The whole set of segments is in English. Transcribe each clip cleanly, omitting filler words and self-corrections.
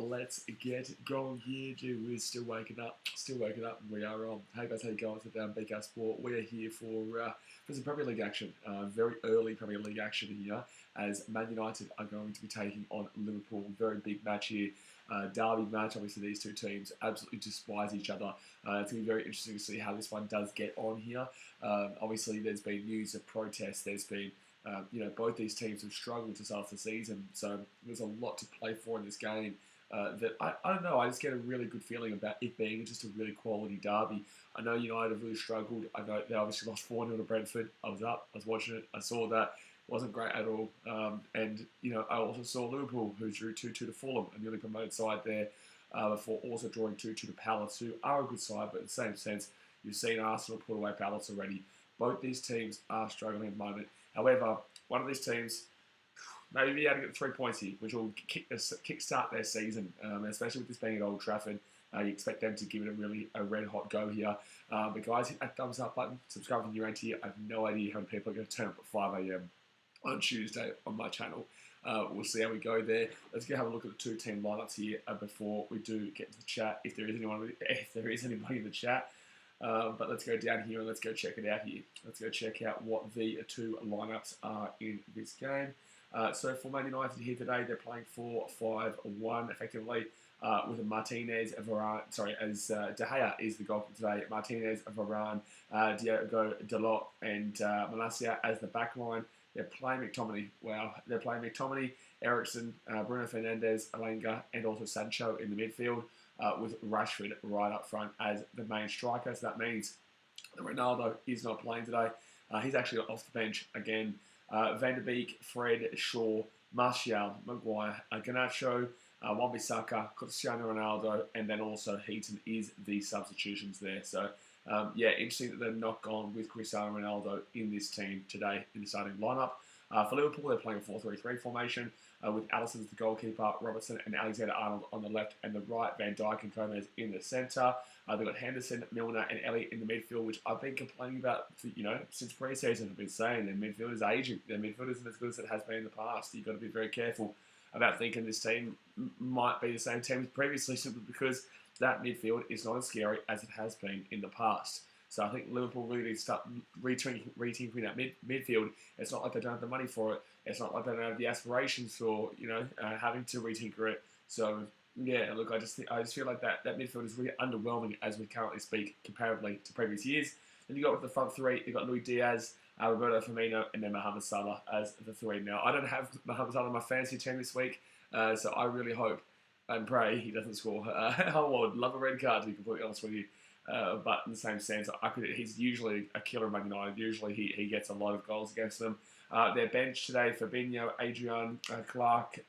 let's get going here. Gee, we're still waking up. We are on. Hey guys, how you going? Today on BK Sport. We're here for some Premier League action. Very early Premier League action here, as Man United are going to be taking on Liverpool. Very big match here. Derby match. Obviously, these two teams absolutely despise each other. It's going to be very interesting to see how this one does get on here. Obviously, there's been news of protests. There's been both these teams have struggled to start the season, so there's a lot to play for in this game. That I don't know, I just get a really good feeling about it being just a really quality derby. I know United have really struggled. I know they obviously lost 4-0 to Brentford. I was up, I was watching it, I saw that. It wasn't great at all. And I also saw Liverpool, who drew 2-2 to Fulham, a newly promoted side there, before also drawing 2-2 to Palace, who are a good side, but in the same sense, you've seen Arsenal put away Palace already. Both these teams are struggling at the moment. However, one of these teams maybe be able to get 3 points here, which will kickstart their season, especially with this being at Old Trafford. You expect them to give it a red-hot go here. But guys, hit that thumbs up button, subscribe if you're new here. I have no idea how many people are going to turn up at 5 AM on Tuesday on my channel. We'll see how we go there. Let's go have a look at the two team lineups here before we do get into the chat, if there is anybody in the chat. But let's go down here and let's go check it out here. Let's go check out what the two lineups are in this game. So for Man United here today, they're playing 4-5-1 effectively, with Martinez, Varane, as De Gea is the goalkeeper today. Martinez, Varane, Diogo Dalot, and Malacia as the back line. They're playing McTominay. Wow, they're playing McTominay, Eriksen, Bruno Fernandes, Alanga, and also Sancho in the midfield, with Rashford right up front as the main striker. So that means that Ronaldo is not playing today. He's actually off the bench again. Van der Beek, Fred, Shaw, Martial, Maguire, Garnacho, Wan-Bissaka, Cristiano Ronaldo, and then also Heaton is the substitutions there. So, interesting that they've not gone with Cristiano Ronaldo in this team today in the starting lineup. For Liverpool, they're playing a 4-3-3 formation with Alisson as the goalkeeper, Robertson and Alexander-Arnold on the left and the right, Van Dijk and Gomez in the centre. They've got Henderson, Milner and Elliott in the midfield, which I've been complaining about since pre-season. I've been saying their midfield is aging. Their midfield isn't as good as it has been in the past. You've got to be very careful about thinking this team might be the same team as previously, simply because that midfield is not as scary as it has been in the past. So I think Liverpool really need to start retinkering that midfield. It's not like they don't have the money for it. It's not like they don't have the aspirations for having to retinker it. So yeah, look, I just feel like that midfield is really underwhelming as we currently speak, comparatively to previous years. Then you got with the front three, you got Luis Diaz, Roberto Firmino, and then Mohamed Salah as the three. Now I don't have Mohamed Salah in my fantasy team this week, so I really hope and pray he doesn't score. I would love a red card, to be completely honest with you. But in the same sense, he's usually a killer of Man United. Usually he gets a lot of goals against them. Their bench today, Fabinho, Adrian, Clark,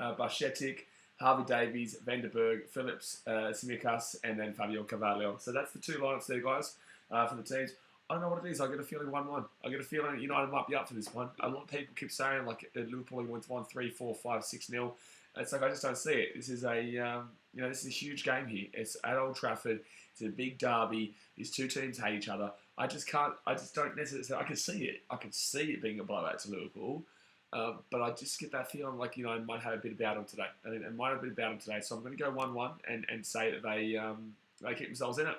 Barchetic, Harvey Davies, Vanderberg, Phillips, Tsimikas, and then Fabio Carvalho. So that's the two lineups there, guys, for the teams. I don't know what it is. I get a feeling 1-1. I get a feeling United might be up for this one. A lot of people keep saying like Liverpool wins 1-3, 4-5, 6-0. It's like I just don't see it. This is this is a huge game here. It's at Old Trafford. It's a big derby. These two teams hate each other. I just don't necessarily. I can see it. I can see it being a blowout to Liverpool. But I just get that feeling like I might have a bit about them today. I think it might have a bit about them today. So I'm going to go 1-1 and say that they keep themselves in it.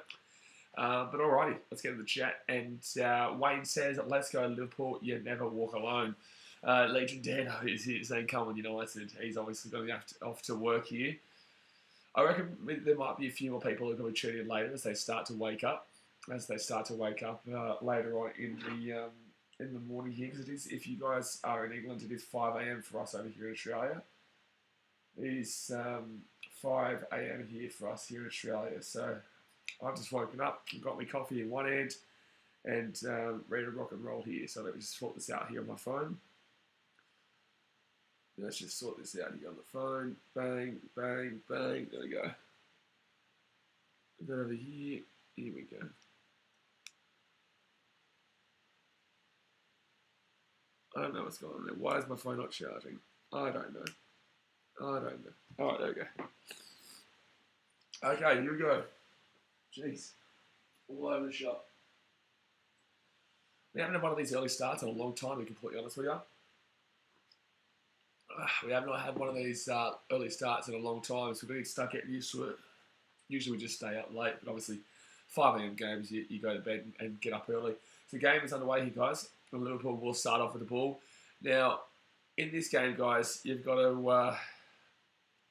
But alrighty, let's get into the chat. And Wayne says, "Let's go Liverpool. You never walk alone." Legion Dano is here saying, "Come on, United." He's obviously going to be off to work here. I reckon there might be a few more people who are going to tune in later as they start to wake up. Later on in the morning here, because it is, if you guys are in England, it is 5 AM for us over here in Australia. It is 5 AM here for us here in Australia. So I've just woken up, got my coffee in one hand, and ready to rock and roll here. So let me just sort this out here on my phone. Let's just sort this out here on the phone. Bang, bang, bang. There we go. Then over here we go. I don't know what's going on there. Why is my phone not charging? I don't know. Alright, there we go. Okay, here we go. Jeez. All over the shop. We haven't had one of these early starts in a long time, to be completely honest with you. We have not had one of these early starts in a long time, so we're getting stuck getting used to it. Usually we just stay up late, but obviously 5 a.m. games, you go to bed and get up early. So the game is underway here, guys. And Liverpool will start off with the ball. Now, in this game, guys, you've got to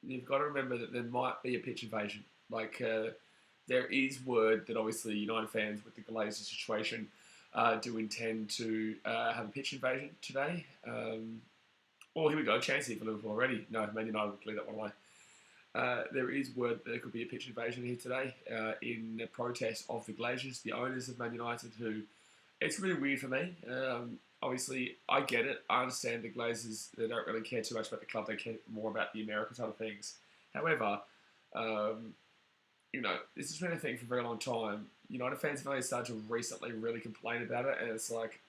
remember that there might be a pitch invasion. There is word that obviously United fans with the Glazer situation do intend to have a pitch invasion today. Oh, here we go. Chance here for Liverpool already. No, Man United will clear that one away. There is word that there could be a pitch invasion here today in protest of the Glazers, the owners of Man United, who it's really weird for me. Obviously, I get it. I understand the Glazers, they don't really care too much about the club. They care more about the American side of things. However, this has been a thing for a very long time. United fans have only started to recently really complain about it, and it's like,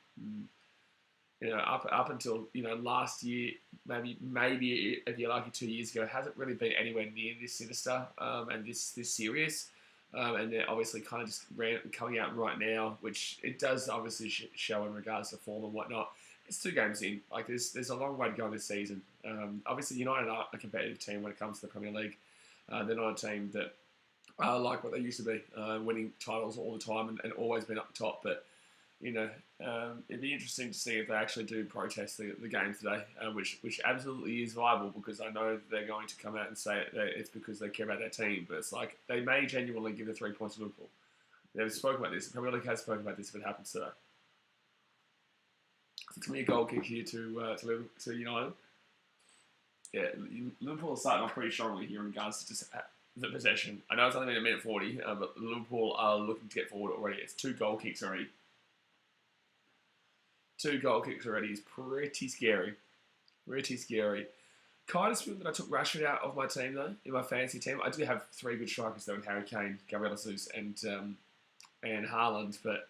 up until last year, maybe if you're lucky 2 years ago, it hasn't really been anywhere near this sinister and this serious. And they're obviously kind of just coming out right now, which it does obviously show in regards to form and whatnot. It's 2 games in. There's a long way to go this season. Obviously, United are a competitive team when it comes to the Premier League. They're not a team that are like what they used to be, winning titles all the time and always been up the top. But it'd be interesting to see if they actually do protest the game today, which absolutely is viable, because I know they're going to come out and say it's because they care about their team. But it's like they may genuinely give the 3 points to Liverpool. They've spoken about this. The Premier League has spoken about this if it happens today. So to me, a goal kick here to United. Yeah, Liverpool are starting off pretty strongly here in regards to just the possession. I know it's only been a minute 40, but Liverpool are looking to get forward already. It's 2 goal kicks already. 2 goal kicks already is pretty scary. Pretty scary. Kind of screwed that I took Rashford out of my team, though, in my fantasy team. I do have 3 good strikers, though, in Harry Kane, Gabriel Jesus, and Haaland. But,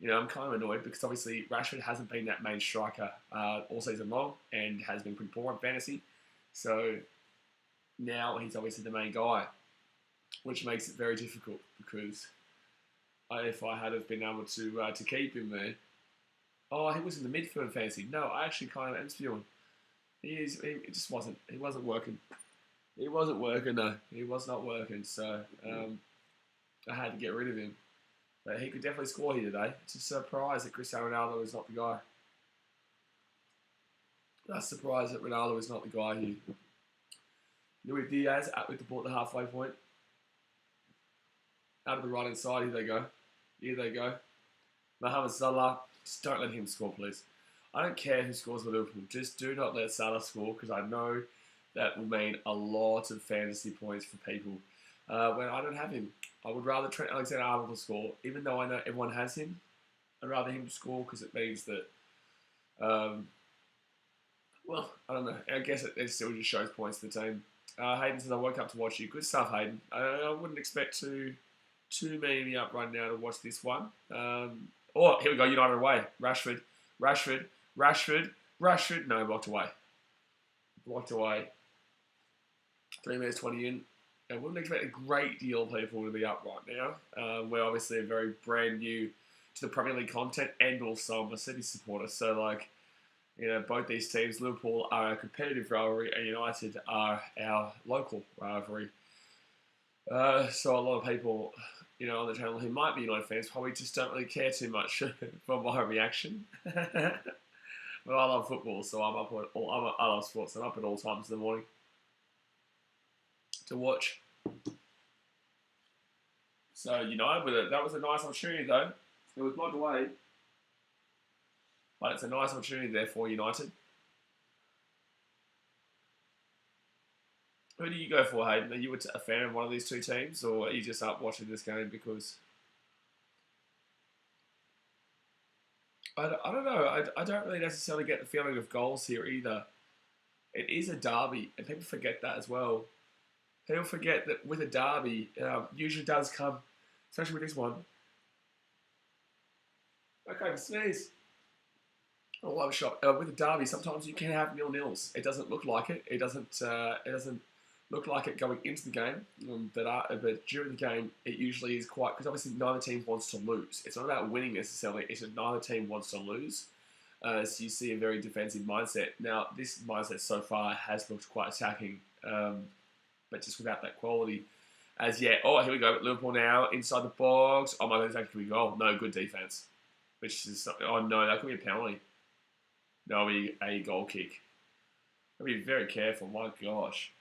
I'm kind of annoyed because, obviously, Rashford hasn't been that main striker all season long and has been pretty poor in fantasy. So, now he's obviously the main guy, which makes it very difficult because if I had have been able to keep him there. Oh, he was in the midfield in fantasy. No, I actually kind of am spewing. It just wasn't. He wasn't working. He wasn't working. No, he was not working. So I had to get rid of him. But he could definitely score here today. It's a surprise that Cristiano Ronaldo is not the guy. I'm surprised that Ronaldo is not the guy here. Luis Diaz with the ball at the halfway point. Out of the right hand side. Here they go. Here they go. Mohamed Salah. Just don't let him score, please. I don't care who scores for Liverpool. Just do not let Salah score, because I know that will mean a lot of fantasy points for people. When I don't have him, I would rather Trent Alexander-Arnold score, even though I know everyone has him. I'd rather him score because it means that, I don't know. I guess it still just shows points to the team. Hayden says, I woke up to watch you. Good stuff, Hayden. I wouldn't expect too many of you up right now to watch this one. Oh, here we go, United away. Rashford. No, blocked away. 3 minutes 20 in. I wouldn't expect a great deal of people to be up right now. We're obviously very brand new to the Premier League content, and also I'm a City supporter. So, both these teams, Liverpool are a competitive rivalry and United are our local rivalry. So a lot of people, on the channel who might be United fans probably just don't really care too much for my reaction. But I love football, so I love sports. I'm up at all times in the morning to watch. So United with it. That was a nice opportunity, though. It was blocked away, but it's a nice opportunity there for United. Who do you go for, Hayden? Are you a fan of one of these 2 teams, or are you just up watching this game because... I don't know. I don't really necessarily get the feeling of goals here either. It is a derby, and people forget that as well. People forget that with a derby, usually does come, especially with this one. Okay, sneeze. Oh, love shot. With a derby, sometimes you can have 0-0s. It doesn't look like it. It doesn't look like it going into the game, but during the game, it usually is quite, because obviously neither team wants to lose. It's not about winning necessarily, it's that neither team wants to lose. So you see a very defensive mindset. Now, this mindset so far has looked quite attacking, but just without that quality. As yet, oh, here we go. Liverpool now inside the box. Oh my God, that could be a goal. No, good defense. Which is, oh no, that could be a penalty. No, be a goal kick. I'll be very careful. My gosh.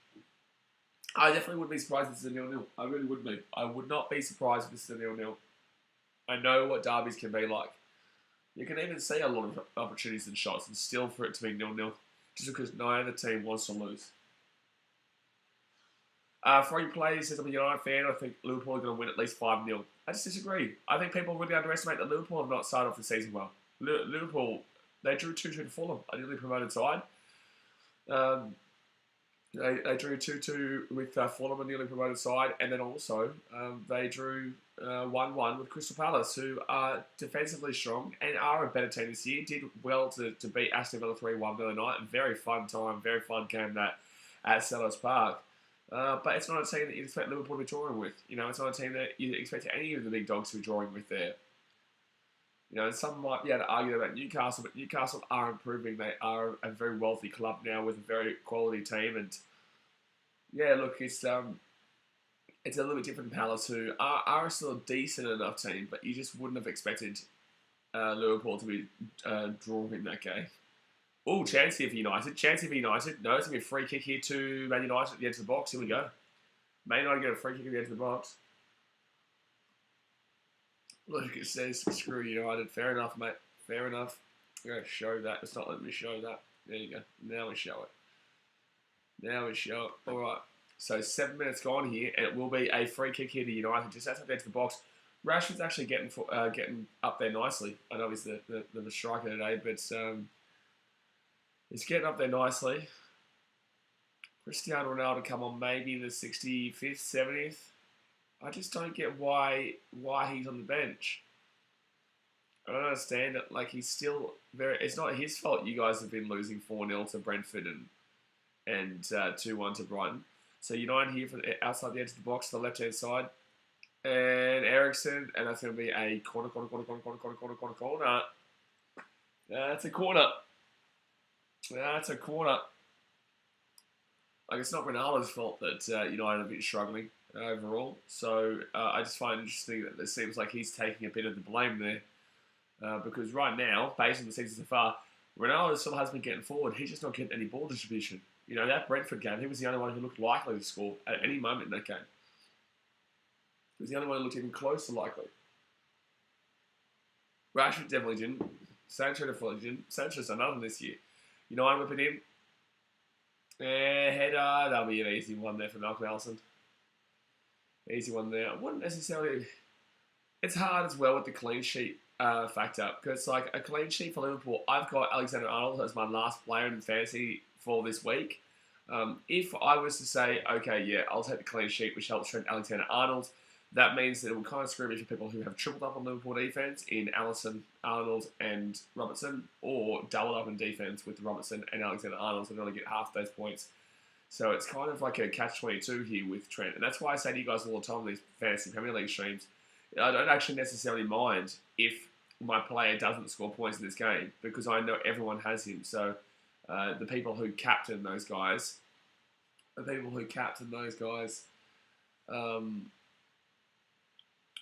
I definitely wouldn't be surprised if this is a 0-0. I really wouldn't be. I would not be surprised if this is a 0-0. I know what derbies can be like. You can even see a lot of opportunities and shots and still for it to be 0-0 just because neither team wants to lose. Free play says I'm a United fan. I think Liverpool are going to win at least 5-0. I just disagree. I think people really underestimate that Liverpool have not started off the season well. Liverpool, they drew 2-2 to Fulham, a newly promoted side. They drew 2-2 with Fulham, a newly promoted side, and then also they drew 1-1 with Crystal Palace, who are defensively strong and are a better team this year. Did well to beat Aston Villa 3-1 the other night. Very fun time, very fun game that at Sellers Park. But it's not a team that you expect Liverpool to be drawing with. You know, it's not a team that you expect any of the big dogs to be drawing with there. You know, some might be able to argue about Newcastle, but Newcastle are improving. They are a very wealthy club now with a very quality team. And yeah, look, it's a little bit different than Palace, who are still a decent enough team, but you just wouldn't have expected Liverpool to be drawing that game. Oh, chance here for United. Chance here for United. No, it's going to be a free kick here to Man United at the edge of the box. Here we go. Man United get a free kick at the edge of the box. Look, it says screw United. Fair enough, mate. Fair enough. I'm going to show that. It's not letting me show that. There you go. Now we show it. Now we show it. All right. So 7 minutes gone here, and it will be a free kick here to United. Just outside the edge of the box. Rashford's actually getting up there nicely. I know he's the striker today, but he's getting up there nicely. Cristiano Ronaldo come on maybe in the 65th, 70th. I just don't get why he's on the bench. I don't understand it. Like, he's still very... It's not his fault you guys have been losing 4-0 to Brentford and 2-1 to Brighton. So United here for outside the edge of the box, the left-hand side. And Eriksen, and that's going to be a corner. That's a corner. That's a corner. Like, it's not Ronaldo's fault that United have been struggling overall. So I just find it interesting that it seems like he's taking a bit of the blame there. Because right now, based on the season so far, Ronaldo still has been getting forward. He's just not getting any ball distribution. You know, that Brentford game, he was the only one who looked likely to score at any moment in that game. He was the only one who looked even close to likely. Rashford definitely didn't. Sancho definitely didn't. Sancho's done nothing this year. United whipping in. Header. That'll be an easy one there for Malcolm Allison. Easy one there. I wouldn't necessarily... It's hard as well with the clean sheet factor. Because, like, a clean sheet for Liverpool, I've got Alexander-Arnold as my last player in fantasy for this week. If I was to say, okay, yeah, I'll take the clean sheet, which helps Trent Alexander-Arnold, that means that it will kind of screw me for people who have tripled up on Liverpool defence in Alisson, Arnold and Robertson, or doubled up in defence with Robertson and Alexander-Arnold, so they only get half those points. So it's kind of like a catch-22 here with Trent. And that's why I say to you guys all the time in these fantasy Premier League streams, I don't actually necessarily mind if my player doesn't score points in this game, because I know everyone has him. So the people who captain those guys,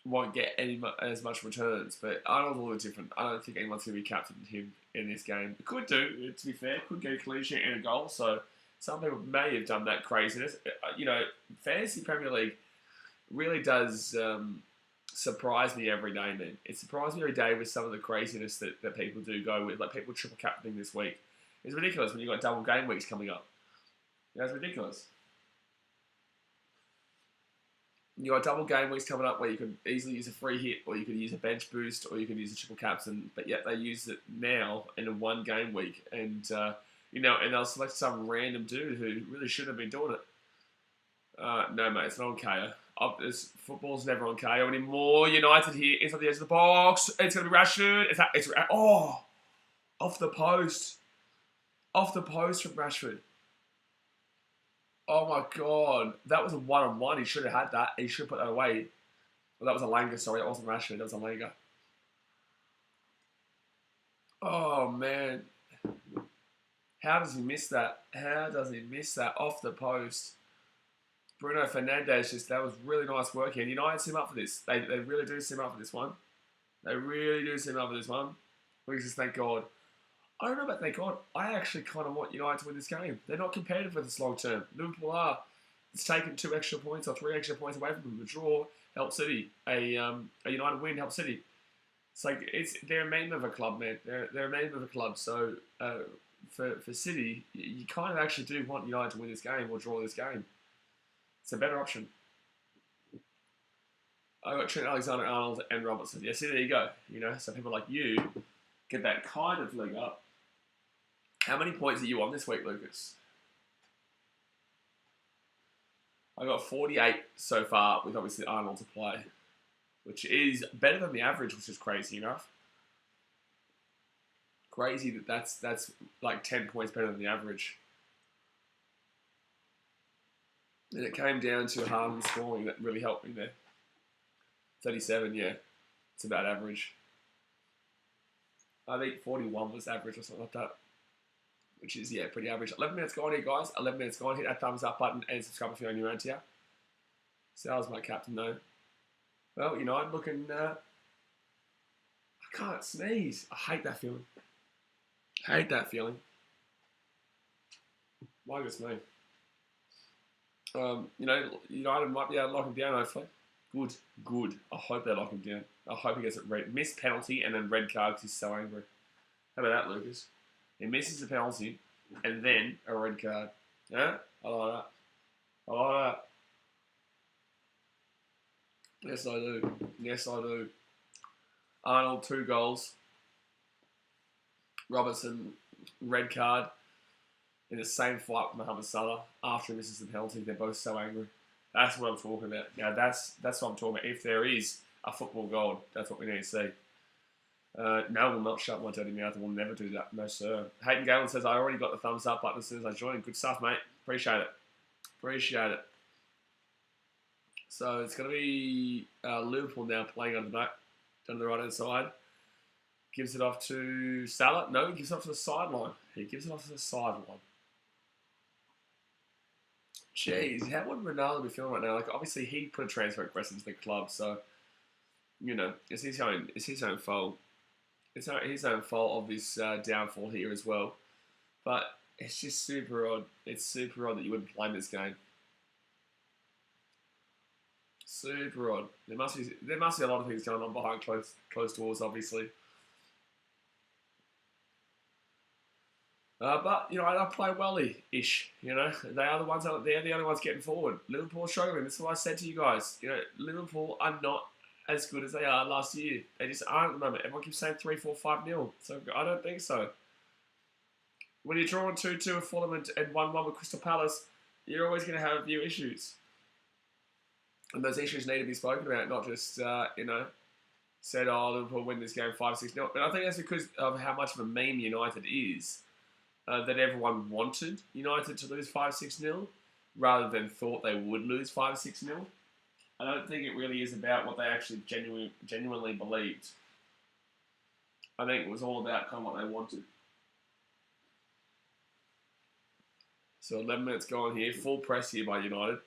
won't get as much returns. But Arnold's a little different. I don't think anyone's going to be captaining him in this game. It could do, to be fair. Could get a clean sheet and a goal. So some people may have done that craziness. You know, fantasy Premier League really does surprise me every day, man. It surprises me every day with some of the craziness that people do go with. Like, people triple captaining this week. It's ridiculous when you've got double game weeks coming up. That's ridiculous. You got double game weeks coming up where you could easily use a free hit, or you could use a bench boost, or you could use a triple captain, but yet they use it now in a one game week, and and they'll select some random dude who really shouldn't have been doing it. No, mate, it's not on KO. Football's never on KO anymore. United here inside the edge of the box. It's going to be Rashford. Off the post. Off the post from Rashford. Oh my God. That was a one-on-one. He should have had that. He should have put that away. Well, that was a Langer, sorry. That wasn't Rashford. That was a Langer. Oh, man. How does he miss that? How does he miss that off the post? Bruno Fernandes, that was really nice work here. United seem up for this. They really do seem up for this one. They really do seem up for this one. We just thank God. I don't know about thank God. I actually kind of want United to win this game. They're not competitive for this long term. Liverpool are. It's taken 2 extra points or 3 extra points away from them. The draw helps City. A United win helps City. It's like they're a meme of a club, man. They're a meme of a club. So for City, you kind of actually do want United to win this game or draw this game. It's a better option. I got Trent Alexander-Arnold and Robertson. Yeah, see, there you go. So people like you get that kind of leg up. How many points are you on this week, Lucas? I got 48 so far with obviously Arnold to play, which is better than the average, which is crazy enough. Crazy that's like 10 points better than the average. And it came down to Haaland scoring that really helped me there. 37, yeah. It's about average. I think 41 was average or something like that. Which is, yeah, pretty average. 11 minutes gone here, guys. 11 minutes gone. Hit that thumbs up button and subscribe if you're new around here. Sal's my captain, though. Well, I'm looking... I can't sneeze. I hate that feeling. Hate that feeling. Why just me? United might be able to lock him down, hopefully. Good. I hope they lock him down. I hope he gets it red. Missed penalty and then red card because he's so angry. How about that, Lucas? He misses the penalty and then a red card. Yeah? I like that. I like that. Yes, I do. Yes, I do. Arnold, 2 goals. Robertson, red card. In the same fight with Mohamed Salah after he misses the penalty. They're both so angry. That's what I'm talking about. Now, that's what I'm talking about. If there is a football goal, that's what we need to see. No, we'll not shut my dirty mouth and we'll never do that. No, sir. Hayden Galen says, I already got the thumbs up button as soon as I joined. Good stuff, mate. Appreciate it. So it's going to be Liverpool now playing on the back, down the right-hand side. Gives it off to Salah. No, he gives it off to the sideline. Jeez, how would Ronaldo be feeling right now? Like, obviously, he put a transfer request into the club, so, it's his own fault. It's his own fault of this downfall here as well. But it's just super odd. It's super odd that you wouldn't play this game. Super odd. There must be a lot of things going on behind closed doors, obviously. But I play well-ish. They are the ones they're the only ones getting forward. Liverpool are struggling. That's what I said to you guys. Liverpool are not as good as they are last year. They just aren't at the moment. Everyone keeps saying 3-4, 5-0. So I don't think so. When you're drawing 2-2 with Fulham and 1-1 with Crystal Palace, you're always going to have a few issues. And those issues need to be spoken about, not just, said, Liverpool win this game 5-6-0. But I think that's because of how much of a meme United is. That everyone wanted United to lose 5-6-0 rather than thought they would lose 5-6-0. I don't think it really is about what they actually genuinely believed. I think it was all about kind of what they wanted. So 11 minutes gone here. Full press here by United.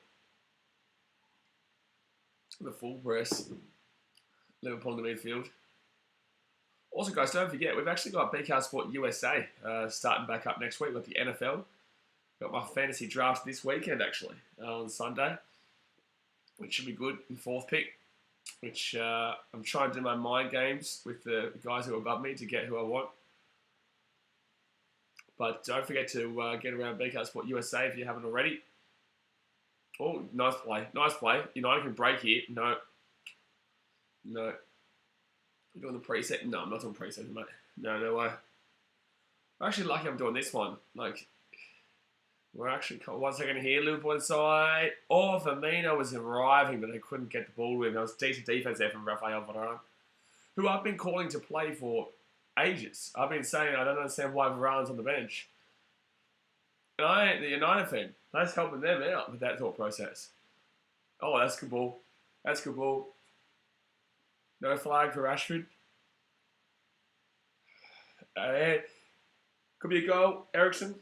The full press. Liverpool in the midfield. Also, guys, don't forget, we've actually got BK Sport USA starting back up next week with the NFL. Got my fantasy draft this weekend, actually, on Sunday, which should be good in 4th pick, which I'm trying to do my mind games with the guys who are above me to get who I want. But don't forget to get around BK Sport USA if you haven't already. Oh, nice play. United can break here. No. I'm doing the preset. No, I'm not doing preset, mate. No way. I'm actually lucky I'm doing this one. Like, we're actually... 1 second here. Liverpool inside. Oh, Firmino was arriving, but they couldn't get the ball with him. There was decent defense there from Rafael Varane, who I've been calling to play for ages. I've been saying I don't understand why Varane's on the bench. And I ain't the United fan. That's helping them out with that thought process. Oh, that's good ball. No flag for Rashford. Could be a goal. Ericsson.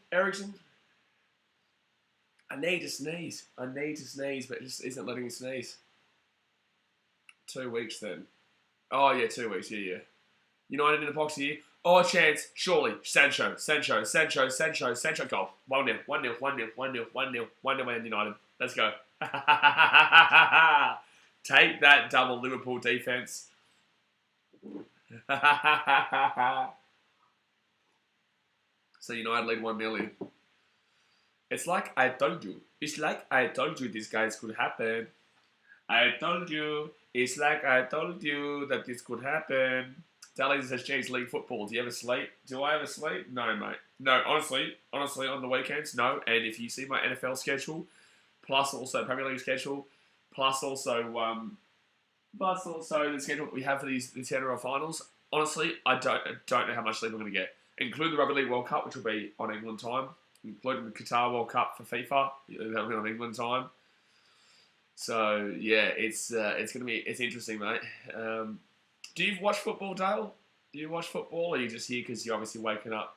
I need to sneeze, but it just isn't letting me sneeze. 2 weeks then. Oh, yeah, 2 weeks. Yeah. United in the box here. Oh, chance. Surely. Sancho. Goal. 1-0. 1-0 Man United. Let's go. Take that, double Liverpool defense. So United lead 1-0. It's like I told you. It's like I told you this guys could happen. I told you. It's like I told you that this could happen. Dally says, geez, league football. Do you ever sleep? Do I ever sleep? No, mate. No, honestly, on the weekends, no. And if you see my NFL schedule, plus also Premier League schedule, plus also the schedule that we have for these NRL finals, honestly, I don't know how much sleep I'm going to get. Include the Rugby League World Cup, which will be on England time, including the Qatar World Cup for FIFA, that'll be on England time. So yeah, it's interesting, mate. Do you watch football, Dale? Do you watch football, or are you just here because you're obviously waking up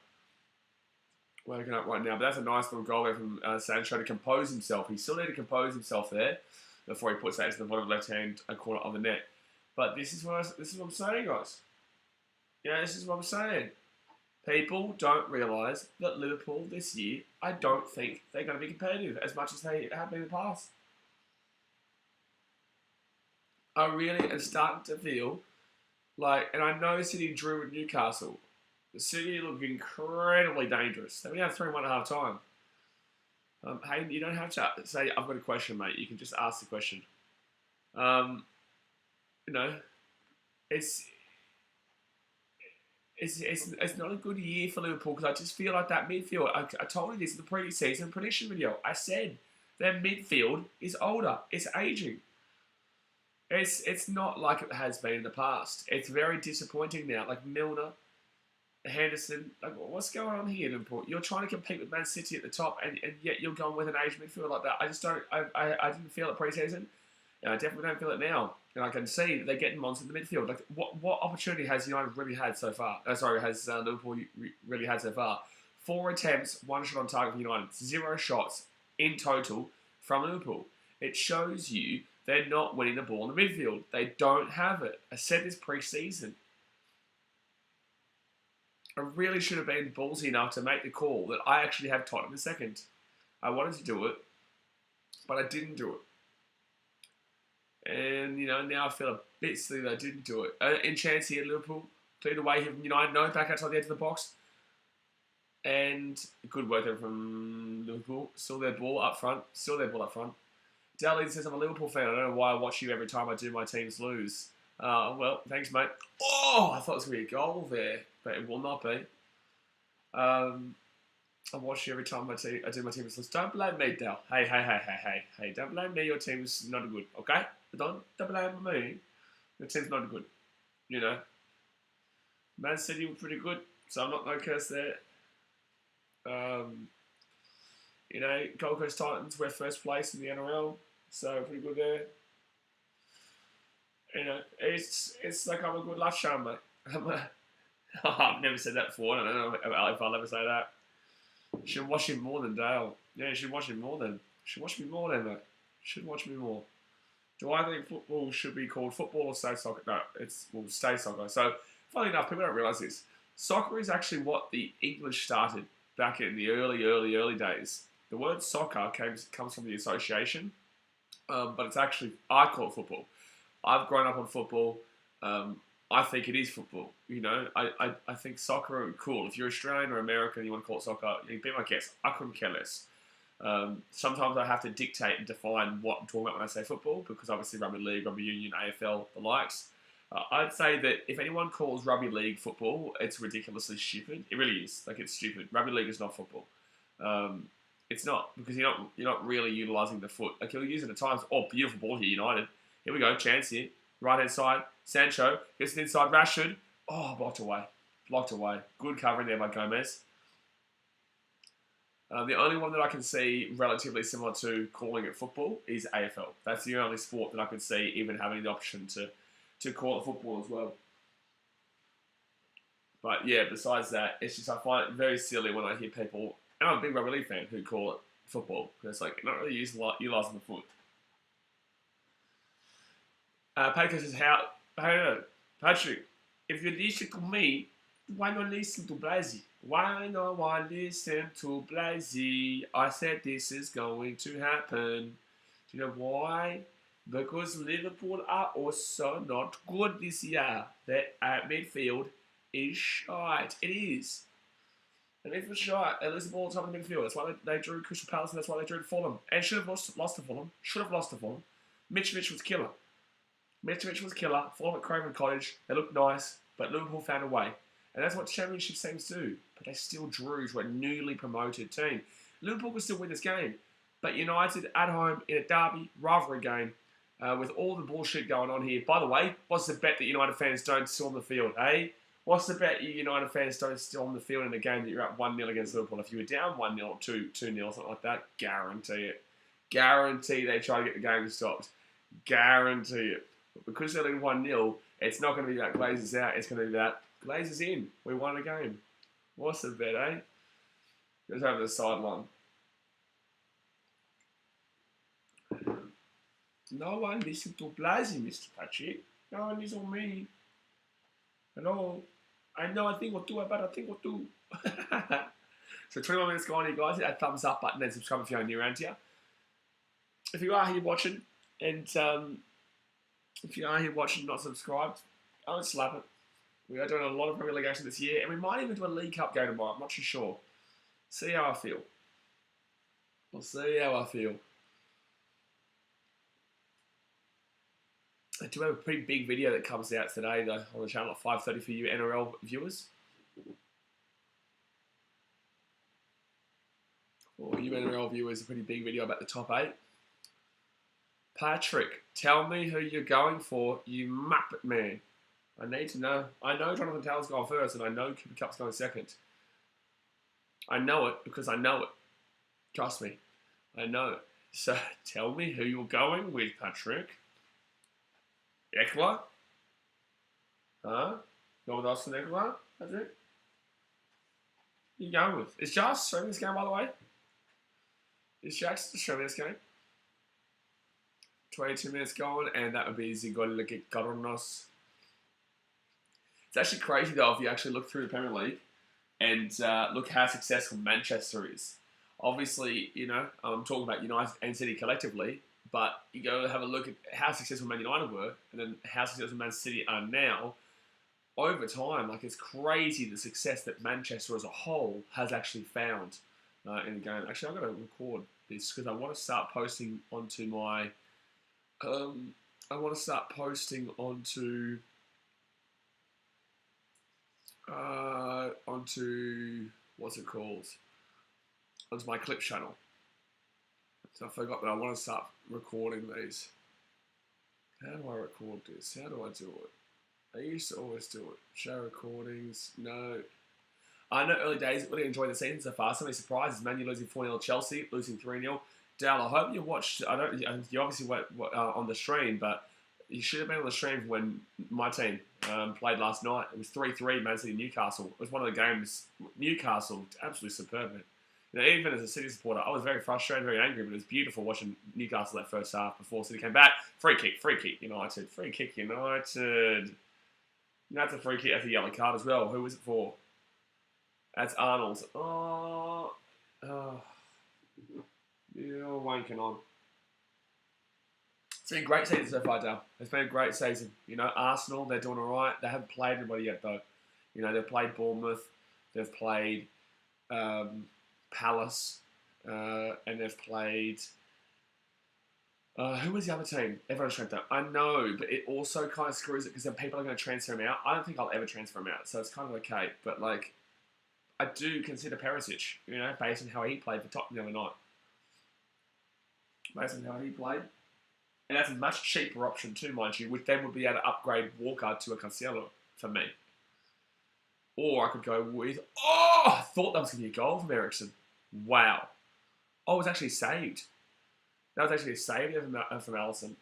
right now? But that's a nice little goal there from Sancho to compose himself. He still need to compose himself there before he puts that into the bottom left-hand corner of the net. But this is what I'm saying, guys. Yeah, this is what I'm saying. People don't realise that Liverpool this year, I don't think they're going to be competitive as much as they have been in the past. I really am starting to feel like, and I know City drew at Newcastle. The City look incredibly dangerous. They only have 3-1 at half time. Hayden, you don't have to say, I've got a question, mate. You can just ask the question. It's not a good year for Liverpool because I just feel like that midfield. I told you this in the pre-season prediction video. I said their midfield is older. It's aging. It's not like it has been in the past. It's very disappointing now. Like Milner, Henderson, like what's going on here, Liverpool? You're trying to compete with Man City at the top, and yet you're going with an aged midfield like that. I just don't. I didn't feel it pre-season, and I definitely don't feel it now. And I can see that they're getting monsters in the midfield. Like what opportunity has United really had so far? Has Liverpool really had so far? 4 attempts, 1 shot on target for United. 0 shots in total from Liverpool. It shows you they're not winning the ball in the midfield. They don't have it. I said this pre-season. I really should have been ballsy enough to make the call that I actually have Tottenham in second. I wanted to do it, but I didn't do it. And, now I feel a bit silly that I didn't do it. In chance here, Liverpool. Cleared away from United. No, back outside the edge of the box. And good work there from Liverpool. Still their ball up front. Dally says, I'm a Liverpool fan. I don't know why I watch you every time I do my teams lose. Well, thanks, mate. Oh, I thought it was going to be a goal there, but it will not be. I watch you every time I do my teams lose. Don't blame me, Dal. Hey, don't blame me. Your team's not good, okay? Don't blame me. Your team's not good, Man City were pretty good, so I'm not no curse there. Gold Coast Titans were first place in the NRL, so pretty good there. It's like I'm a good luck charm, mate. I've never said that before. I don't know if I'll ever say that. You should watch him more than Dale. Yeah, you should watch him more than. Should watch me more then, mate. Should watch me more. Do I think football should be called football or state soccer? No, it's state soccer. So, funny enough, people don't realise this. Soccer is actually what the English started back in the early days. The word soccer comes from the association, but it's actually, I call it football. I've grown up on football. I think it is football. I think soccer is cool. If you're Australian or American and you want to call it soccer, you can be my guest. I couldn't care less. Sometimes I have to dictate and define what I'm talking about when I say football, because obviously rugby league, rugby union, AFL, the likes. I'd say that if anyone calls rugby league football, it's ridiculously stupid. It really is. Like, it's stupid. Rugby league is not football. It's not, because you're not really utilising the foot. Like, you'll use it at times. Oh, beautiful ball here, United. Here we go, chance here. Right-hand side, Sancho gets it inside Rashford. Oh, blocked away. Good covering there by Gomez. The only one that I can see relatively similar to calling it football is AFL. That's the only sport that I could see even having the option to call it football as well. But yeah, besides that, it's just I find it very silly when I hear people, and I'm a big rugby league fan, who call it football. Because it's like, you're not really utilising the foot. Patrick says, Patrick, if you listen to me, why not listen to Blazy? Why not want listen to Blazy? I said this is going to happen. Do you know why? Because Liverpool are also not good this year. Their midfield is shite. It is. The midfield shite. They lose the ball on top of the midfield. That's why they drew Crystal Palace, and that's why they drew Fulham. And should have lost to Fulham. Should have lost to Fulham. Mitrovic was killer. Fulham at Craven Cottage. They looked nice, but Liverpool found a way. And that's what Championship teams do. But they still drew to a newly promoted team. Liverpool could still win this game. But United at home in a derby rivalry game with all the bullshit going on here. By the way, what's the bet that United fans don't storm the field, eh? What's the bet you United fans don't storm the field in a game that you're up 1-0 against Liverpool? If you were down 1-0 or 2-0, something like that, guarantee it. Guarantee they try to get the game stopped. Guarantee it. But because they're leading 1-0, it's not going to be that Glazers out. It's going to be that Glazers in. We won a game. What's the bet, eh? Goes over the sideline. No one listen to Blazy, Mr. Patrick. No one listen to me. Hello. I know a thing or two about a thing or two. So 21 minutes gone here, guys. Hit that thumbs up button and subscribe if you're new around here. If you are here watching and if you are here watching not subscribed, I would slap it. We are doing a lot of Premier League action this year, and we might even do a League Cup game tomorrow. I'm not too sure. See how I feel. We'll see how I feel. I do have a pretty big video that comes out today, though, on the channel at 5:30 for you NRL viewers. For you NRL viewers, a pretty big video about the top 8. Patrick, tell me who you're going for, you Muppet man. I need to know. I know Jonathan Taylor's going first, and I know Cooper Cup's going second. I know it because I know it. Trust me. I know it. So tell me who you're going with, Patrick. Eckler? Huh? Going with Austin Eckler? That's it? Who you going with? Is Josh showing this game, by the way? Is Jax showing this game? 22 minutes gone, and that would be BKRmy. It's actually crazy, though, if you actually look through the Premier League and look how successful Manchester is. Obviously, I'm talking about United and City collectively, but you go have a look at how successful Man United were and then how successful Man City are now. Over time, like, it's crazy the success that Manchester as a whole has actually found in the game. Actually, I'm going to record this because I want to start posting onto my... onto what's it called? Onto my clip channel. So I forgot that I want to start recording these. How do I record this? How do I do it? I used to always do it. Show recordings. No. I know early days, really enjoyed the season so far. So many surprises. Man, you're losing 4-0 Chelsea, losing 3-0. Dal, I hope you watched. You obviously went on the stream, but you should have been on the stream when my team played last night. It was 3-3, Man City Newcastle. It was one of the games. Newcastle, absolutely superb. Even as a City supporter, I was very frustrated, very angry, but it was beautiful watching Newcastle that first half before City came back. Free kick, United. Free kick, United. That's a free kick. That's a yellow card as well. Who was it for? That's Arnold. You're wanking on. It's been a great season so far, Dale. It's been a great season. Arsenal, they're doing all right. They haven't played anybody yet, though. They've played Bournemouth. They've played Palace. And they've played... who was the other team? Everyone's transferred. I know, but it also kind of screws it because then people are going to transfer him out. I don't think I'll ever transfer him out, so it's kind of okay. But, like, I do consider Perisic, based on how he played for Tottenham the other night. Based on how he played. And that's a much cheaper option too, mind you, which then would be able to upgrade Walker to a Cancelo for me. Or I could go with... Oh! I thought that was going to be a goal from Eriksen. Wow. Oh, it was actually saved. That was actually a save from Alisson.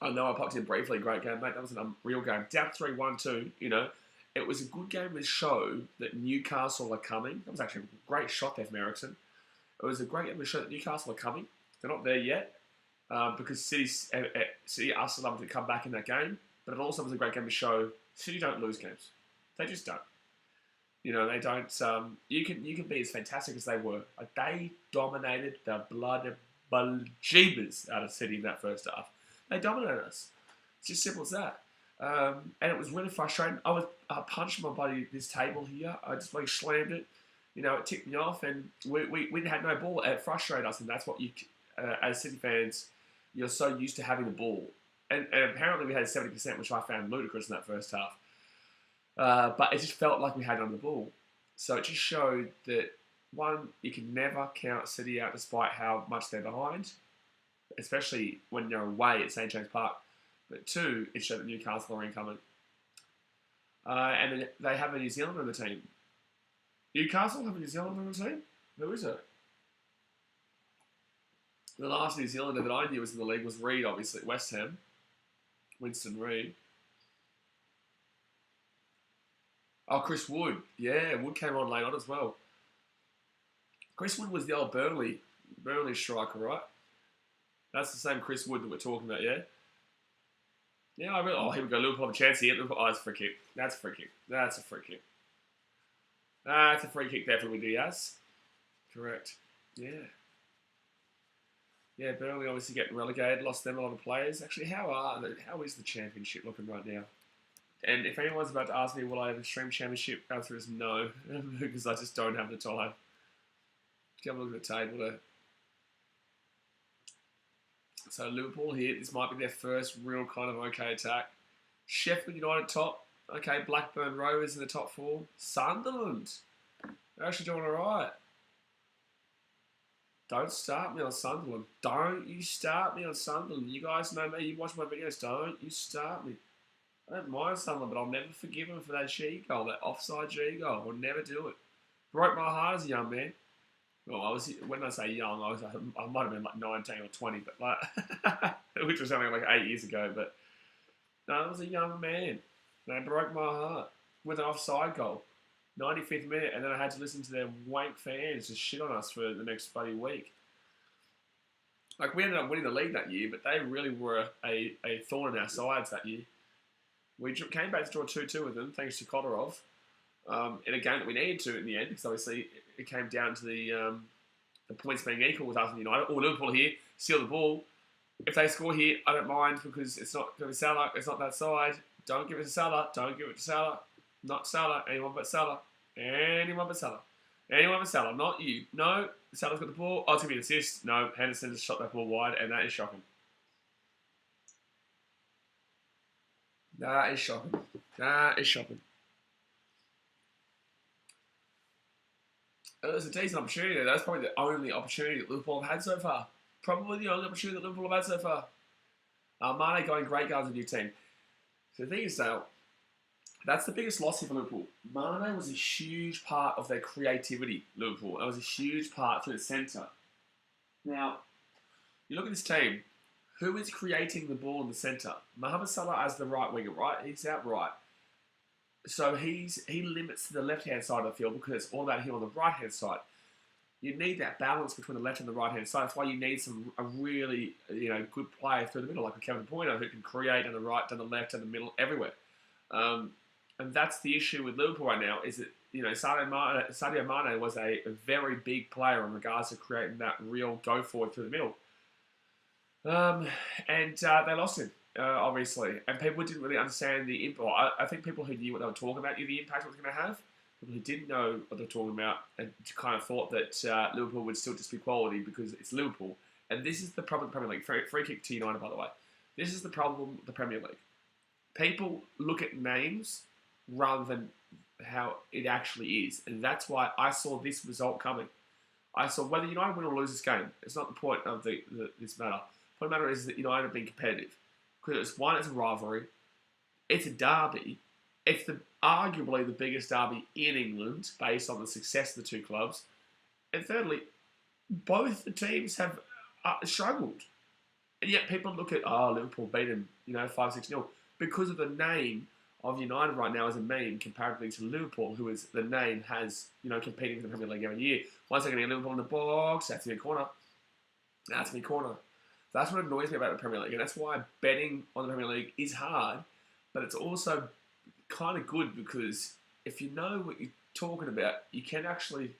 I know I popped in briefly. Great game, mate. That was an unreal game. Down 3-1 too. You know, it was a good game to show that Newcastle are coming. That was actually a great shot there from Ericsson. It was a great game to show that Newcastle are coming. They're not there yet because City are still able to come back in that game. But it also was a great game to show City don't lose games. They just don't. You know, they don't. You can be as fantastic as they were. Like, they dominated the blood bejeebers out of City in that first half. They dominated us. It's just simple as that. And it was really frustrating. I was punching my buddy this table here. I just like slammed it. You know, it ticked me off, and we had no ball. It frustrated us, and that's what you, as City fans, you're so used to having the ball. And apparently we had 70%, which I found ludicrous in that first half. But it just felt like we had on the ball. So it just showed that, one, you can never count City out despite how much they're behind, especially when you're away at St James Park. But two, it showed that Newcastle are incoming. And then they have a New Zealander on the team. Newcastle have a New Zealander on the team? Who is it? The last New Zealander that I knew was in the league was Reid, obviously, at West Ham. Winston Reid. Oh, Chris Wood. Yeah, Wood came on late on as well. Chris Wood was the old Burnley striker, right? That's the same Chris Wood that we're talking about, yeah? Yeah, here we go. Liverpool have a chance here. Oh, it's a free kick. That's a free kick. That's a free kick. That's a free kick there for Diaz. Correct. Yeah. Yeah, Burnley obviously getting relegated. Lost them a lot of players. Actually, how is the championship looking right now? And if anyone's about to ask me, will I have a stream championship? The answer is no, because I just don't have the time. Have a look at the table there. So Liverpool here, this might be their first real kind of okay attack. Sheffield United top. Okay, Blackburn Rovers in the top four. Sunderland. They're actually doing alright. Don't start me on Sunderland. Don't you start me on Sunderland. You guys know me, you watch my videos. Don't you start me. I don't mind Sunderland, but I'll never forgive him for that G goal, that offside G goal. I'll never do it. Broke my heart as a young man. Well, when I say young, I might have been like 19 or 20, but like, which was only like 8 years ago. But no, I was a young man. And they broke my heart with an offside goal. 95th minute, and then I had to listen to their wank fans just shit on us for the next bloody week. Like, we ended up winning the league that year, but they really were a thorn in our sides that year. We came back to draw 2-2 with them, thanks to Kolarov, in a game that we needed to in the end, because obviously it came down to the points being equal with us and United. Or Liverpool here, steal the ball. If they score here, I don't mind, because it's not going to be Salah, it's not that side. Don't give it to Salah, don't give it to Salah. Not Salah, anyone but Salah. Anyone but Salah. Anyone but Salah, not you. No, Salah's got the ball. Oh, it's going to be an assist. No, Henderson just shot that ball wide, and that is shocking. That is shocking. That is shocking. It was a decent opportunity. That's probably the only opportunity that Liverpool have had so far. Probably the only opportunity that Liverpool have had so far. Mane going great guns with a new team. So the thing is, though, that's the biggest loss here for Liverpool. Mane was a huge part of their creativity, Liverpool. It was a huge part through the centre. Now, you look at this team. Who is creating the ball in the centre? Mohamed Salah as the right winger, right? He's out right. So he limits to the left-hand side of the field because it's all about him on the right-hand side. You need that balance between the left and the right-hand side. That's why you need a really good player through the middle, like a Kevin De Bruyne, who can create on the right, down the left, down the middle, everywhere. And that's the issue with Liverpool right now, is that Sadio Mane was a very big player in regards to creating that real go forward through the middle. And they lost him, obviously. And people didn't really understand the impact. I think people who knew what they were talking about knew the impact it was going to have. People who didn't know what they were talking about and kind of thought that Liverpool would still just be quality because it's Liverpool. And this is the problem with the Premier League. Free kick to United, by the way. This is the problem with the Premier League. People look at names rather than how it actually is. And that's why I saw this result coming. I saw whether United win or lose this game. It's not the point of this matter. The point of the matter is that United have been competitive. Because it's a rivalry. It's a derby. It's arguably the biggest derby in England based on the success of the two clubs. And thirdly, both the teams have struggled. And yet people look at, Liverpool beat them, 5-6-0. Because of the name of United right now as a meme, comparatively to Liverpool, who is, the name has, competing for the Premier League every year. Once they're going to get Liverpool in the box, that's me corner. That's me corner. That's what annoys me about the Premier League. And that's why betting on the Premier League is hard, but it's also kind of good because if you know what you're talking about, you can actually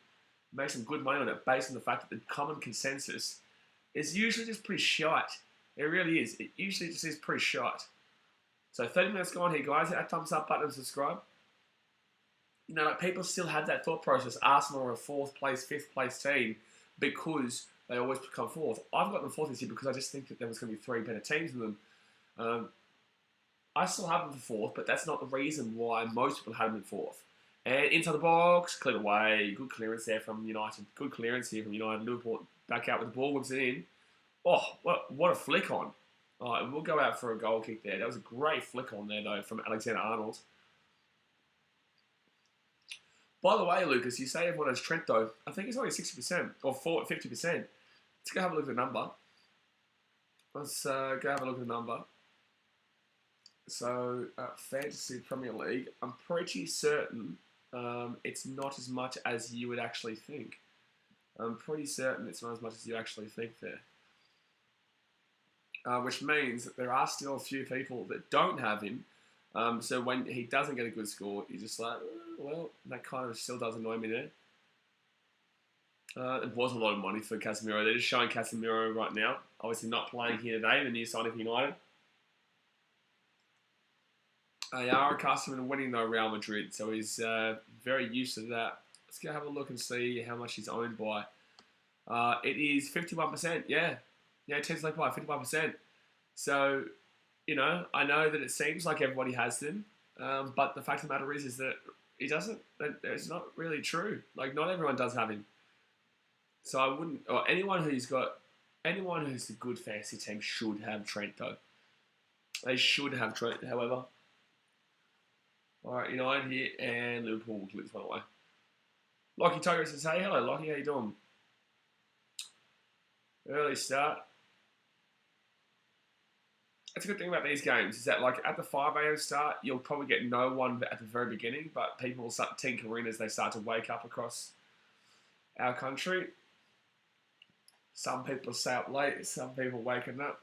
make some good money on it based on the fact that the common consensus is usually just pretty shite. It really is. It usually just is pretty shite. So 30 minutes gone here, guys. Hit that thumbs up button and subscribe. People still have that thought process. Arsenal are a 4th place, 5th place team because they always come 4th. I've got them 4th this year because I just think that there was going to be 3 better teams than them. I still have them for 4th, but that's not the reason why most people had them in 4th. And inside the box, cleared away. Good clearance there from United. Good clearance here from United. Liverpool back out with the ball, whips it in. Oh, what a flick on. Oh, we'll go out for a goal kick there. That was a great flick on there, though, from Alexander-Arnold. By the way, Lucas, you say everyone has Trent, though. I think it's only 60% or 50%. Let's go have a look at the number. Let's go have a look at the number. So, Fantasy Premier League, I'm pretty certain it's not as much as you would actually think. I'm pretty certain it's not as much as you actually think there. Which means that there are still a few people that don't have him. So when he doesn't get a good score, you're just like, well, that kind of still does annoy me there. It was a lot of money for Casemiro. They're just showing Casemiro right now. Obviously not playing here today, the new signing for United. They are accustomed to winning, though, Real Madrid, so he's very used to that. Let's go have a look and see how much he's owned by. It is 51%, yeah. Yeah, teams like by 51%. So, I know that it seems like everybody has them, but the fact of the matter is that he doesn't. It's not really true. Like, not everyone does have him. So I wouldn't, or anyone who's a good fantasy team should have Trent, though. They should have Trent, however. All right, United here, and Liverpool will click this one away. Lockie Tucker says, hey, hello, Lockie, how you doing? Early start. That's a good thing about these games, is that, like, at the 5 a.m. start, you'll probably get no one at the very beginning, but people will start tinkering as they start to wake up across our country. Some people stay up late, some people waking up.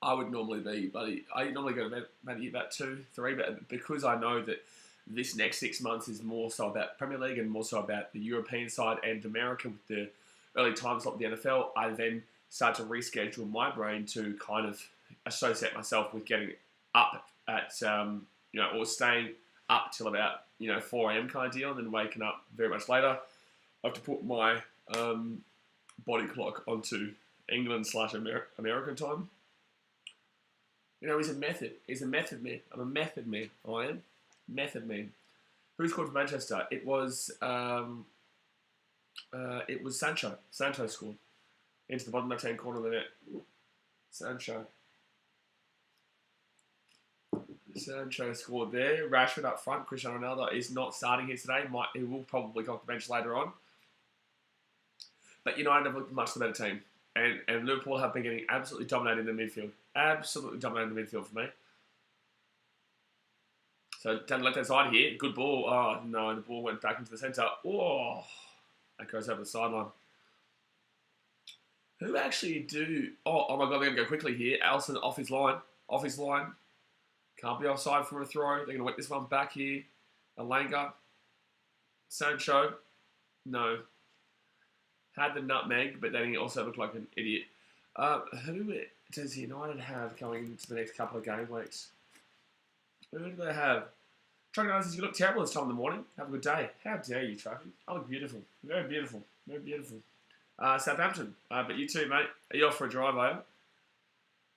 I would normally be, buddy. I normally go to bed maybe about 2, 3, but because I know that this next 6 months is more so about Premier League and more so about the European side and America with the early time slot with the NFL, I then start to reschedule my brain to kind of associate myself with getting up at, or staying up till about, 4 a.m. kind of deal, and then waking up very much later. I have to put my body clock onto England/American time. He's a method. He's a method man. I'm a method man. I am. Method man. Who scored for Manchester? It was Sancho. Sancho scored. Into the bottom left-hand corner of the net. Sancho scored there. Rashford up front. Cristiano Ronaldo is not starting here today. He will probably go off the bench later on. But United have looked much the better team. And Liverpool have been getting absolutely dominated in the midfield. Absolutely dominated in the midfield for me. So down the left-hand side here, good ball. Oh, no, the ball went back into the centre. Oh, that goes over the sideline. Who actually do... Oh my God, they're going to go quickly here. Alisson off his line. Off his line. Can't be offside for a throw. They're going to whip this one back here. Alanga. Sancho. No. Had the nutmeg, but then he also looked like an idiot. Who does United have going into the next couple of game weeks? Who do they have? Trucker says, you look terrible this time in the morning. Have a good day. How dare you, Trucker? I look beautiful. Very beautiful. Very beautiful. Southampton. But you too, mate. Are you off for a drive, are you?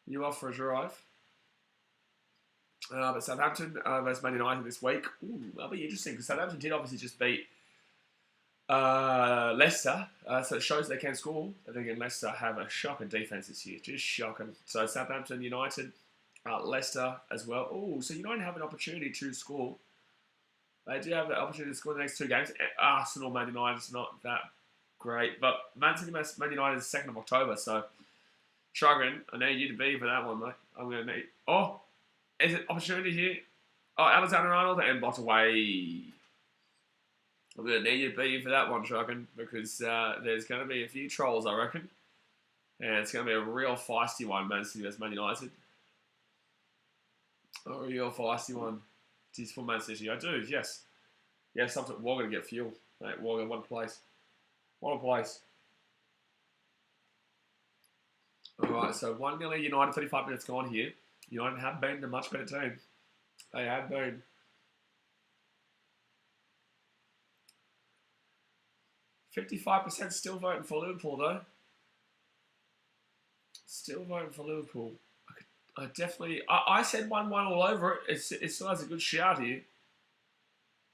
You off for a drive? But Southampton versus Man United this week. Ooh, that'll be interesting because Southampton did obviously just beat Leicester, so it shows they can score. I think Leicester have a shocking defence this year, just shocking. So Southampton, United, Leicester as well. Oh, so United have an opportunity to score. They do have the opportunity to score the next 2 games. Arsenal, Man United is not that great, but Man United is 2nd of October, so Struggling. I need you to be for that one, mate. I'm going to need... Oh, is it opportunity here? Oh, Alexander-Arnold and blocked away. I'm going to need you to be for that one, Struggling, because there's going to be a few trolls, I reckon. And it's going to be a real feisty one, Man City vs Man United. A real feisty one. It's for Man City. I do, yes. Yes, we're going to get fuel. Mate, we're one place. One place. Alright, so 1-0 United, 35 minutes gone here. United have been a much better team. They have been. %55% still voting for Liverpool, though. Still voting for Liverpool. I definitely... I said 1-1 all over it. It still has a good shout here.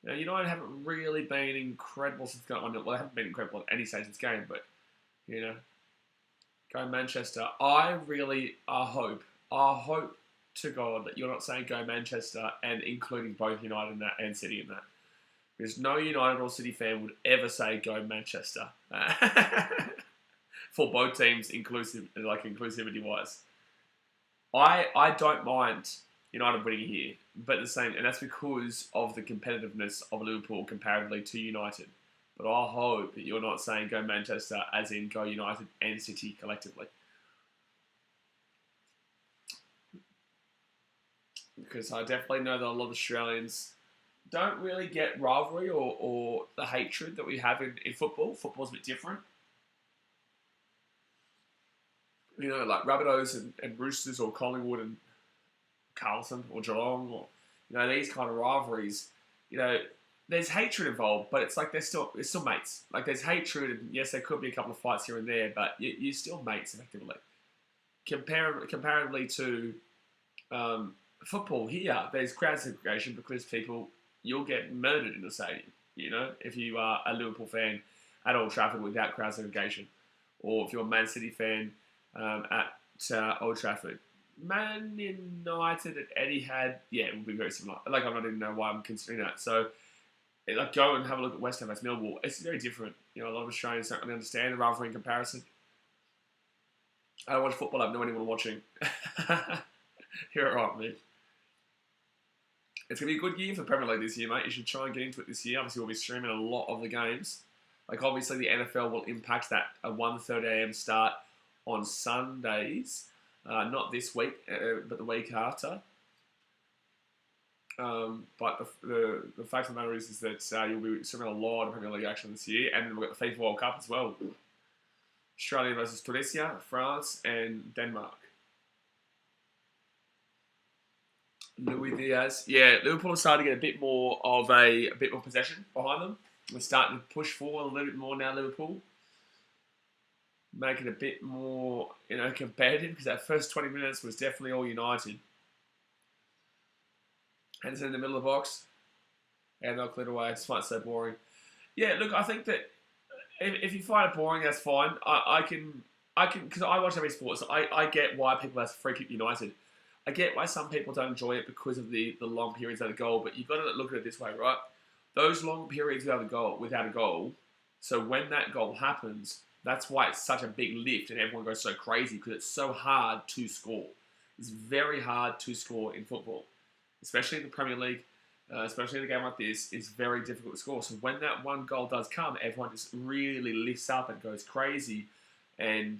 Now, United haven't really been incredible since going on. Well, they haven't been incredible at any stage of this game, but, you know, go Manchester. I hope to God that you're not saying go Manchester and including both United in that and City in that. Because no United or City fan would ever say go Manchester. For both teams, inclusivity-wise. I don't mind United winning here, but the same, and that's because of the competitiveness of Liverpool comparatively to United. But I hope that you're not saying go Manchester as in go United and City collectively. Because I definitely know that a lot of Australians don't really get rivalry or the hatred that we have in football. Football's a bit different. You know, like Rabbitohs and Roosters or Collingwood and Carlton or Geelong or, you know, these kind of rivalries, you know, there's hatred involved, but it's like it's still mates. Like there's hatred, and yes, there could be a couple of fights here and there, but you're still mates effectively. Comparatively to football here, there's crowd segregation because you'll get murdered in the stadium. You know, if you are a Liverpool fan at Old Trafford without crowd segregation, or if you're a Man City fan at Old Trafford. Man United at Etihad, yeah, it would be very similar. Like, I don't even know why I'm considering that. So, like, go and have a look at West Ham vs Millwall. It's very different. You know, a lot of Australians don't really understand the rivalry in comparison. I don't watch football. I have no idea what I'm watching. You're right, mate. It's going to be a good year for the Premier League this year, mate. You should try and get into it this year. Obviously, we'll be streaming a lot of the games. Like, obviously, the NFL will impact that. A 1:30 a.m. start on Sundays. Not this week, but the week after. But the fact of the matter is that you'll be streaming a lot of Premier League action this year. And we've got the FIFA World Cup as well. Australia versus Tunisia, France, and Denmark. Luis Diaz. Yeah, Liverpool are starting to get a bit more possession behind them. We're starting to push forward a little bit more now, Liverpool. Make it a bit more, you know, competitive, because that first 20 minutes was definitely all United. Henderson in the middle of the box. And they'll clear it away. It's so boring. Yeah, look, I think that if you find it boring, that's fine. I can, because I watch every sport, so I get why people have to free kick United. I get why some people don't enjoy it because of the long periods without a goal, but you've got to look at it this way, right? Those long periods without a goal, so when that goal happens, that's why it's such a big lift and everyone goes so crazy, because it's so hard to score. It's very hard to score in football, especially in the Premier League, especially in a game like this. It's very difficult to score. So when that one goal does come, everyone just really lifts up and goes crazy, and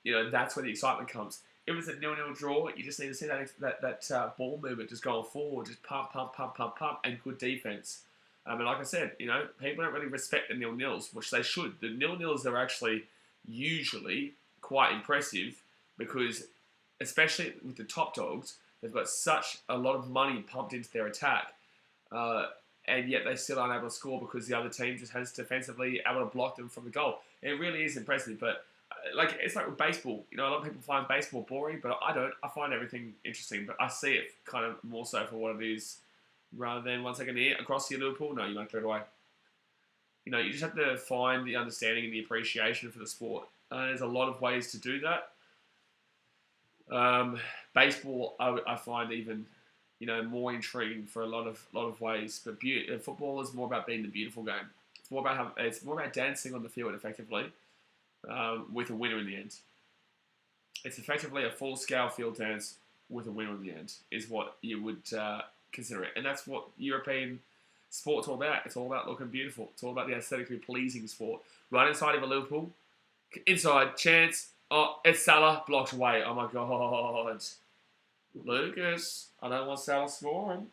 you know, that's where the excitement comes. If it's a 0-0 draw, you just need to see that ball movement just going forward, just pump, and good defense. And like I said, you know, people don't really respect the 0-0s, which they should. The 0-0s are actually usually quite impressive because, especially with the top dogs, they've got such a lot of money pumped into their attack, and yet they still aren't able to score because the other team just has defensively able to block them from the goal. It really is impressive, but like, it's like with baseball. You know, a lot of people find baseball boring, but I don't. I find everything interesting, but I see it kind of more so for what it is, rather than 1 second here, across here, Liverpool. No, you won't throw it away. You know, you just have to find the understanding and the appreciation for the sport. There's a lot of ways to do that. Baseball, I find even, you know, more intriguing for a lot of ways. But football is more about being the beautiful game. It's more about dancing on the field effectively, with a winner in the end. It's effectively a full-scale field dance with a win on the end, is what you would consider it. And that's what European sport's all about. It's all about looking beautiful. It's all about the aesthetically pleasing sport. Right inside of a Liverpool, inside, chance. Oh, it's Salah, blocked away. Oh my God. Lucas, I don't want Salah scoring.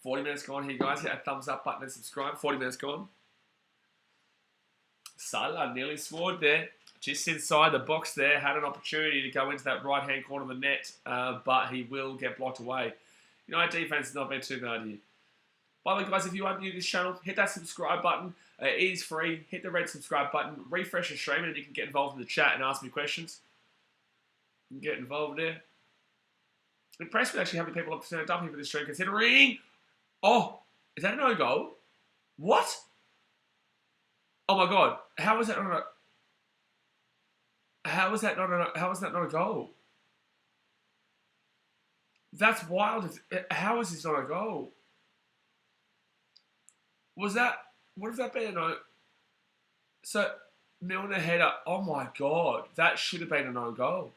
40 minutes gone here, guys. Hit that thumbs up button and subscribe. 40 minutes gone. Salah nearly scored there. Just inside the box there. Had an opportunity to go into that right-hand corner of the net, but he will get blocked away. United defense has not been too bad here. By the way, guys, if you are new to this channel, hit that subscribe button. It is free. Hit the red subscribe button. Refresh your stream, and you can get involved in the chat and ask me questions. You can get involved there. Impressed with actually how many people have turned up here for this stream, considering... Oh, is that a no-goal? What? Oh my God! How was that not a? How was that not a? How was that not a goal? That's wild. How is this not a goal? Was that? What if that been a no? So Milner header. Oh my God! That should have been a no-goal.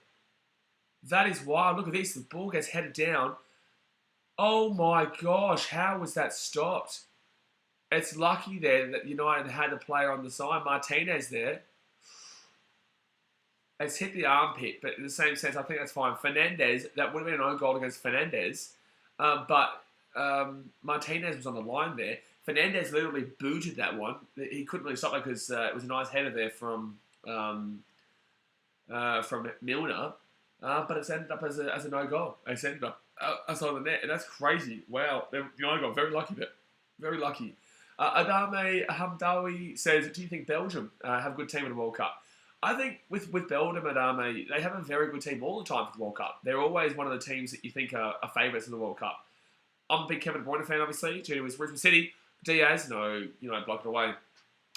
That is wild. Look at this. The ball gets headed down. Oh my gosh, how was that stopped? It's lucky there that United had a player on the side, Martinez there. It's hit the armpit, but in the same sense, I think that's fine. Fernandez, that would have been an own goal against Fernandez, but Martinez was on the line there. Fernandez literally booted that one. He couldn't really stop it because it was a nice header there from Milner, but it's ended up as a no-goal. It's ended up outside the net, and that's crazy. Wow, United got very lucky there. Very lucky. Adame Hamdawi says, do you think Belgium have a good team in the World Cup? I think with Belgium, Adame, they have a very good team all the time for the World Cup. They're always one of the teams that you think are favourites in the World Cup. I'm a big Kevin De Bruyne fan, obviously, due to his Richmond City. Diaz, no, blocked it away.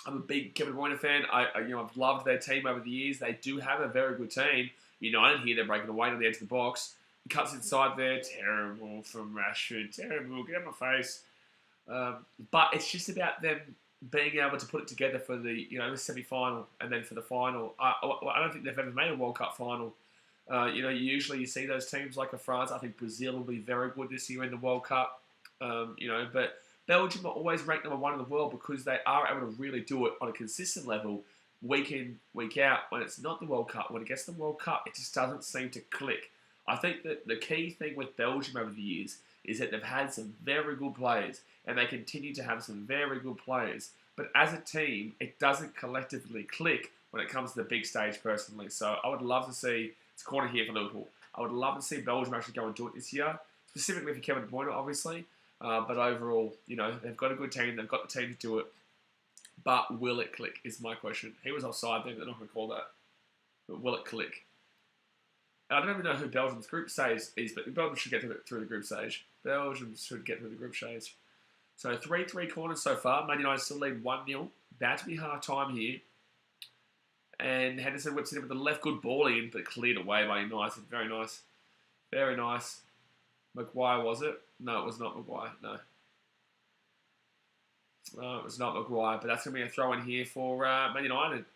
I'm a big Kevin De Bruyne fan. I've loved their team over the years. They do have a very good team. United here, they're breaking away on the edge of the box. Cuts inside there, terrible from Rashford, terrible, get out of my face. But it's just about them being able to put it together for the semi-final and then for the final. I don't think they've ever made a World Cup final. Usually you see those teams like France. I think Brazil will be very good this year in the World Cup. But Belgium are always ranked number one in the world because they are able to really do it on a consistent level, week in, week out. When it's not the World Cup, when it gets to the World Cup, it just doesn't seem to click. I think that the key thing with Belgium over the years is that they've had some very good players and they continue to have some very good players. But as a team, it doesn't collectively click when it comes to the big stage personally. So I would love to see, it's a corner here for Liverpool, I would love to see Belgium actually go and do it this year, specifically for Kevin De Bruyne, obviously. But overall, they've got a good team, they've got the team to do it. But will it click is my question. He was offside there, they're not going to call that. But will it click? I don't even know who Belgium's group stage is, but Belgium should get through the group stage. Belgium should get through the group stage. So 3-3 corners so far. Man United still lead 1-0. About to be half-time here. And Henderson whips it in with the left. Good ball in, but cleared away by United. Very nice. Very nice. Maguire, was it? No, it was not Maguire. No. No, it was not Maguire. But that's going to be a throw in here for Man United.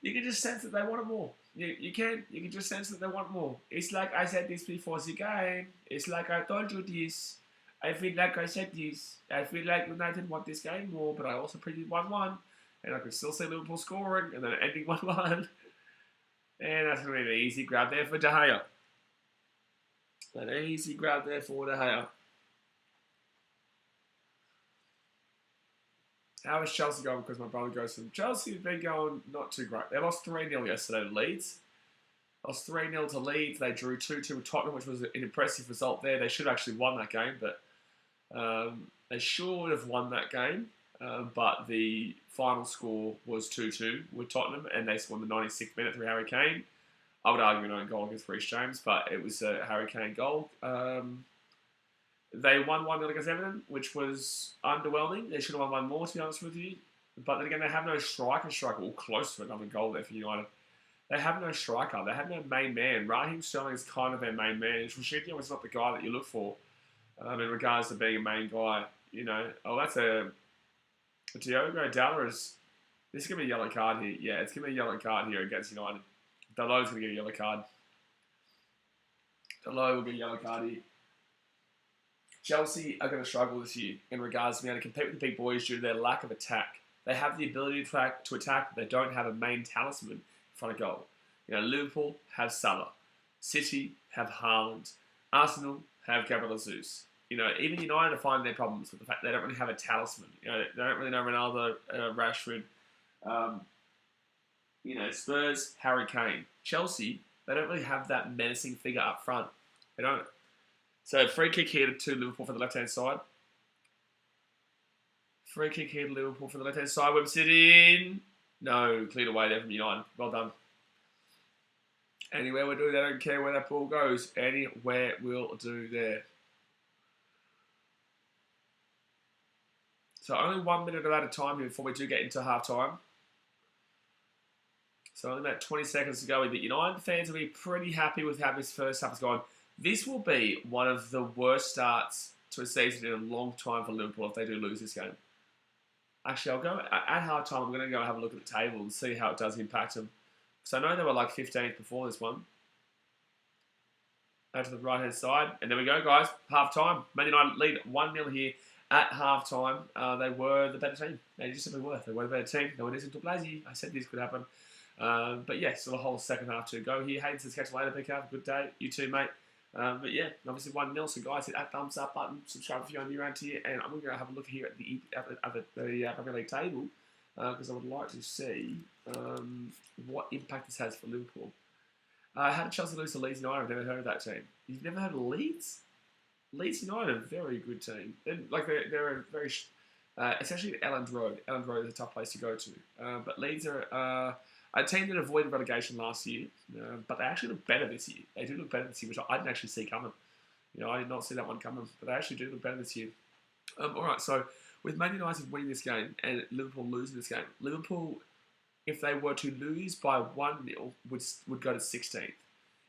You can just sense that they want it more. You can just sense that they want more. It's like I said this before the game. It's like I told you this. I feel like I said this. I feel like United want this game more, but I also predicted 1-1. And I could still see Liverpool scoring and then ending 1-1. And that's going to be an easy grab there for De Gea. An easy grab there for De Gea. How is Chelsea going? Because my brother goes to them. Chelsea's been going not too great. They lost 3-0 yesterday to Leeds. Lost 3-0 to Leeds. They drew 2-2 with Tottenham, which was an impressive result there. They should have actually won that game, but they should have won that game. But the final score was 2-2 with Tottenham, and they won the 96th minute through Harry Kane. I would argue an own goal against Reece James, but it was a Harry Kane goal. They won 1-0 against Everton, which was underwhelming. They should have won one more, to be honest with you. But then again, they have no striker, all close to another goal there for United. They have no striker. They have no main man. Raheem Sterling is kind of their main man. Jorginho is not the guy that you look for in regards to being a main guy. Oh, that's a Diogo Dallas. This is going to be a yellow card here. Yeah, it's going to be a yellow card here against United. Dalot's going to get a yellow card. Dalot will get a yellow card here. Chelsea are going to struggle this year in regards to being able to compete with the big boys due to their lack of attack. They have the ability to attack, but they don't have a main talisman in front of goal. Liverpool have Salah. City have Haaland. Arsenal have Gabriel Jesus. Even United are finding their problems with the fact they don't really have a talisman. They don't really know Ronaldo, Rashford. Spurs, Harry Kane. Chelsea, they don't really have that menacing figure up front. They don't. So free kick here to Liverpool for the left-hand side. Free kick here to Liverpool for the left-hand side. Webber sitting. No, cleared away there from United. Well done. Anywhere we'll do that. I don't care where that ball goes. Anywhere we'll do there. So only 1 minute out of time here before we do get into half-time. So only about 20 seconds to go. The United fans will be pretty happy with how this first half has gone. This will be one of the worst starts to a season in a long time for Liverpool if they do lose this game. Actually, I'll go at half-time. I'm going to go have a look at the table and see how it does impact them. So I know they were like 15th before this one. Out to the right-hand side. And there we go, guys. Half-time. Man United lead 1-0 here at half-time. They were the better team. They just simply were. They were the better team. They were listening to Blazy. I said this could happen. But yeah, still a whole second half to go here. Hayden says, catch you later, BK. Have a good day. You too, mate. But yeah, obviously 1-0. So guys, hit that thumbs up button. Subscribe if you're new around here. And I'm going to have a look here at the Premier League table. Because I would like to see what impact this has for Liverpool. How did Chelsea lose to Leeds United? I've never heard of that team. You've never heard of Leeds? Leeds United, a very good team. They're a very, especially at Elland Road. Elland Road is a tough place to go to. But Leeds are a team that avoided relegation last year, but they actually look better this year. They do look better this year, which I didn't actually see coming. I did not see that one coming, but they actually do look better this year. All right, so with Man United winning this game and Liverpool losing this game, Liverpool, if they were to lose by 1-0, would go to 16th.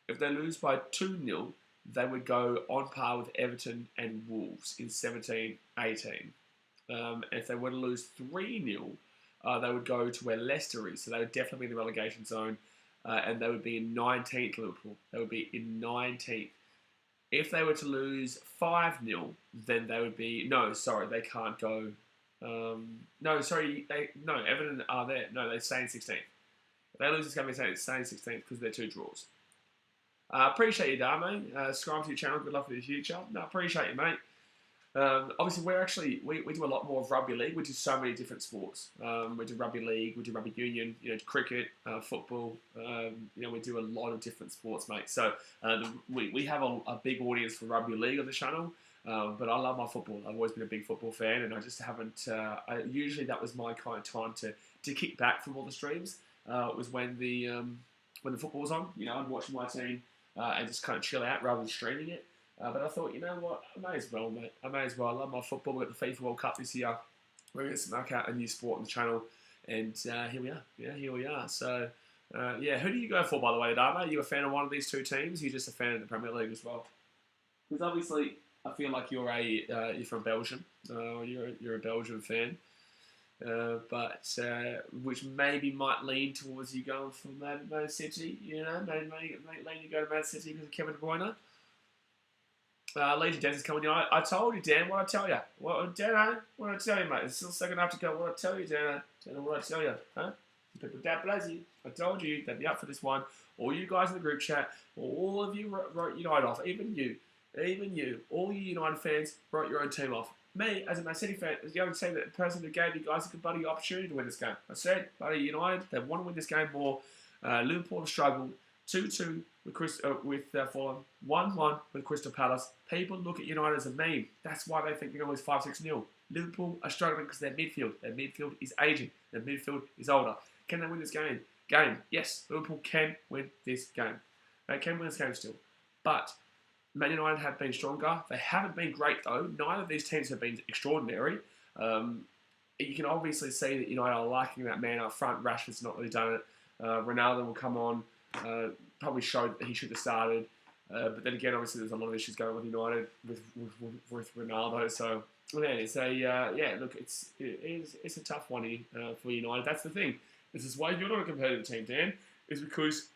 If they lose by 2-0, they would go on par with Everton and Wolves in 17-18. If they were to lose 3-0, they would go to where Leicester is. So they would definitely be in the relegation zone. And they would be in 19th, Liverpool. They would be in 19th. If they were to lose 5-0, then they would be... No, sorry, they can't go... Everton are there. No, they stay in 16th. If they lose this game, they stay in 16th because they're 2 draws. Appreciate you, Darmo. Subscribe to your channel. Good luck for the future. No, appreciate you, mate. Obviously, we do a lot more of rugby league. We do so many different sports. We do rugby league, we do rugby union, cricket, football. We do a lot of different sports, mate. So we have a big audience for rugby league on the channel. But I love my football. I've always been a big football fan, and I just haven't. Usually, that was my kind of time to kick back from all the streams. It was when the football was on. I'd watch my team and just kind of chill out rather than streaming it. But I thought, you know what, I may as well, mate. I may as well. I love my football. We got the FIFA World Cup this year. We're going to smack out a new sport on the channel. And here we are. Yeah, here we are. So, who do you go for, by the way, Dama? Are you a fan of one of these two teams? Are you just a fan of the Premier League as well? Because obviously, I feel like you're from Belgium. You're a Belgian fan. But which maybe might lean towards you going for Man City. Maybe lean you go to Man City because of Kevin De Bruyne. Legion Dan's coming on. I told you, Dan. What I tell you? Dan, what I tell you, mate? It's still second half to go. What I tell you, Dan? What I tell you? Huh? People that blazy. I told you they'd be up for this one. All you guys in the group chat, all of you wrote United off. Even you, all you United fans wrote your own team off. Me, as a Man City fan, as the only team, that person who gave you guys a good bloody opportunity to win this game. I said, buddy, United, they want to win this game more. Liverpool have struggled. 2-2 with Fulham, 1-1 with Crystal Palace. People look at United as a meme. That's why they think they're going to lose 5-6-0. Liverpool are struggling because their midfield is aging. Their midfield is older. Can they win this game? Yes, Liverpool can win this game. They can win this game still. But Man United have been stronger. They haven't been great, though. Neither of these teams have been extraordinary. You can obviously see that United are liking that man up front. Rashford's not really done it. Ronaldo will come on. Probably showed that he should have started. But then again, obviously, there's a lot of issues going with United with Ronaldo. So, man, it's it's a tough one here for United. That's the thing. This is why you're not a competitive team, Dan, is because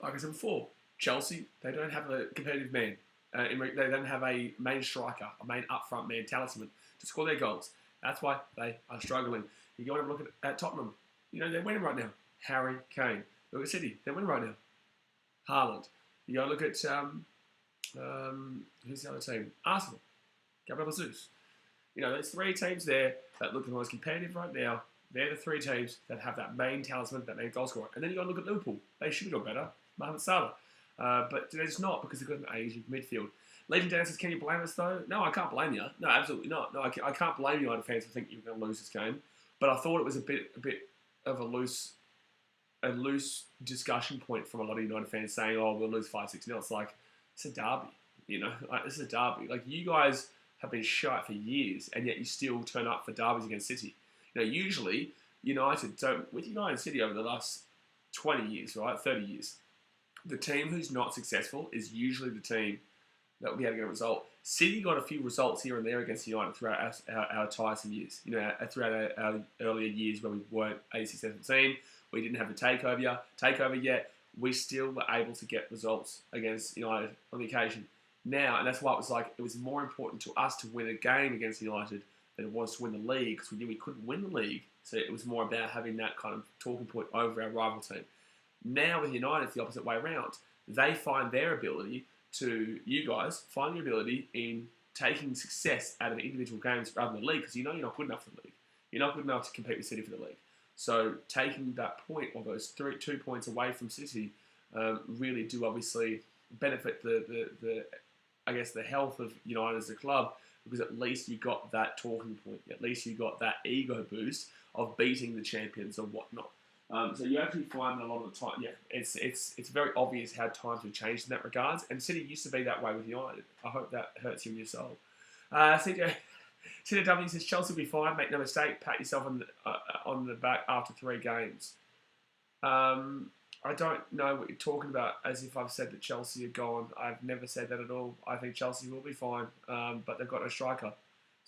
Like I said before, Chelsea, they don't have a competitive man. They don't have a main striker, a main upfront man, talisman to score their goals. That's why they are struggling. You go and look at Tottenham. They're winning right now. Harry Kane. Look at City. They're winning right now. Haaland. You go look at who's the other team? Arsenal. Gabriel Jesus. There's three teams there that look the most competitive right now. They're the three teams that have that main talisman, that main goal scorer. And then you got to look at Liverpool. They should have got better. Mohamed Salah. But they're just not because they've got an aging midfield. Legion Dan says, can you blame us though? No, I can't blame you. No, absolutely not. No, I can't blame United fans for thinking you're going to lose this game. But I thought it was a bit of a loose discussion point from a lot of United fans saying, oh, we'll lose 5-6. It's like, it's a derby. This is a derby. Like, you guys have been shite for years, and yet you still turn up for derbies against City. Usually, United don't, with United City over the last 20 years, right, 30 years, the team who's not successful is usually the team that will be able to get a result. City got a few results here and there against United throughout our tiresome years. Throughout our earlier years where we weren't 86-17, we didn't have the takeover yet. We still were able to get results against United on the occasion. Now, and that's why it was more important to us to win a game against United than it was to win the league, because we knew we couldn't win the league. So it was more about having that kind of talking point over our rival team. Now with United, it's the opposite way around. They find their ability to, you guys, find your ability in taking success out of individual games rather than the league, because you're not good enough for the league. You're not good enough to compete with City for the league. So taking that point, or those 2 points away from City, really do obviously benefit the health of United as a club, because at least you got that talking point. At least you got that ego boost of beating the champions and whatnot. So you actually find that a lot of the time, it's very obvious how times have changed in that regards. And City used to be that way with United. I hope that hurts you in your soul. CW says Chelsea will be fine. Make no mistake. Pat yourself on the back after 3 games. I don't know what you're talking about. As if I've said that Chelsea are gone. I've never said that at all. I think Chelsea will be fine, but they've got no striker,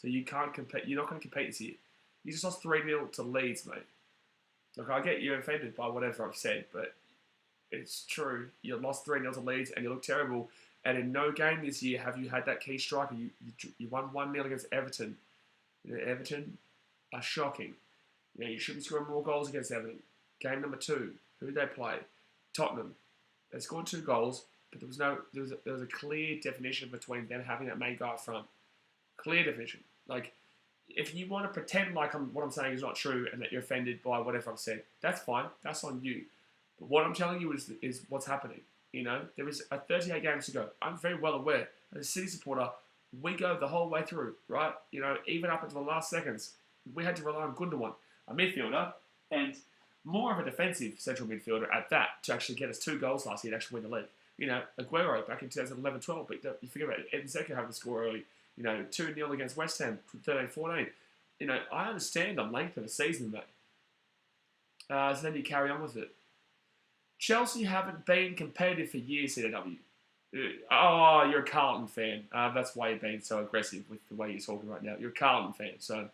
so you can't compete. You're not going to compete this year. You just lost 3-0 to Leeds, mate. Look, I get you offended by whatever I've said, but it's true. You lost 3-0 to Leeds and you look terrible. And in no game this year have you had that key striker. You won 1-0 against Everton. Everton are shocking. You should be scoring more goals against Everton. Game number 2, who did they play? Tottenham. They scored 2 goals, but there was a clear definition between them having that main guy up front. Clear definition. Like, if you want to pretend like what I'm saying is not true and that you're offended by whatever I've said, that's fine. That's on you. But what I'm telling you is what's happening. There is 38 games to go. I'm very well aware. As a City supporter, we go the whole way through, right? Even up until the last seconds, we had to rely on Gundogan, a midfielder, and more of a defensive central midfielder at that, to actually get us 2 goals last year to actually win the league. Aguero back in 2011-12, but you forget about it. Edin Dzeko having to score early. 2-0 against West Ham, 13-14. I understand the length of the season, mate. So then you carry on with it. Chelsea haven't been competitive for years, CW. Oh, you're a Carlton fan. That's why you're being so aggressive with the way you're talking right now. You're a Carlton fan, so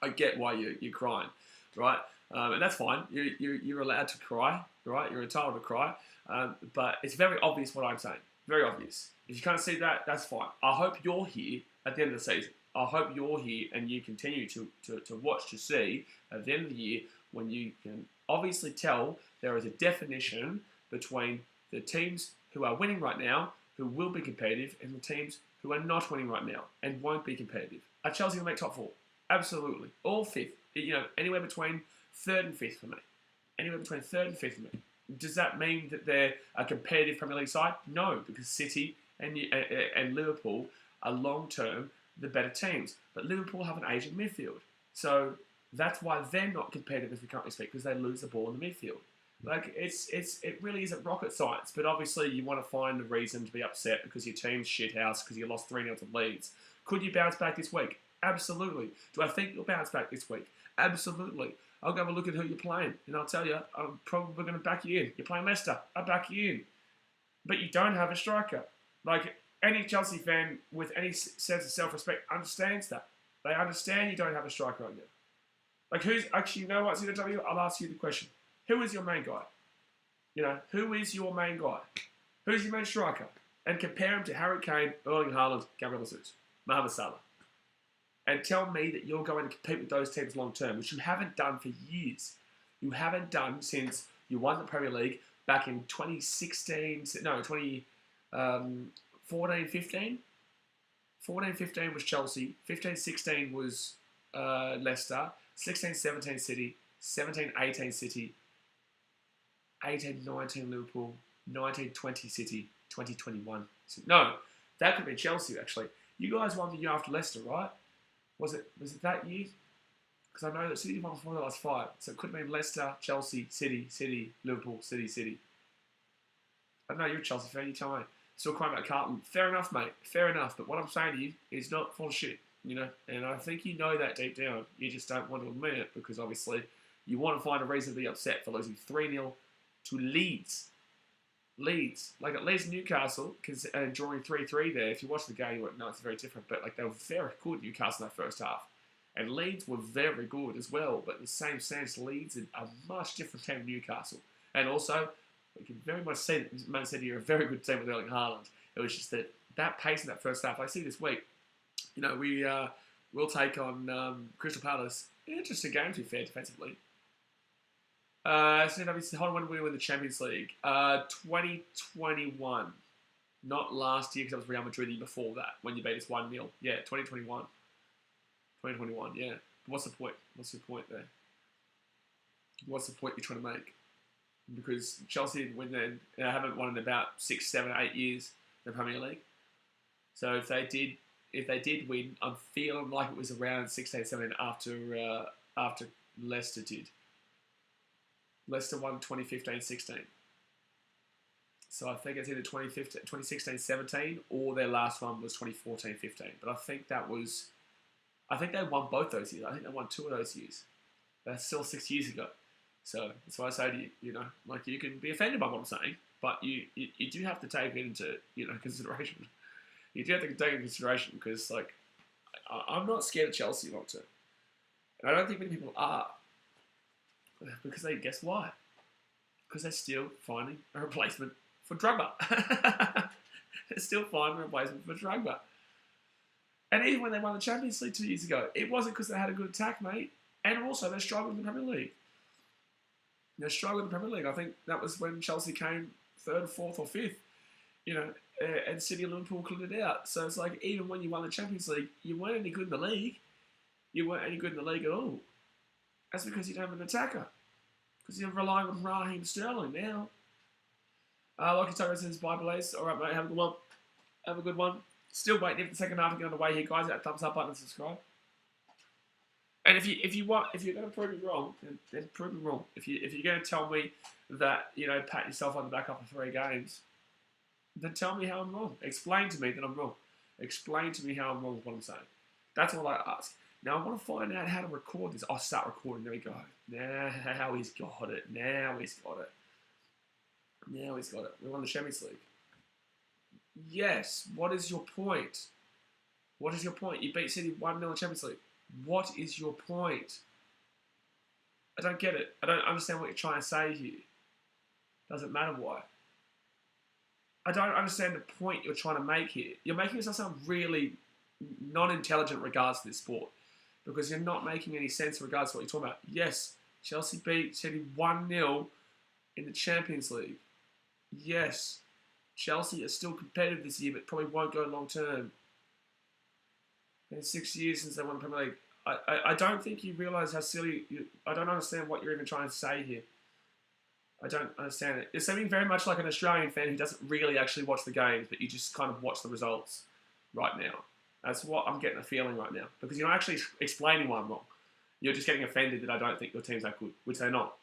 I get why you're crying, right? And that's fine. You're allowed to cry, right? You're entitled to cry. But it's very obvious what I'm saying. Very obvious. If you can't see that, that's fine. I hope you're here at the end of the season. I hope you're here and you continue to watch to see at the end of the year, when you can obviously tell there is a definition between the teams who are winning right now, who will be competitive, and the teams who are not winning right now and won't be competitive. Are Chelsea going to make top 4? Absolutely. All 5th. Anywhere between 3rd and 5th for me. Anywhere between 3rd and 5th for me. Does that mean that they're a competitive Premier League side? No, because City and Liverpool are long-term the better teams. But Liverpool have an aging midfield. So that's why they're not competitive as we currently speak, because they lose the ball in the midfield. Like, it really isn't rocket science, but obviously you want to find a reason to be upset because your team's shithouse, because you lost 3-0 to Leeds. Could you bounce back this week? Absolutely. Do I think you'll bounce back this week? Absolutely. I'll go have a look at who you're playing, and I'll tell you, I'm probably going to back you in. You're playing Leicester, I'll back you in. But you don't have a striker. Like, any Chelsea fan with any sense of self-respect understands that. They understand you don't have a striker right now. Like, who's, actually, you know what, CW? I'll ask you the question. Who is your main guy? Who is your main guy? Who's your main striker? And compare him to Harry Kane, Erling Haaland, Gabriel Jesus, Mohamed Salah. And tell me that you're going to compete with those teams long term, which you haven't done for years. You haven't done since you won the Premier League back in 2016, no, 2014, 15. 14-15 was Chelsea, 15-16 was Leicester, 16-17 City, 17-18 City, 18-19 Liverpool, 19-20 City, 20-21. No, that could be Chelsea actually. You guys won the year after Leicester, right? Was it that year? Because I know that City won 4 of the last 5, so it could have been Leicester, Chelsea, City, Liverpool, City. I know you're a Chelsea fan. You tell me. Still crying about Carlton. Fair enough, mate. Fair enough. But what I'm saying to you is not full of shit, And I think you know that deep down. You just don't want to admit it because obviously you want to find a reason to be upset for losing 3-0 to Leeds. Like at Leeds Newcastle, and drawing 3-3 there. If you watch the game, you won't know it's very different. But they were very good, Newcastle, in that first half. And Leeds were very good as well. But in the same sense, Leeds are a much different team than Newcastle. And also, we can very much see that Man City are a very good team with Erling Haaland. It was just that pace in that first half. I see this week, we'll take on Crystal Palace. Interesting game, to be fair, defensively. So obviously, when did we win the Champions League? 2021. Not last year, because that was Real Madrid the year before that, when you beat us 1-0. Yeah, 2021. 2021, yeah. What's the point? What's the point there? What's the point you're trying to make? Because Chelsea didn't win then. They haven't won in about 6, 7, 8 years in the Premier League. So if they did win, I'm feeling like it was around 16, 17 after Leicester did. Leicester won 2015-16. So I think it's either 2016-17 or their last one was 2014-15. But I think they won both those years. I think they won 2 of those years. That's still 6 years ago. So that's why I say to you, you can be offended by what I'm saying, but you do have to take it into, consideration. You do have to take it into consideration because, I'm not scared of Chelsea long term. And I don't think many people are. Because guess why? Because they're still finding a replacement for Drogba. They're still finding a replacement for Drogba. And even when they won the Champions League 2 years ago, it wasn't because they had a good attack, mate. And also, they struggled in the Premier League. They struggled in the Premier League. I think that was when Chelsea came 3rd, 4th or 5th. And City and Liverpool cleared it out. So it's like, even when you won the Champions League, you weren't any good in the league. You weren't any good in the league at all. That's because you don't have an attacker. Because you're relying on Raheem Sterling now. Lucky Tucker says, bye, Blaze. All right, mate, have a good one. Have a good one. Still waiting for the second half to get on the way here, guys. Hit that thumbs up button and subscribe. And if you're going to prove me wrong, then prove me wrong. If you're going to tell me that, pat yourself on the back after 3 games, then tell me how I'm wrong. Explain to me that I'm wrong. Explain to me how I'm wrong with what I'm saying. That's all I ask. Now, I want to find out how to record this. I'll start recording. There we go. Now he's got it. We won the Champions League. Yes. What is your point? You beat City 1-0 in the Champions League. What is your point? I don't get it. I don't understand what you're trying to say here. Doesn't matter why. I don't understand the point you're trying to make here. You're making yourself sound really non-intelligent in regards to this sport. Because you're not making any sense in regards to what you're talking about. Yes, Chelsea beat City 1-0 in the Champions League. Yes, Chelsea is still competitive this year, but probably won't go long term. In 6 years since they won the Premier League. I don't think you realise how silly... I don't understand what you're even trying to say here. I don't understand it. You're seeming very much like an Australian fan who doesn't really actually watch the games, but you just kind of watch the results right now. That's what I'm getting a feeling right now. Because you're not actually explaining why I'm wrong. You're just getting offended that I don't think your team's that good, which they're not.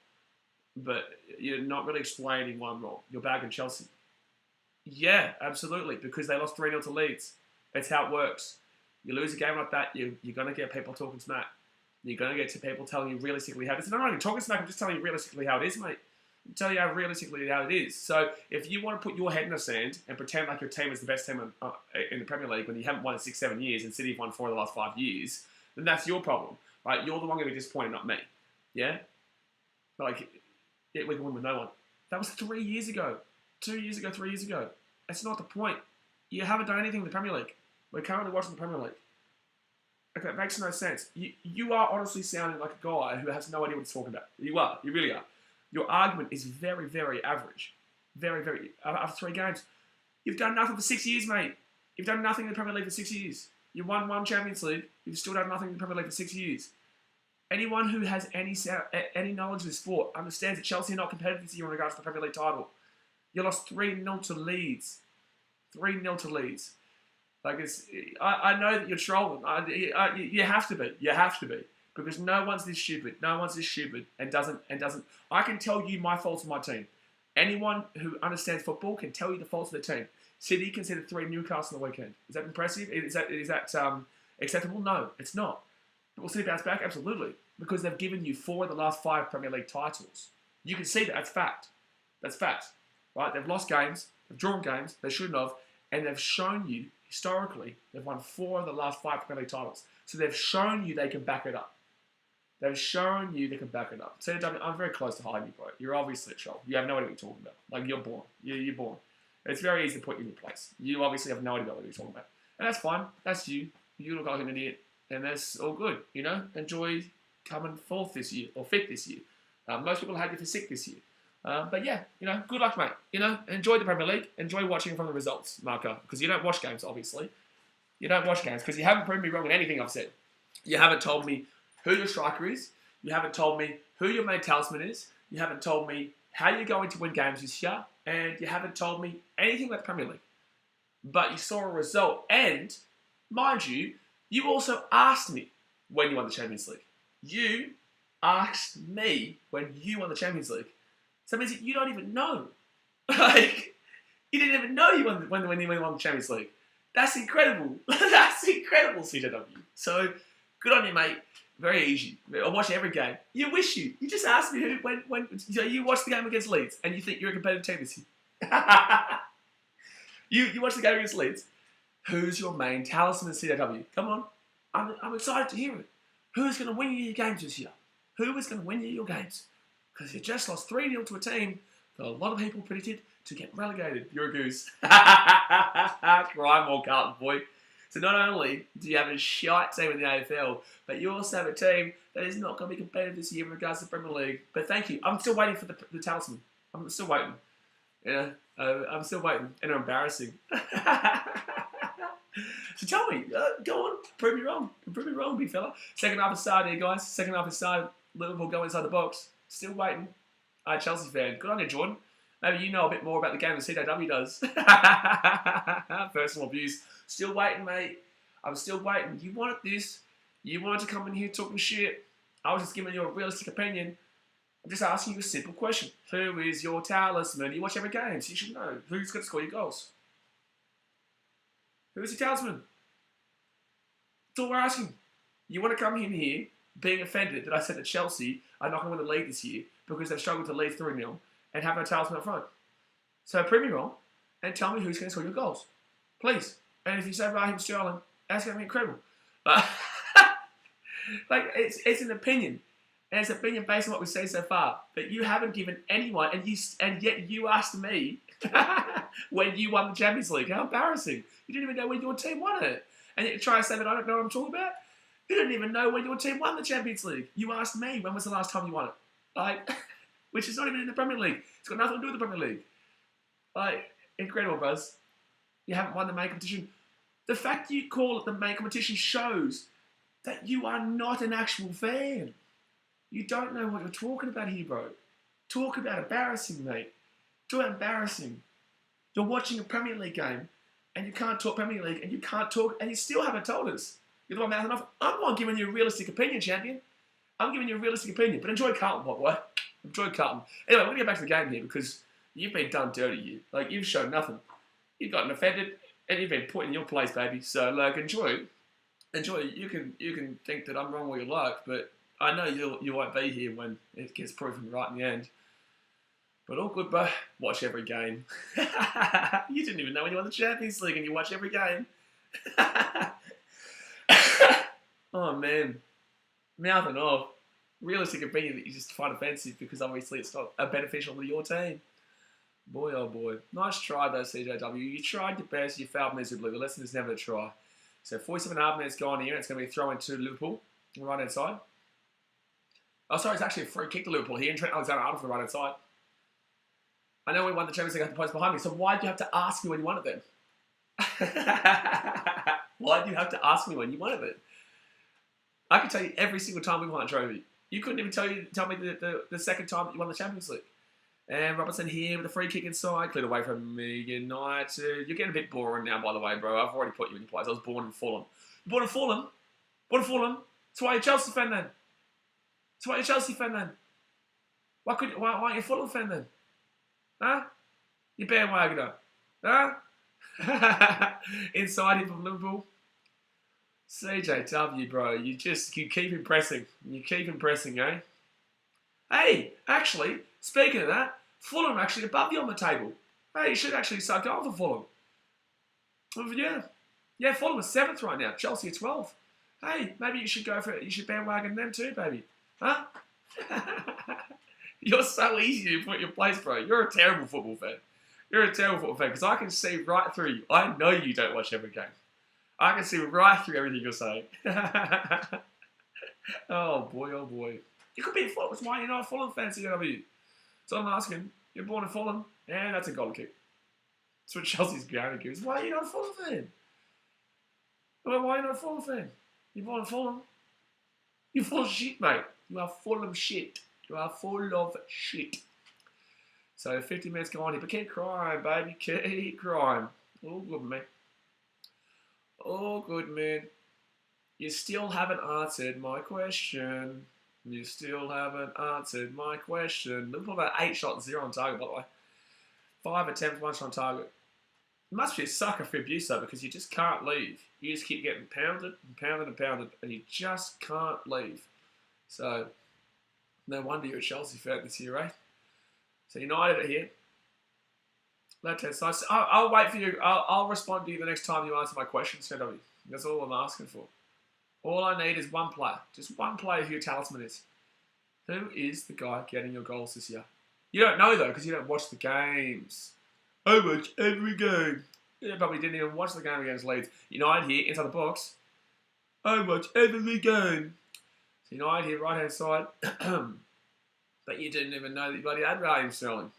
But you're not really explaining why I'm wrong. You're bagging Chelsea. Yeah, absolutely, because they lost 3-0 to Leeds. That's how it works. You lose a game like that, you're going to get people talking smack. You're going to get to people telling you realistically how it is. And I'm not even talking smack, I'm just telling you realistically how it is, mate. I'm telling you how realistically how it is. So if you want to put your head in the sand and pretend like your team is the best team in the Premier League when you haven't won in 6, 7 years and City have won 4 of the last 5 years, then that's your problem, right? You're the one going to be disappointed, not me. Yeah? We can win with no one. That was 3 years ago. 2 years ago, 3 years ago. That's not the point. You haven't done anything in the Premier League. We're currently watching the Premier League. Okay, it makes no sense. You are honestly sounding like a guy who has no idea what he's talking about. You are. You really are. Your argument is very, very average. Very, very... After 3 games. You've done nothing for 6 years, mate. You've done nothing in the Premier League for 6 years. You won 1 Champions League. You've still done nothing in the Premier League for 6 years. Anyone who has any knowledge of the sport understands that Chelsea are not competitive this year in regards to the Premier League title. You lost 3-0 to Leeds. 3-0 to Leeds. Like I know that you're trolling. You have to be. You have to be. Because no one's this stupid. No one's this stupid and doesn't. I can tell you my faults of my team. Anyone who understands football can tell you the faults of their team. City conceded 3 Newcastle on the weekend. Is that impressive? Is that acceptable? No, it's not. But will City bounce back? Absolutely. Because they've given you 4 of the last 5 Premier League titles. You can see that. That's fact. That's fact. Right? They've lost games. They've drawn games. They shouldn't have. And they've shown you, historically, they've won 4 of the last 5 Premier League titles. So they've shown you they can back it up. They've shown you they can back it up. CW, I'm very close to hiding you, bro. You're obviously a troll. You have no idea what you're talking about. Like, you're born. You're born. It's very easy to put you in your place. You obviously have no idea what you're talking about. And that's fine. That's you. You look like an idiot. And that's all good, you know? Enjoy coming 4th this year, or 5th this year. Most people had you for 6th this year. But yeah, you know, good luck, mate. You know, enjoy the Premier League. Enjoy watching from the results, Marco. Because you don't watch games, obviously. You don't watch games because you haven't proven me wrong in anything I've said. You haven't told me who your striker is. You haven't told me who your main talisman is. You haven't told me how you're going to win games this year. And you haven't told me anything about the Premier League. But you saw a result. And, mind you, you also asked me when you won the Champions League. You asked me when you won the Champions League. So that means that you don't even know. Like, you didn't even know you won when you won the Champions League. That's incredible. That's incredible, CJW. So, good on you, mate. Very easy. I watch every game. You wish you. You just asked me when you watched the game against Leeds and you think you're a competitive team this year. you watched the game against Leeds. Who's your main talisman, CJW? Come on. I'm excited to hear it. Who's going to win you your games this year? Who is going to win you your games? Because you just lost 3-0 to a team that a lot of people predicted to get relegated. You're a goose. Cry more, Carlton boy. So not only do you have a shite team in the AFL, but you also have a team that is not going to be competitive this year in regards to the Premier League. But thank you. I'm still waiting for the talisman. I'm still waiting. Yeah, I'm still waiting. And I'm embarrassing. So tell me, go on, prove me wrong. Prove me wrong, big fella. Second half aside here, guys. Second half aside, Liverpool go inside the box. Still waiting. Chelsea fan. Good on you, Jordan. Maybe you know a bit more about the game than CJW does. Personal abuse. Still waiting, mate. I'm still waiting. You wanted this. You wanted to come in here talking shit. I was just giving you a realistic opinion. I'm just asking you a simple question. Who is your talisman? You watch every game, so you should know. Who's going to score your goals? Who is your talisman? That's all we're asking. You want to come in here being offended that I said that Chelsea are not going to win the league this year because they've struggled to lead 3-0 and have no talisman up front. So prove me wrong and tell me who's going to score your goals. Please. And if you say Raheem Sterling, that's going to be incredible. But like it's an opinion. And it's an opinion based on what we've seen so far. But you haven't given anyone, and yet you asked me when you won the Champions League. How embarrassing. You didn't even know when your team won it. And yet you try to say that I don't know what I'm talking about? You didn't even know when your team won the Champions League. You asked me when was the last time you won it. Like, which is not even in the Premier League. It's got nothing to do with the Premier League. Like, incredible, buzz. You haven't won the main competition. The fact you call it the main competition shows that you are not an actual fan. You don't know what you're talking about here, bro. Talk about embarrassing, mate. Talk about embarrassing. You're watching a Premier League game, and you can't talk Premier League, and you can't talk, and you still haven't told us. You're the one mouthing off. I'm not giving you a realistic opinion, champion. I'm giving you a realistic opinion. But enjoy Carlton, my boy. Enjoy Carlton. Anyway, we're going to get back to the game here, because you've been done dirty here. Like, you've shown nothing. You've gotten offended, and you've been put in your place, baby. So, like, enjoy. Enjoy. You can think that I'm wrong all you like, but I know you won't be here when it gets proven right in the end. But all good, bro. Watch every game. You didn't even know when you won the Champions League and you watch every game. Oh, man. Mouthing off. Realistic opinion that you just find offensive because obviously it's not beneficial to your team. Boy, oh boy. Nice try though, CJW. You tried your best, you failed miserably. The lesson is never to try. So 47.5 minutes gone here. It's going to be thrown to Liverpool on the right hand side. Oh, sorry, it's actually a free kick to Liverpool here. And Trent Alexander-Arnold from the right hand side. I know we won the Champions League at the post behind me, so why do you have to ask me when you won it then? Why do you have to ask me when you won it then? I can tell you every single time we won a trophy. You couldn't even tell me the second time that you won the Champions League. And Robertson here with a free kick inside, cleared away from me. United. You're getting a bit boring now, by the way, bro. I've already put you in your place. I was born in Fulham. Born in Fulham? Born in Fulham? That's why you're a Chelsea fan then. That's why you're a Chelsea fan then. Why aren't you a Fulham fan then? Huh? You bandwagoner. Huh? Inside him from Liverpool. CJW, bro. You keep impressing. You keep impressing, eh? Hey, actually, speaking of that, Fulham are actually above you on the table. Hey, you should actually start going for Fulham. Yeah, Fulham are 7th right now. Chelsea are 12th. Hey, maybe you should go for it. You should bandwagon them too, baby. Huh? You're so easy to put in your place, bro. You're a terrible football fan. You're a terrible football fan because I can see right through you. I know you don't watch every game. I can see right through everything you're saying. Oh boy. You could be a Fulham. That's why you're not a Fulham fan, CW. So I'm asking. You're born in Fulham, and that's a goal kick. That's what Chelsea's ground gives. Why are you not a Fulham fan? Why are you not a Fulham fan? You're born in Fulham. You're full of shit, mate. You are full of shit. You are full of shit. So 50 minutes go on here, but keep crying, baby. Keep crying. All good, man. All good, man. You still haven't answered my question. You still haven't answered my question. Liverpool about 8 shots, 0 on target, by the way. 5 attempts, 1 shot on target. You must be a sucker for abuse, though, because you just can't leave. You just keep getting pounded and pounded and pounded, and you just can't leave. So, no wonder you're a Chelsea fan this year, right? So United are here. Left-hand side. So I'll wait for you. I'll respond to you the next time you answer my question, CW. That's all I'm asking for. All I need is one player. Just one player who your talisman is. Who is the guy getting your goals this year? You don't know, though, because you don't watch the games. I watch every game. You probably didn't even watch the game against Leeds. United here, inside the box. I watch every game. So United here, right-hand side. But you didn't even know that you bloody had Raheem Sterling.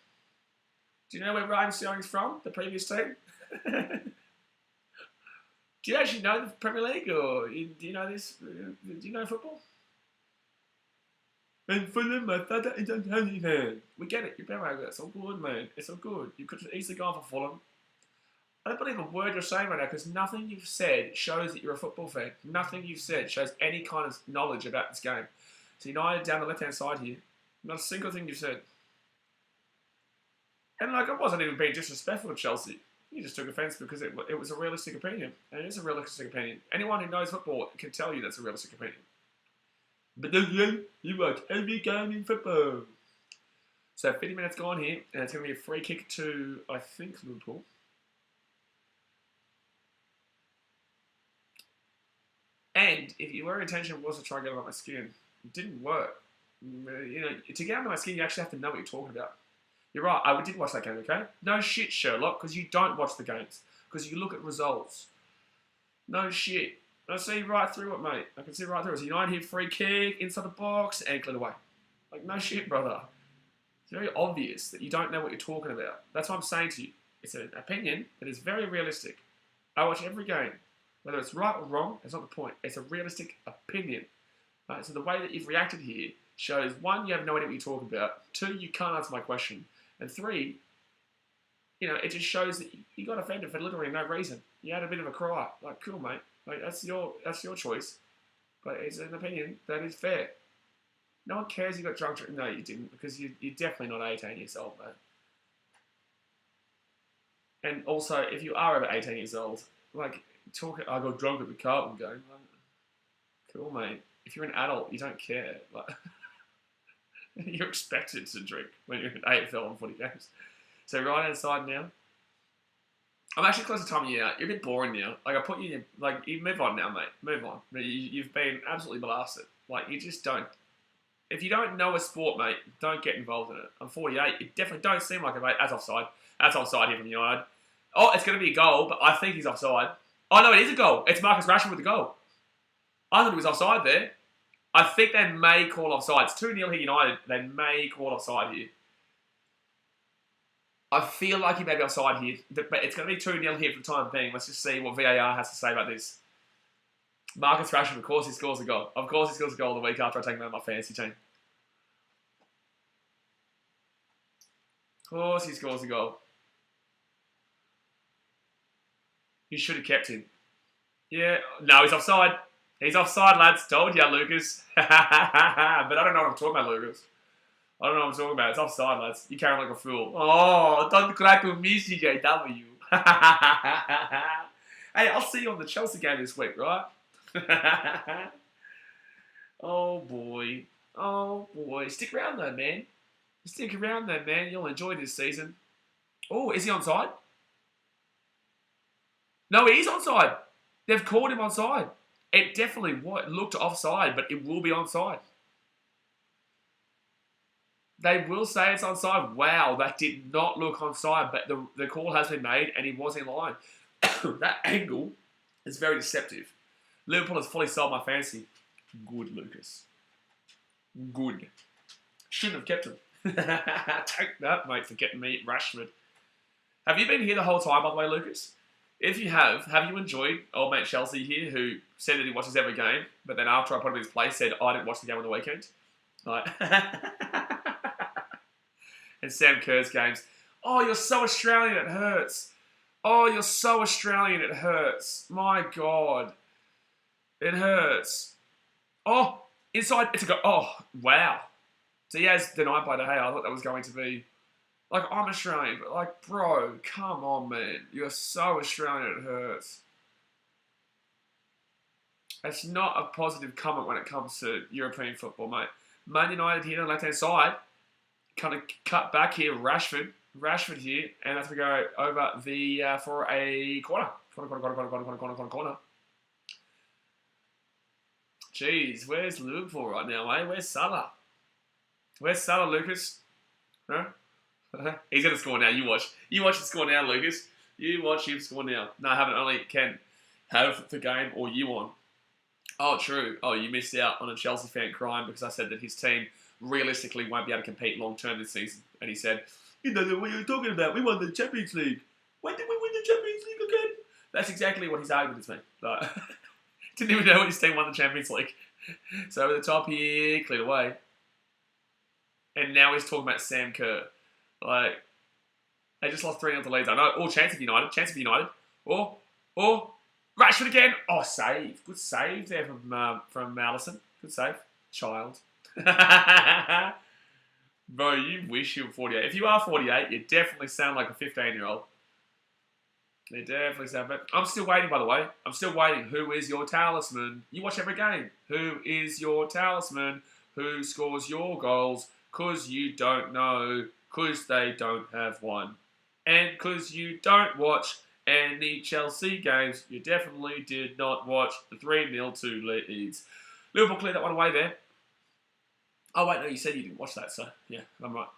Do you know where Raheem Sterling's from? The previous team? Do you actually know the Premier League, or do you know this? Do you know football? And Fulham, my father is a Tony fan. We get it. You're bandwagon. It's all good, man. It's all good. You could easily go for Fulham. I don't believe a word you're saying right now because nothing you've said shows that you're a football fan. Nothing you've said shows any kind of knowledge about this game. So United down the left-hand side here. Not a single thing you've said. And like, I wasn't even being disrespectful to Chelsea. You just took offence because it was a realistic opinion. And it is a realistic opinion. Anyone who knows football can tell you that's a realistic opinion. But then you watch every game in football. So 50 minutes gone here, and it's going to be a free kick to, I think, Liverpool. And if your intention was to try and get under my skin, it didn't work. You know, to get under my skin, you actually have to know what you're talking about. You're right, I did watch that game, okay? No shit, Sherlock, because you don't watch the games. Because you look at results. No shit. I see right through it, mate. I can see right through it. So United here, free kick, inside the box, and cleared away. Like, no shit, brother. It's very obvious that you don't know what you're talking about. That's what I'm saying to you. It's an opinion that is very realistic. I watch every game. Whether it's right or wrong, it's not the point. It's a realistic opinion. Right? So the way that you've reacted here shows, 1, you have no idea what you're talking about. 2, you can't answer my question. And 3, you know, it just shows that you got offended for literally no reason. You had a bit of a cry. Like, cool, mate. Like, that's your choice. But it's an opinion that is fair. No one cares you got drunk. No, you didn't, because you're definitely not 18 years old, mate. And also, if you are over 18 years old, like, I got drunk at the Carlton game. Like, cool, mate. If you're an adult, you don't care. Like, you're expected to drink when you're in AFL and footy games. So right-hand side now. I'm actually close to time of year. You're a bit boring now. Like, I put you in, like, you move on now, mate. Move on. You've been absolutely blasted. Like, you just don't. If you don't know a sport, mate, don't get involved in it. I'm 48. It definitely don't seem like it, mate. That's offside. That's offside here from United. Oh, it's going to be a goal, but I think he's offside. Oh, no, it is a goal. It's Marcus Rashford with the goal. I thought he was offside there. I think they may call offside. It's 2-0 here, United. They may call offside here. I feel like he may be offside here. But it's going to be 2-0 here for the time being. Let's just see what VAR has to say about this. Marcus Rashford, of course he scores a goal. Of course he scores a goal the week after I take him out of my fantasy team. Of course he scores a goal. You should have kept him. Yeah, no, he's offside. He's offside, lads. Told ya, Lucas. But I don't know what I'm talking about, Lucas. I don't know what I'm talking about. It's offside, lads. You carry like a fool. Oh, don't crack with me, CJW. Hey, I'll see you on the Chelsea game this week, right? Oh, boy. Oh, boy. Stick around, though, man. Stick around, though, man. You'll enjoy this season. Oh, is he onside? No, he is onside. They've called him onside. It definitely looked offside, but it will be onside. They will say it's onside. Wow, that did not look onside, but the call has been made and he was in line. That angle is very deceptive. Liverpool has fully sold my fantasy. Good, Lucas. Good. Shouldn't have kept him. Take that, mate, for getting me Rashford. Have you been here the whole time, by the way, Lucas? If you have you enjoyed old mate Chelsea here, who said that he watches every game, but then after I put him in his place, said, I didn't watch the game on the weekend? Like, and Sam Kerr's games. Oh, you're so Australian, it hurts. Oh, you're so Australian, it hurts. My God. It hurts. Oh, inside, it's a go. Oh, wow. Diaz denied by De Gea. I thought that was going to be... Like, I'm Australian, but like, bro, come on, man. You're so Australian, it hurts. It's not a positive comment when it comes to European football, mate. Man United here on the left-hand side. Kind of cut back here, Rashford. Rashford here, and that's going to go over the, for a corner. Corner. Jeez, where's Liverpool right now, mate? Where's Salah? Where's Salah, Lucas? Huh? He's going to score now. You watch. You watch him score now, Lucas. You watch him score now. No, I haven't. Only can have the game or you on. Oh, true. Oh, you missed out on a Chelsea fan crying because I said that his team realistically won't be able to compete long-term this season. And he said, you don't know what you're talking about. We won the Champions League. When did we win the Champions League again? That's exactly what his argument is, mate. Like, didn't even know when his team won the Champions League. So over the top here, cleared away. And now he's talking about Sam Kerr. Like, they just lost 3-0 to Leeds. I know. Oh, chance of United. Chance of United. Oh, Rashford again. Oh, save. Good save there from Allison. Good save. Child. Bro, you wish you were 48. If you are 48, you definitely sound like a 15-year-old. You definitely sound... But I'm still waiting, by the way. I'm still waiting. Who is your talisman? You watch every game. Who is your talisman? Who scores your goals? Because you don't know... Because they don't have one. And because you don't watch any Chelsea games, you definitely did not watch the 3-0 to Leeds. Liverpool cleared that one away there. Oh, wait, no, you said you didn't watch that, so yeah, I'm right.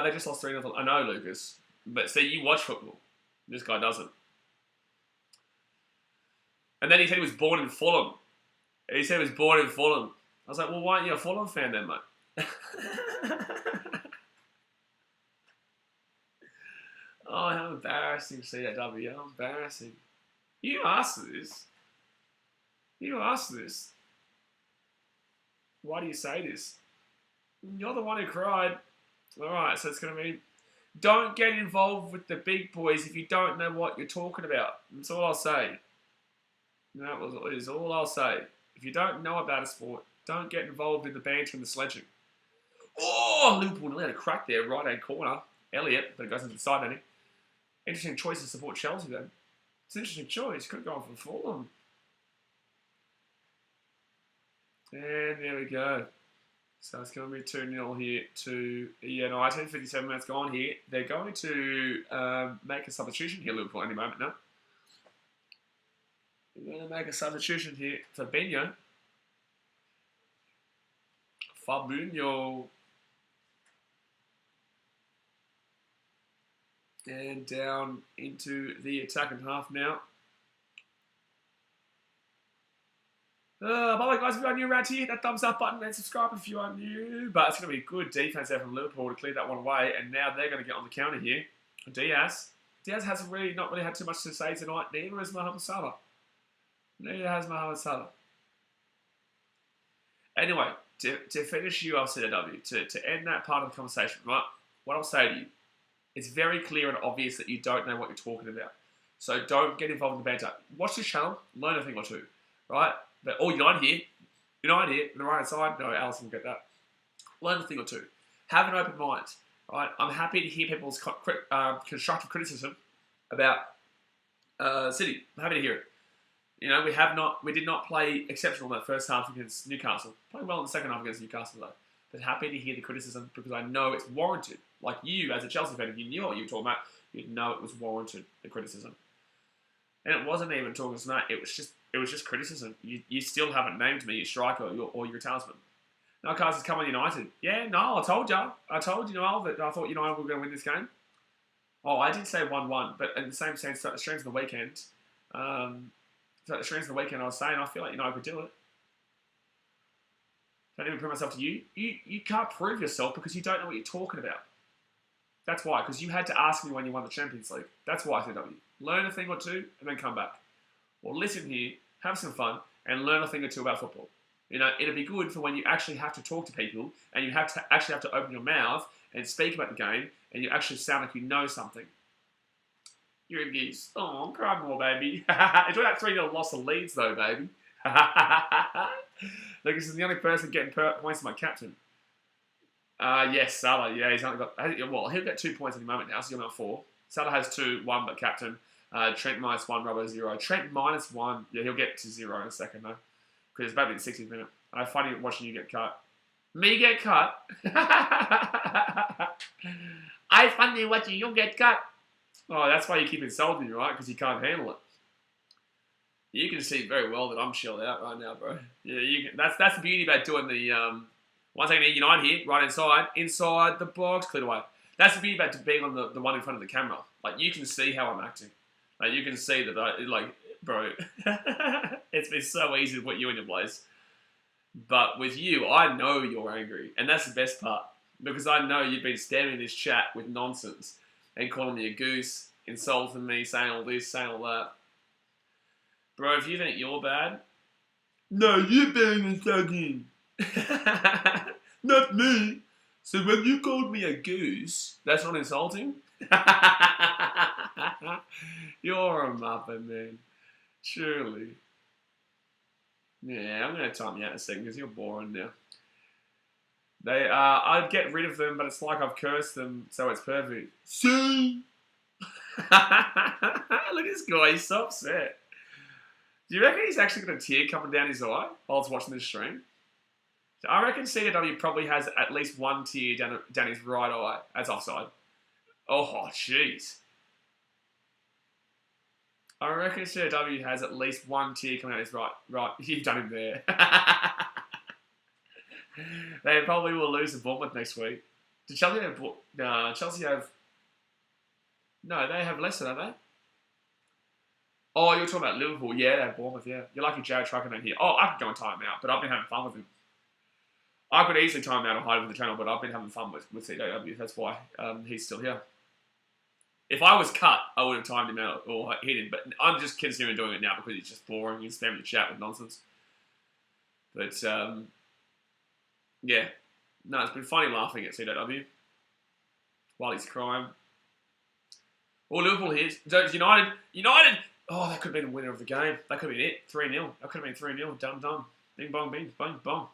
They just lost 3-0. I know, Lucas. But see, you watch football. This guy doesn't. And then he said he was born in Fulham. He said he was born in Fulham. I was like, well, why aren't you a Fulham fan then, mate? Oh, how embarrassing, CW. How embarrassing. You asked this. You asked this. Why do you say this? You're the one who cried. Alright, so it's going to be... Don't get involved with the big boys if you don't know what you're talking about. That's all I'll say. That is all I'll say. If you don't know about a sport, don't get involved in the banter and the sledging. Oh, Liverpool nearly had a crack there, right-hand corner. Elliott, but it goes into the side, doesn't it? Interesting choice to support Chelsea, then. It's an interesting choice. Could have gone for Fulham. And there we go. So it's going to be 2-0 here to United. 57 minutes gone here. They're going to make a substitution here, Liverpool, any moment now. They're going to make a substitution here for Benyo. Fabinho. And down into the attacking half now. By the way, guys, if you are new around here, hit that thumbs up button and subscribe if you are new. But it's going to be good defense there from Liverpool to clear that one away. And now they're going to get on the counter here. Diaz has not really had too much to say tonight. Neither has Mohamed Salah. Anyway, to finish you off, CW, to end that part of the conversation, right? What I'll say to you, it's very clear and obvious that you don't know what you're talking about. So don't get involved in the banter. Watch this channel, learn a thing or two, right? But all United here, on the right side, no, Alison will get that. Learn a thing or two. Have an open mind, right? I'm happy to hear people's constructive criticism about City. I'm happy to hear it. You know, we did not play exceptional in that first half against Newcastle. Played well in the second half against Newcastle though. But happy to hear the criticism because I know it's warranted. Like you, as a Chelsea fan, if you knew what you were talking about, you'd know it was warranted, the criticism. And it wasn't even talking smack. It was just criticism. You still haven't named me your striker or your talisman. No, Carlos has come on United. Yeah, no, I told you. Noel, that I thought United were going to win this game. Oh, I did say 1-1, but in the same sense, throughout the streams of the weekend, I was saying I feel like United could do it. I didn't even prove myself to you. You can't prove yourself because you don't know what you're talking about. That's why, because you had to ask me when you won the Champions League. That's why I said W. Learn a thing or two and then come back. Or listen here, have some fun, and learn a thing or two about football. You know, it'll be good for when you actually have to talk to people and you actually have to open your mouth and speak about the game and you actually sound like you know something. You're a geese. Oh, cry more, baby. Enjoy that 3-0 loss of Leeds, though, baby. Look, this is the only person getting points to my captain. Yes, Salah. Yeah, he's only got... Well, he'll get 2 points any moment now, so he'll have 4. Salah has 2, 1, but captain. Trent -1, Robbo 0. Trent -1. Yeah, he'll get to 0 in a second, though. Because it's about to be the 60th minute. I find it watching you get cut. Me get cut? I find it watching you get cut. Oh, that's why you keep insulting me, right? Because you can't handle it. You can see very well that I'm chilled out right now, bro. Yeah, you can. That's the beauty about doing the... One second here, United here, right inside the box, cleared away. That's the beauty about being on the one in front of the camera. Like, you can see how I'm acting. Like, you can see that, bro, it's been so easy to put you in your place. But with you, I know you're angry. And that's the best part. Because I know you've been standing in this chat with nonsense and calling me a goose, insulting me, saying all this, saying all that. Bro, if you think you're bad, no, you're being insulting. Not me. So when you called me a goose, that's not insulting? You're a muppet, man. Surely. Yeah, I'm going to time you out in a second because you're boring now. I'd get rid of them, but it's like I've cursed them, so it's perfect. See? Look at this guy, he's so upset. Do you reckon he's actually got a tear coming down his eye while he's watching this stream? I reckon CW probably has at least one tear down his right eye. That's offside. Oh, jeez. I reckon CW has at least one tear coming out his right. Right, you've done him there. They probably will lose to Bournemouth next week. Did Chelsea have... No, Chelsea have... No, they have Leicester, don't they? Oh, you're talking about Liverpool. Yeah, they have Bournemouth, yeah. You're lucky Jared Trucker ain't here. Oh, I could go and time him out, but I've been having fun with him. I could easily time him out or hide him with the channel, but I've been having fun with CW. That's why he's still here. If I was cut, I would have timed him out or hit him, but I'm just considering doing it now because it's just boring. He's spamming the chat with nonsense. But, yeah. No, it's been funny laughing at CW while he's crying. Oh, Liverpool here. United! Oh, that could have been the winner of the game. That could have been it. 3-0. That could have been 3-0. Done. Bing, bong, bing, bong, bong.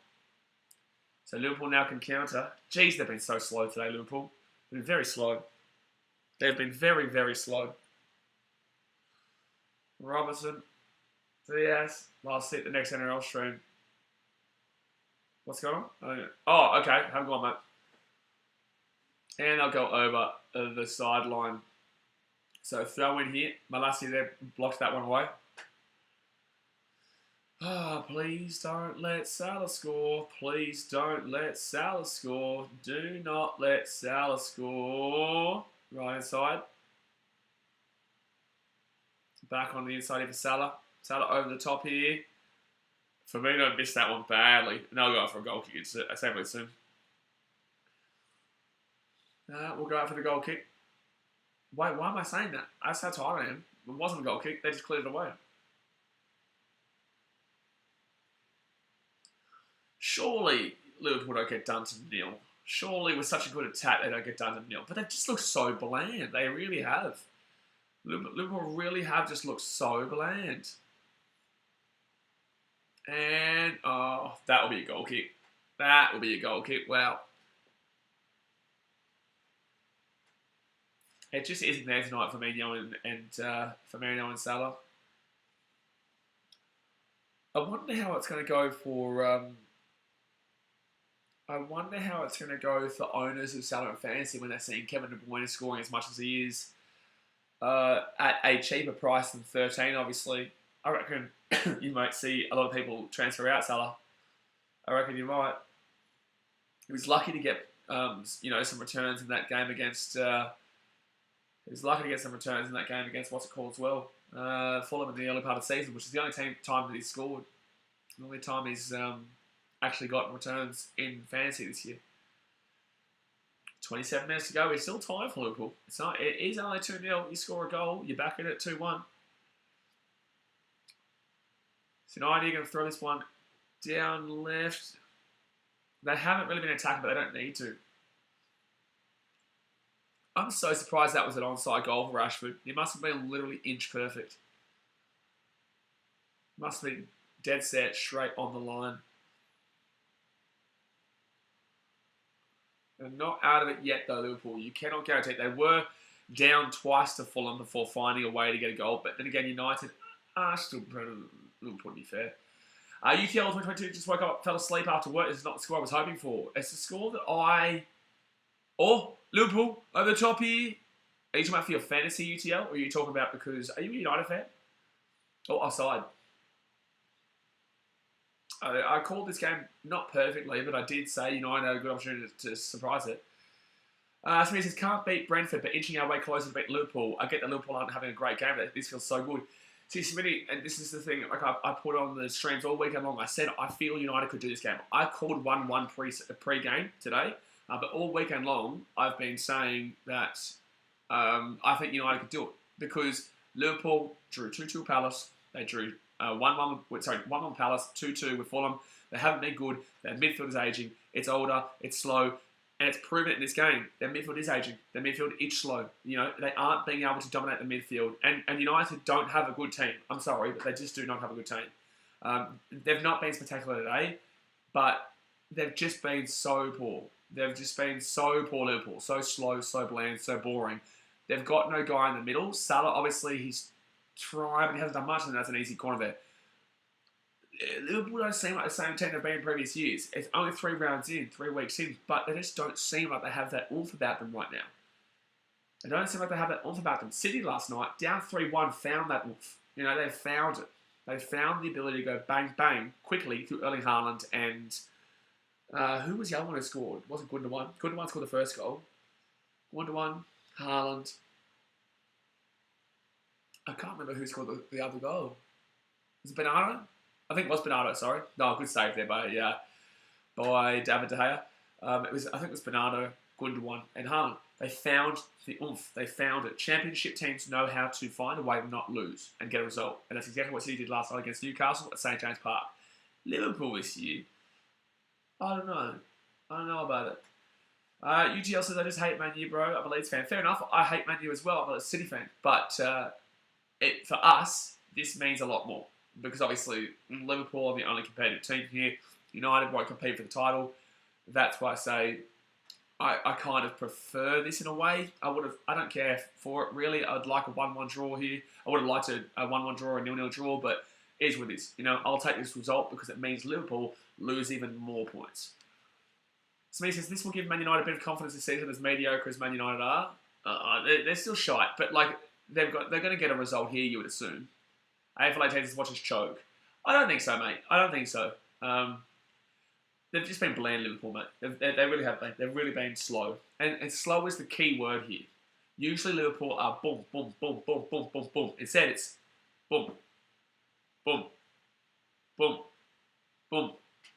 So Liverpool now can counter. Jeez, they've been so slow today, Liverpool. They've been very slow. They've been very, very slow. Robertson. Diaz. Well, I'll see at the next NRL stream. What's going on? Oh, okay. Haven't gone, mate. And they'll go over the sideline. So throw in here. Malassi there blocked that one away. Ah, please don't let Salah score. Please don't let Salah score. Do not let Salah score. Right inside. Back on the inside here for Salah. Salah over the top here. Firmino missed that one badly. And they'll go out for a goal kick assembly soon. We'll go out for the goal kick. Wait, why am I saying that? That's how tired I am. It wasn't a goal kick. They just cleared it away. Surely Liverpool don't get done to nil. Surely with such a good attack they don't get done to nil. But they just look so bland. They really have. Liverpool really have just looked so bland. And, oh, that will be a goal kick. That will be a goal kick. Wow. It just isn't there tonight for Firmino and Salah. I wonder how it's going to go for... I wonder how it's going to go for owners of Salah and Fantasy when they're seeing Kevin De Bruyne scoring as much as he is at a cheaper price than 13, obviously. I reckon you might see a lot of people transfer out Salah. I reckon you might. He was lucky to get some returns in that game against... he was lucky to get some returns in that game against what's it called as well. Fulham in the early part of the season, which is the only time that he's scored. The only time he's actually gotten returns in fantasy this year. 27 minutes to go. We're still tied for Liverpool. It is only 2-0. You score a goal, you're back in at 2-1. So United are going to throw this one down left. They haven't really been attacking, but they don't need to. I'm so surprised that was an onside goal for Rashford. He must have been literally inch perfect. Must have been dead set, straight on the line. They're not out of it yet, though, Liverpool. You cannot guarantee it. They were down twice to Fulham before finding a way to get a goal. But then again, United are still better than Liverpool, to be fair. UTL 2022 just woke up, fell asleep after work. This is not the score I was hoping for. It's the score that Oh, Liverpool over the top here. Are you talking about for your fantasy UTL? Or are you talking about because... Are you a United fan? Oh, offside. I called this game not perfectly, but I did say United had a good opportunity to surprise it. Smith says, can't beat Brentford, but inching our way closer to beat Liverpool. I get that Liverpool aren't having a great game, but this feels so good. See, Smitty, and this is the thing, like I put on the streams all weekend long, I said I feel United could do this game. I called 1-1 pre-game today, but all weekend long, I've been saying that I think United could do it. Because Liverpool drew 2-2 Palace, they drew 1-1 Palace, 2-2 with Fulham. They haven't been good. Their midfield is aging. It's older. It's slow. And it's proven it in this game. Their midfield is aging. Their midfield is slow. You know, they aren't being able to dominate the midfield. And United don't have a good team. I'm sorry, but they just do not have a good team. They've not been spectacular today, but they've just been so poor. They've just been so poor, Liverpool. So slow, so bland, so boring. They've got no guy in the middle. Salah, obviously, he's trying, but he hasn't done much, and that's an easy corner there. Liverpool don't seem like the same team they've been in previous years. It's only 3 weeks in, but they just don't seem like they have that oomph about them right now. They don't seem like they have that oomph about them. City last night, down 3-1, found that oomph. You know, they found it. They found the ability to go bang, bang, quickly through Erling Haaland and... who was the other one who scored? It wasn't Gundogan. Gundogan scored the first goal. Gundogan, Haaland. I can't remember who scored the other goal. Was it Bernardo? I think it was Bernardo, sorry. No, good save there by David De Gea. I think it was Bernardo, Gundogan, and Haaland. They found the oomph. They found it. Championship teams know how to find a way to not lose and get a result. And that's exactly what City did last night against Newcastle at St. James Park. Liverpool this year, I don't know. I don't know about it. UTL says, I just hate Man U, bro. I'm a Leeds fan. Fair enough. I hate Man U as well. I'm a City fan. But for us, this means a lot more. Because obviously, Liverpool are the only competitive team here. United won't compete for the title. That's why I say I kind of prefer this in a way. I don't care for it, really. I'd like a 1-1 draw here. I would have liked a 1-1 draw or a 0-0 draw, but it is what it is. You know, I'll take this result because it means Liverpool lose even more points. Smith says, this will give Man United a bit of confidence this season as mediocre as Man United are. They're still shite, but like they're going to get a result here, you would assume. AFLA takes watch us choke. I don't think so, mate. I don't think so. They've just been bland, Liverpool, mate. They really have been. They've really been slow. And slow is the key word here. Usually Liverpool are boom, boom, boom, boom, boom, boom, boom. Instead it's boom, boom, boom, boom.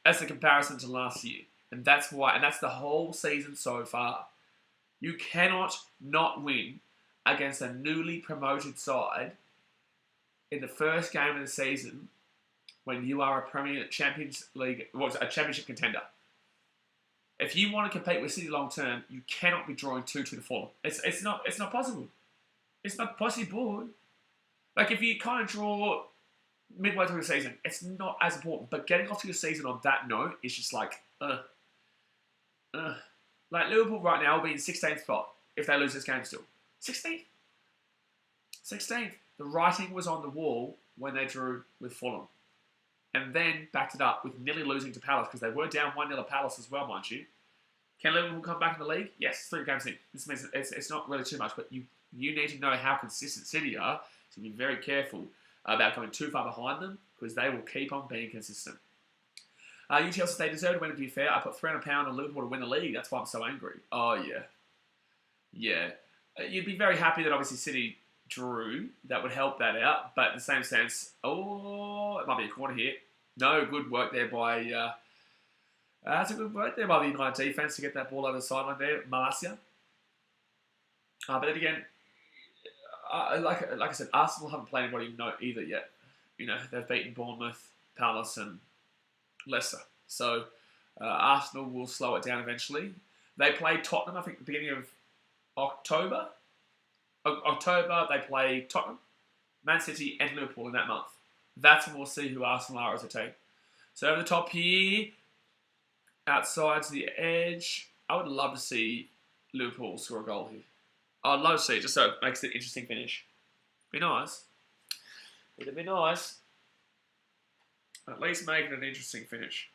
That's the comparison to last year. And that's why, and that's the whole season so far. You cannot not win against a newly promoted side in the first game of the season when you are a Premier Champions League, a championship contender. If you want to compete with City long term, you cannot be drawing 2-2 to Fulham. It's not possible. It's not possible. Like if you kind of draw midway through the season, it's not as important. But getting off to your season on that note is just like, Like Liverpool right now will be in 16th spot if they lose this game still. 16th. 16th. The writing was on the wall when they drew with Fulham. And then backed it up with nearly losing to Palace because they were down 1-0 at Palace as well, mind you. Can Liverpool come back in the league? Yes, 3 games in. This means it's not really too much, but you need to know how consistent City are, so be very careful about going too far behind them because they will keep on being consistent. UTL says they deserve to win, to be fair. I put £300 on Liverpool to win the league. That's why I'm so angry. Oh, yeah. Yeah. You'd be very happy that obviously City drew. That would help that out. But in the same sense, it might be a corner here. No, good work there by... that's a good work there by the United defence to get that ball over the sideline there. Malacia. But then again, like I said, Arsenal haven't played anybody either yet. You know, they've beaten Bournemouth, Palace and Leicester. So Arsenal will slow it down eventually. They played Tottenham, I think, at the beginning of October. They play Tottenham, Man City and Liverpool in that month. That's when we'll see who Arsenal are as a team. So over the top here, outside to the edge, I would love to see Liverpool score a goal here. I'd love to see it, just so it makes it an interesting finish. Be nice. It'd be nice. At least make it an interesting finish.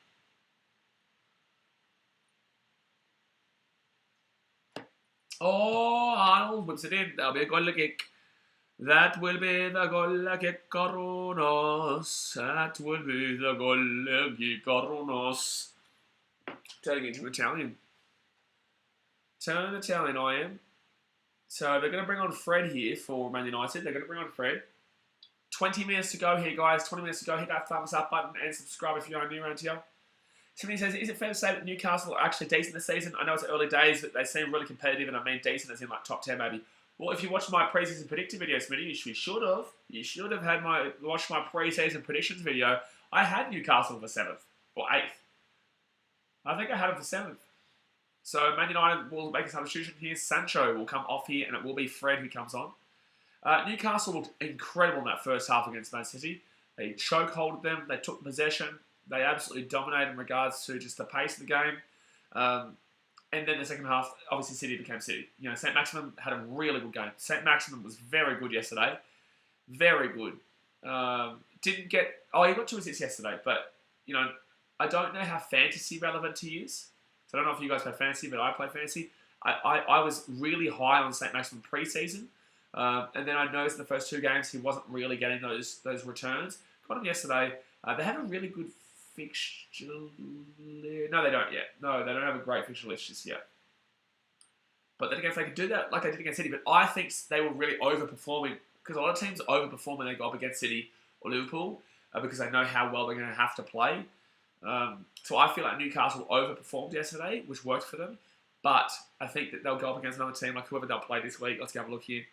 Oh, Arnold whips it in. That'll be a goal kick. That will be the goal kick, Coronos. That will be the goal kick, Coronos. Turning into Italian. Turn Italian, I am. So they're going to bring on Fred here for Man United. They're going to bring on Fred. 20 minutes to go here, guys. 20 minutes to go. Hit that thumbs up button and subscribe if you're new around here. Somebody says, is it fair to say that Newcastle are actually decent this season? I know it's early days, but they seem really competitive, and I mean decent as in like top 10 maybe. Well, if you watched my pre-season predictor video, Smitty, you should have. You should have watched my pre-season predictions video. I had Newcastle for 7th or 8th. I think I had him for 7th. So Man United will make a substitution here. Sancho will come off here, and it will be Fred who comes on. Newcastle looked incredible in that first half against Man City. They chokeholded them. They took possession. They absolutely dominated in regards to just the pace of the game. And then the second half, obviously City became City. You know, St. Maximin had a really good game. St. Maximin was very good yesterday. Very good. He got 2 assists yesterday, but, you know, I don't know how fantasy relevant he is. So I don't know if you guys play fantasy, but I play fantasy. I was really high on St. Maximin pre-season. And then I noticed in the first 2 games he wasn't really getting those returns. Got him yesterday. They have a really good fixture list. No, they don't yet. No, they don't have a great fixture list just yet. But then again, if they could do that like they did against City, but I think they were really overperforming because a lot of teams overperform when they go up against City or Liverpool because they know how well they're going to have to play. So I feel like Newcastle overperformed yesterday, which worked for them. But I think that they'll go up against another team like whoever they'll play this week. Let's have a look here.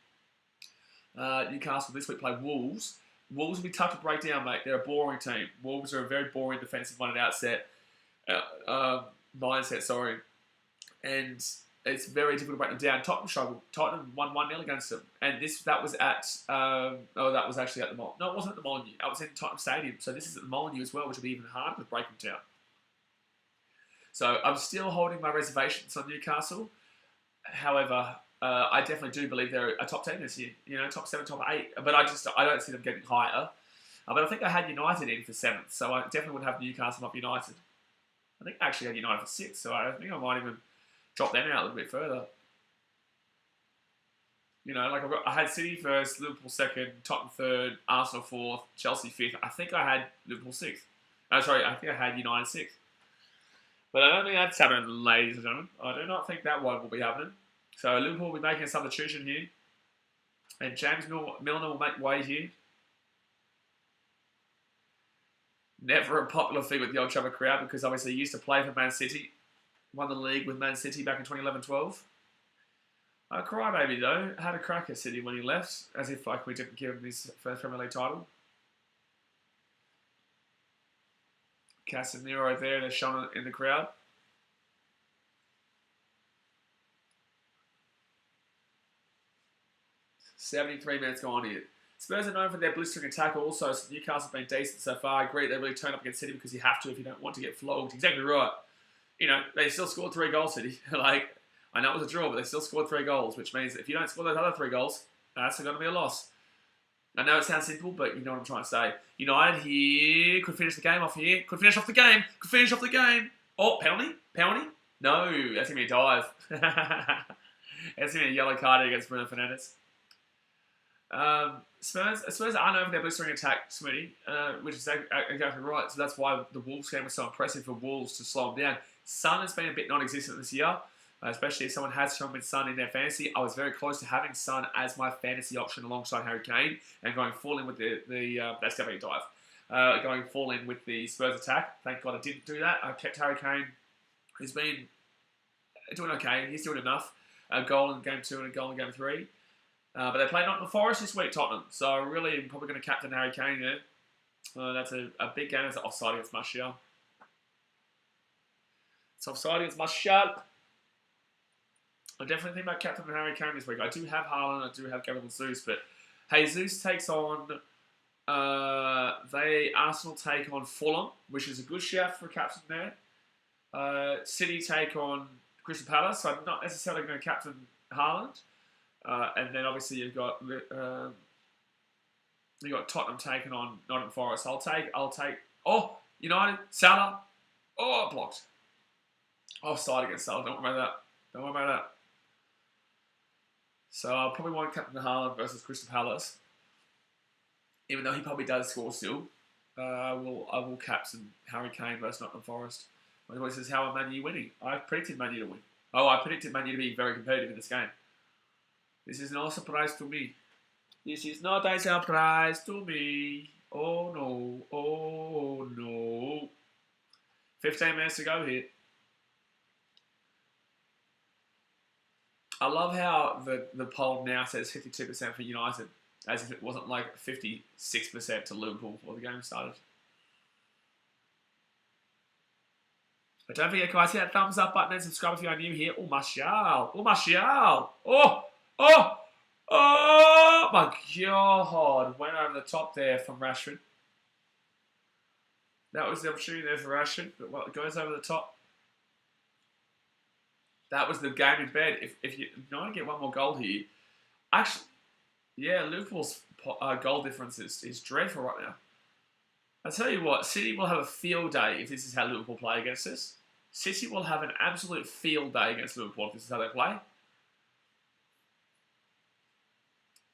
Newcastle this week play Wolves. Wolves will be tough to break down, mate. They're a boring team. Wolves are a very boring defensive mindset. And it's very difficult to break them down. Tottenham struggled. Tottenham won 1-0 against them. And that was actually at the Molyneux. No, it wasn't at the Molyneux. It was in Tottenham Stadium. So this is at the Molyneux as well, which will be even harder to break them down. So I'm still holding my reservations on Newcastle. However, I definitely do believe they're a top 10 this year. You know, top 7, top 8. But I don't see them getting higher. But I think I had United in for 7th. So I definitely would have Newcastle, not United. I think I actually had United for 6th. So I think I might even drop them out a little bit further. You know, like I had City first, Liverpool second, Tottenham third, Arsenal fourth, Chelsea fifth. I think I had Liverpool sixth. Sorry, I think I had United sixth. But I don't think that's happening, ladies and gentlemen. I do not think that one will be happening. So Liverpool will be making a substitution here. And James Milner will make way here. Never a popular thing with the Old Trafford crowd because obviously he used to play for Man City. Won the league with Man City back in 2011-12. Crybaby though, had a crack at City when he left, as if like we didn't give him his first Premier League title. Casemiro there, they're showing it in the crowd. $73 minutes gone here. Spurs are known for their blistering attack also, so Newcastle have been decent so far. I agree, they really turn up against City because you have to if you don't want to get flogged. Exactly right. You know, they still scored 3 goals, City. Like, I know it was a draw, but they still scored 3 goals, which means if you don't score those other 3 goals, that's going to be a loss. I know it sounds simple, but you know what I'm trying to say. United here could finish the game off here. Could finish off the game. Could finish off the game. Oh, penalty? Penalty? No, that's going to be a dive. That's going to be a yellow card against Bruno Fernandes. Spurs are known for their blistering attack, Smitty, which is exactly right. So that's why the Wolves game was so impressive for Wolves to slow them down. Son has been a bit non-existent this year, especially if someone has someone with Son in their fantasy. I was very close to having Son as my fantasy option alongside Harry Kane and going full in with that's definitely a dive. Going full in with the Spurs attack. Thank God I didn't do that. I kept Harry Kane, who's been doing okay. He's doing enough. A goal in game 2 and a goal in game 3. But they play Nottingham Forest this week, Tottenham. So really, I'm probably going to captain Harry Kane there. That's a big game. It's offside against Martial. It's offside against Martial. I definitely think about captain Harry Kane this week. I do have Haaland, I do have Gabriel Jesus, but Jesus takes on Arsenal take on Fulham, which is a good shout for a captain there. City take on Crystal Palace, so I'm not necessarily going to captain Haaland. And then obviously you've got Tottenham taking on Nottingham Forest. I'll take. Oh, United, Salah. Oh, blocked. Offside against Salah. Don't worry about that. So I probably won't captain Haaland versus Crystal Palace, even though he probably does score still. I will captain Harry Kane versus Nottingham Forest. This is how Man U winning. I predicted Man U to win. Oh, I predicted Man U to be very competitive in this game. This is no surprise to me. This is not a surprise to me. Oh no. Oh no. 15 minutes to go here. I love how the poll now says 52% for United, as if it wasn't like 56% to Liverpool before the game started. But don't forget, guys, hit that thumbs up button and subscribe if you are new here. Oh, Martial. Oh, Martial. Oh my God. Went over the top there from Rashford. That was the opportunity there for Rashford, but it goes over the top. That was the game in bed. If you don't get one more goal here, actually, yeah, Liverpool's goal difference is dreadful right now. I tell you what, City will have a field day if this is how Liverpool play against us. City will have an absolute field day against Liverpool if this is how they play.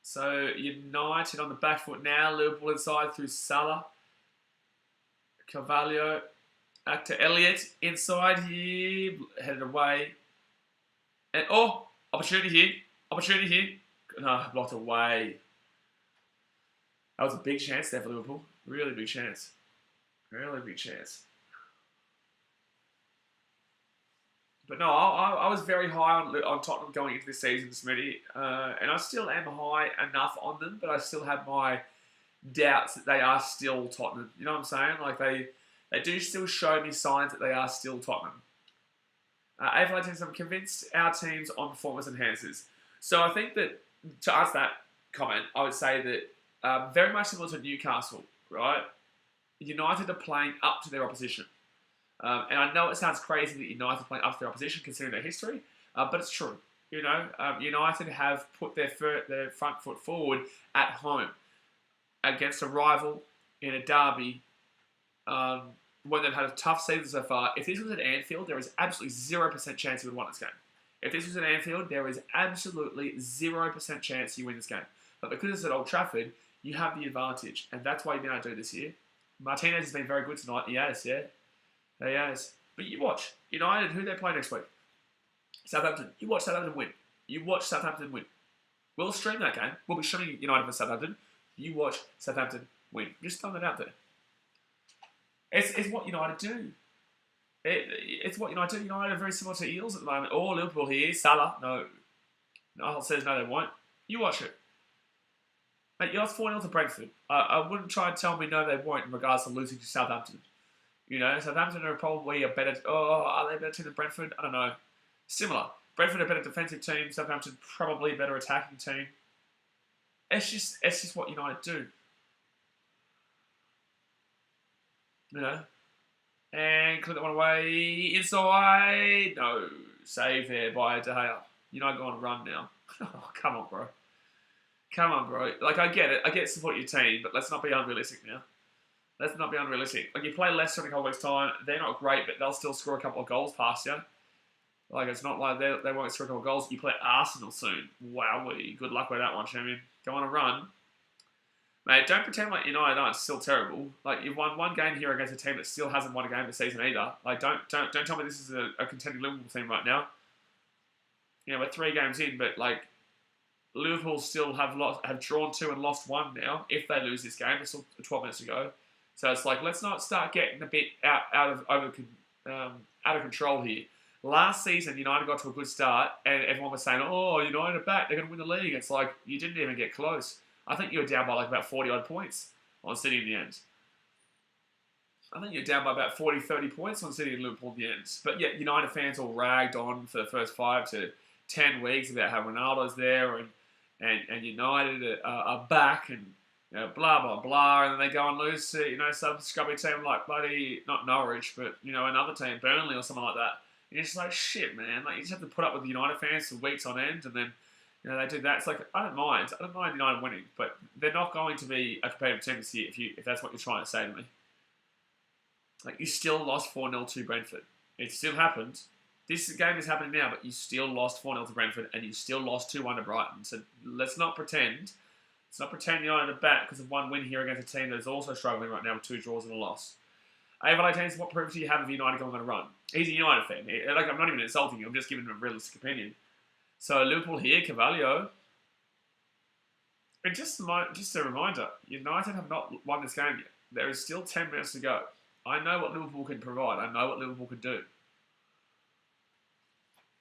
So United on the back foot now. Liverpool inside through Salah. Carvalho. Back to Elliott. Inside here. Headed away. And opportunity here. No, blocked away. That was a big chance there for Liverpool. Really big chance. But no, I was very high on Tottenham going into this season, Smitty. And I still am high enough on them, but I still have my doubts that they are still Tottenham. You know what I'm saying? Like, they do still show me signs that they are still Tottenham. I'm convinced our team's on performance enhancers. So I think that, to answer that comment, I would say that very much similar to Newcastle, right? United are playing up to their opposition. And I know it sounds crazy that United are playing up to their opposition considering their history, but it's true. You know, United have put their front foot forward at home against a rival in a derby when they've had a tough season so far. If this was at Anfield, there is absolutely 0% chance he would win this game. If this was at Anfield, there is absolutely 0% chance you win this game. But because it's at Old Trafford, you have the advantage. And that's why you've been able to do this here. Martinez has been very good tonight. He has, yeah. He has. But you watch. United, who they play next week? Southampton. You watch Southampton win. You watch Southampton win. We'll stream that game. We'll be streaming United for Southampton. You watch Southampton win. Just throwing that out there. It's what United do. It's what United do. United are very similar to Eels at the moment. Or Liverpool here. Salah. No. Niall says no, they won't. You watch it. Mate, you lost 4-0 to Brentford. I wouldn't try and tell me no, they won't in regards to losing to Southampton. Southampton are probably a better... Oh, are they a better team than Brentford? I don't know. Similar. Brentford are a better defensive team. Southampton probably a better attacking team. It's just what United do. And click that one away. Inside. No. Save there by De Gea. United go on a run now. Oh, come on, bro. Come on, bro. Like, I get it. I get support your team, but let's not be unrealistic now. Let's not be unrealistic. Like, you play Leicester in a couple weeks' time. They're not great, but they'll still score a couple of goals past you. Like, it's not like they won't score a couple of goals. You play Arsenal soon. Wowee. Good luck with that one, champion. Go on a run. Mate, don't pretend like United aren't still terrible. Like, you've won one game here against a team that still hasn't won a game this season either. Like, don't tell me this is a contending Liverpool team right now. We're 3 games in, but, like, Liverpool still have drawn 2 and lost 1 now. If they lose this game, there's still 12 minutes to go. So it's like, let's not start getting a bit out of control here. Last season, United got to a good start, and everyone was saying, "Oh, United are back; they're going to win the league." It's like you didn't even get close. I think you were down by like about 40 odd points on City in the end. I think you're down by about 40, 30 points on City and Liverpool in the end. But yet, United fans all ragged on for the first 5 to 10 weeks about how Ronaldo's there and United are back and blah, blah, blah. And then they go and lose to, some scrubby team like bloody, not Norwich, but, another team, Burnley or something like that. And it's just like, shit, man. Like, you just have to put up with the United fans for weeks on end and then, they do that. It's like, I don't mind United winning, but they're not going to be a competitive team this year if that's what you're trying to say to me. Like, you still lost 4-0 to Brentford. It still happened. This game is happening now, but you still lost 4-0 to Brentford and you still lost 2-1 to Brighton. So let's not pretend. Let's not pretend United are back because of one win here against a team that is also struggling right now with 2 draws and a loss. Avalanche, what proof do you have of United going on a run? He's a United fan. Like, I'm not even insulting you. I'm just giving him a realistic opinion. So Liverpool here, Carvalho. And just a reminder, United have not won this game yet. There is still 10 minutes to go. I know what Liverpool can provide. I know what Liverpool can do.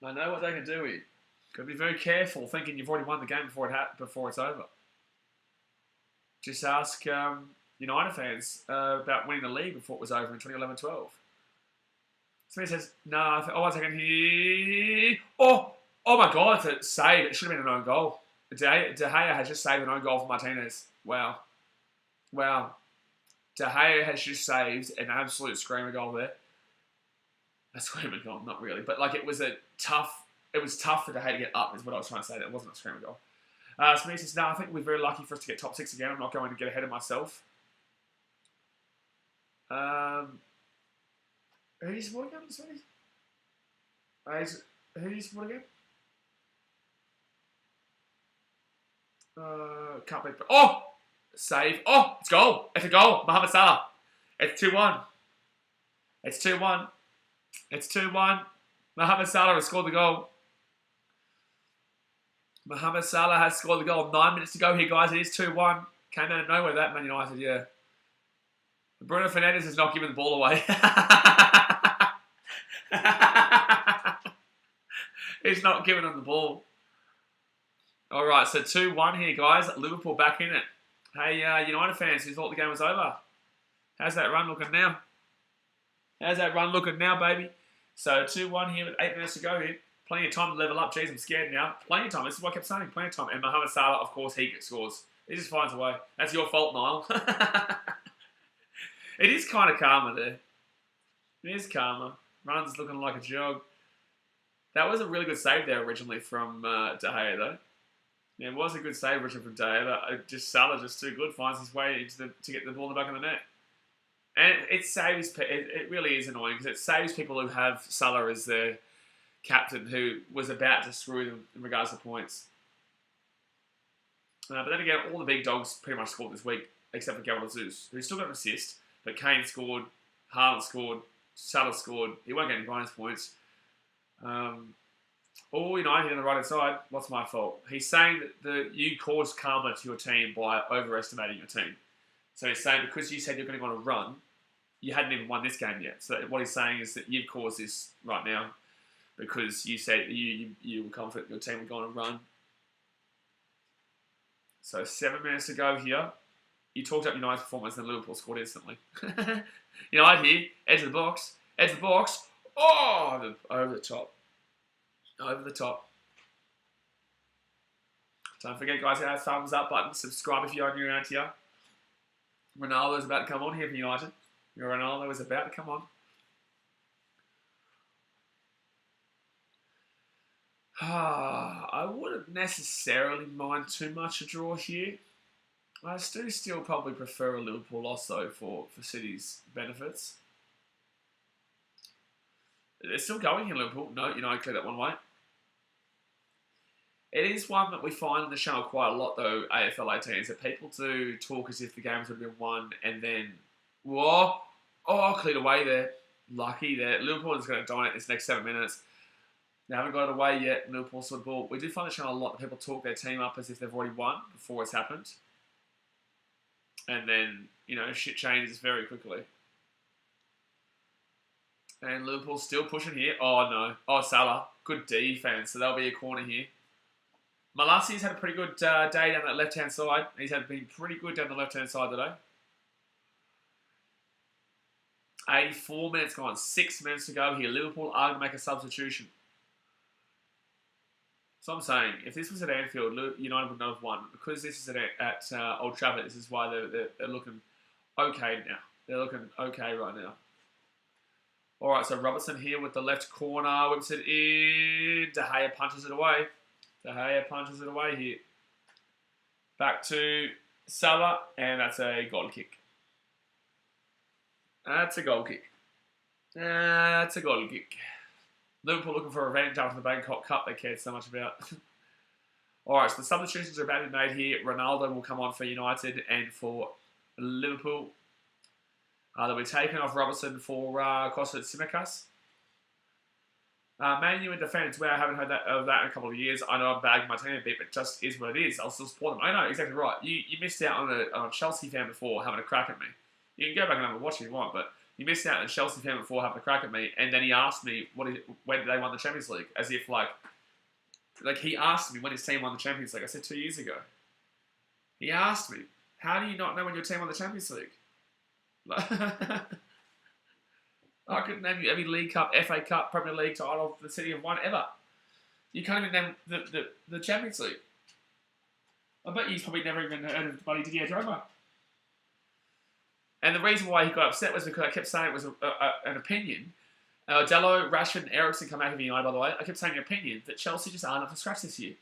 I know what they can do here. Got to be very careful thinking you've already won the game before it's over. Just ask United fans about winning the league before it was over in 2011-12. Somebody says, no, one second here. Oh my God, it's a save. It should have been an own goal. De Gea has just saved an own goal for Martinez. Wow. De Gea has just saved an absolute screamer goal there. A screamer goal, not really. But like it was tough for De Gea to get up is what I was trying to say. That wasn't a screamer goal. Somebody says, no, I think we're very lucky for us to get top 6 again. I'm not going to get ahead of myself. Who do you support again, Smitty? Who do you support again? Can't believe it. Oh! Save. Oh! It's goal. It's a goal. Mohamed Salah. It's 2-1. It's 2-1. It's 2-1. Mohamed Salah has scored the goal. Mohamed Salah has scored the goal. 9 minutes to go here, guys. It is 2-1. Came out of nowhere, that Man United, yeah. Bruno Fernandes is not giving the ball away. He's not giving them the ball. All right, so 2-1 here, guys. Liverpool back in it. Hey, United fans who thought the game was over. How's that run looking now? How's that run looking now, baby? So 2-1 here with 8 minutes to go here. Plenty of time to level up. Jeez, I'm scared now. Plenty of time. This is what I kept saying. Plenty of time. And Mohamed Salah, of course, he scores. He just finds a way. That's your fault, Niall. It is kind of karma there. It is karma. Run's looking like a jog. That was a really good save there originally from De Gea, though. Yeah, it was a good save originally from De Gea. Salah just too good. Finds his way to get the ball in the back of the net. And it saves... It really is annoying because it saves people who have Salah as their captain who was about to screw them in regards to points. But then again, all the big dogs pretty much scored this week, except for Gabriel Jesus, who still got an assist. But Kane scored, Haaland scored, Salah scored. He won't get any bonus points. All United on the right-hand side, what's my fault? He's saying that you caused karma to your team by overestimating your team. So he's saying because you said you're going to go on a run, you hadn't even won this game yet. So what he's saying is that you've caused this right now because you said you were confident your team would go on a run. So 7 minutes to go here. You talked up United's performance and Liverpool scored instantly. United here, edge of the box. Oh, over the top. Over the top. Don't forget, guys, hit that thumbs up button. Subscribe if you're new around here. Ronaldo's about to come on here for United. Ronaldo is about to come on. I wouldn't necessarily mind too much a draw here. I do still probably prefer a Liverpool loss, though, for City's benefits. They're still going in Liverpool. No, United clear that one way. It is one that we find on the channel quite a lot, though, AFL 18, is that people do talk as if the games would have been won and then, whoa, cleared away there. Lucky there. Liverpool is going to dominate this next 7 minutes. They haven't got it away yet. Liverpool sort of ball. We do find the channel a lot that people talk their team up as if they've already won before it's happened. And then, shit changes very quickly. And Liverpool's still pushing here. Oh, no. Oh, Salah. Good defense. So that'll be a corner here. Malassi's had a pretty good day down that left-hand side. He's been pretty good down the left-hand side today. 84 minutes gone. 6 minutes to go here. Liverpool are going to make a substitution. So I'm saying, if this was at Anfield, United would not have won. Because this is at Old Trafford, this is why they're looking okay now. They're looking okay right now. All right, so Robertson here with the left corner. Whips it in. De Gea punches it away. De Gea punches it away here. Back to Salah, and that's a goal kick. That's a goal kick. That's a goal kick. Liverpool looking for revenge after the Bangkok Cup they cared so much about. All right, so the substitutions are about to be made here. Ronaldo will come on for United and for Liverpool. They'll be taken off Robertson for Costa Tsimikas. Man U in defence, where I haven't heard of that in a couple of years. I know I'm bagging my team a bit, but it just is what it is. I'll still support them. I know, exactly right. You missed out on a Chelsea fan before having a crack at me. You can go back and have a watch if you want, but you missed out on a Chelsea fan before having a crack at me, and then he asked me when did they won the Champions League, as if like he asked me when his team won the Champions League. I said 2 years ago. He asked me, how do you not know when your team won the Champions League? I couldn't name you every League Cup, FA Cup, Premier League title the City have won ever. You can't even name the Champions League. I bet you've probably never even heard of bloody Didier Drogba. And the reason why he got upset was because I kept saying it was an opinion. Dello, Rashford, and Eriksen come out of United, by the way. I kept saying an opinion that Chelsea just aren't up to scratch this year.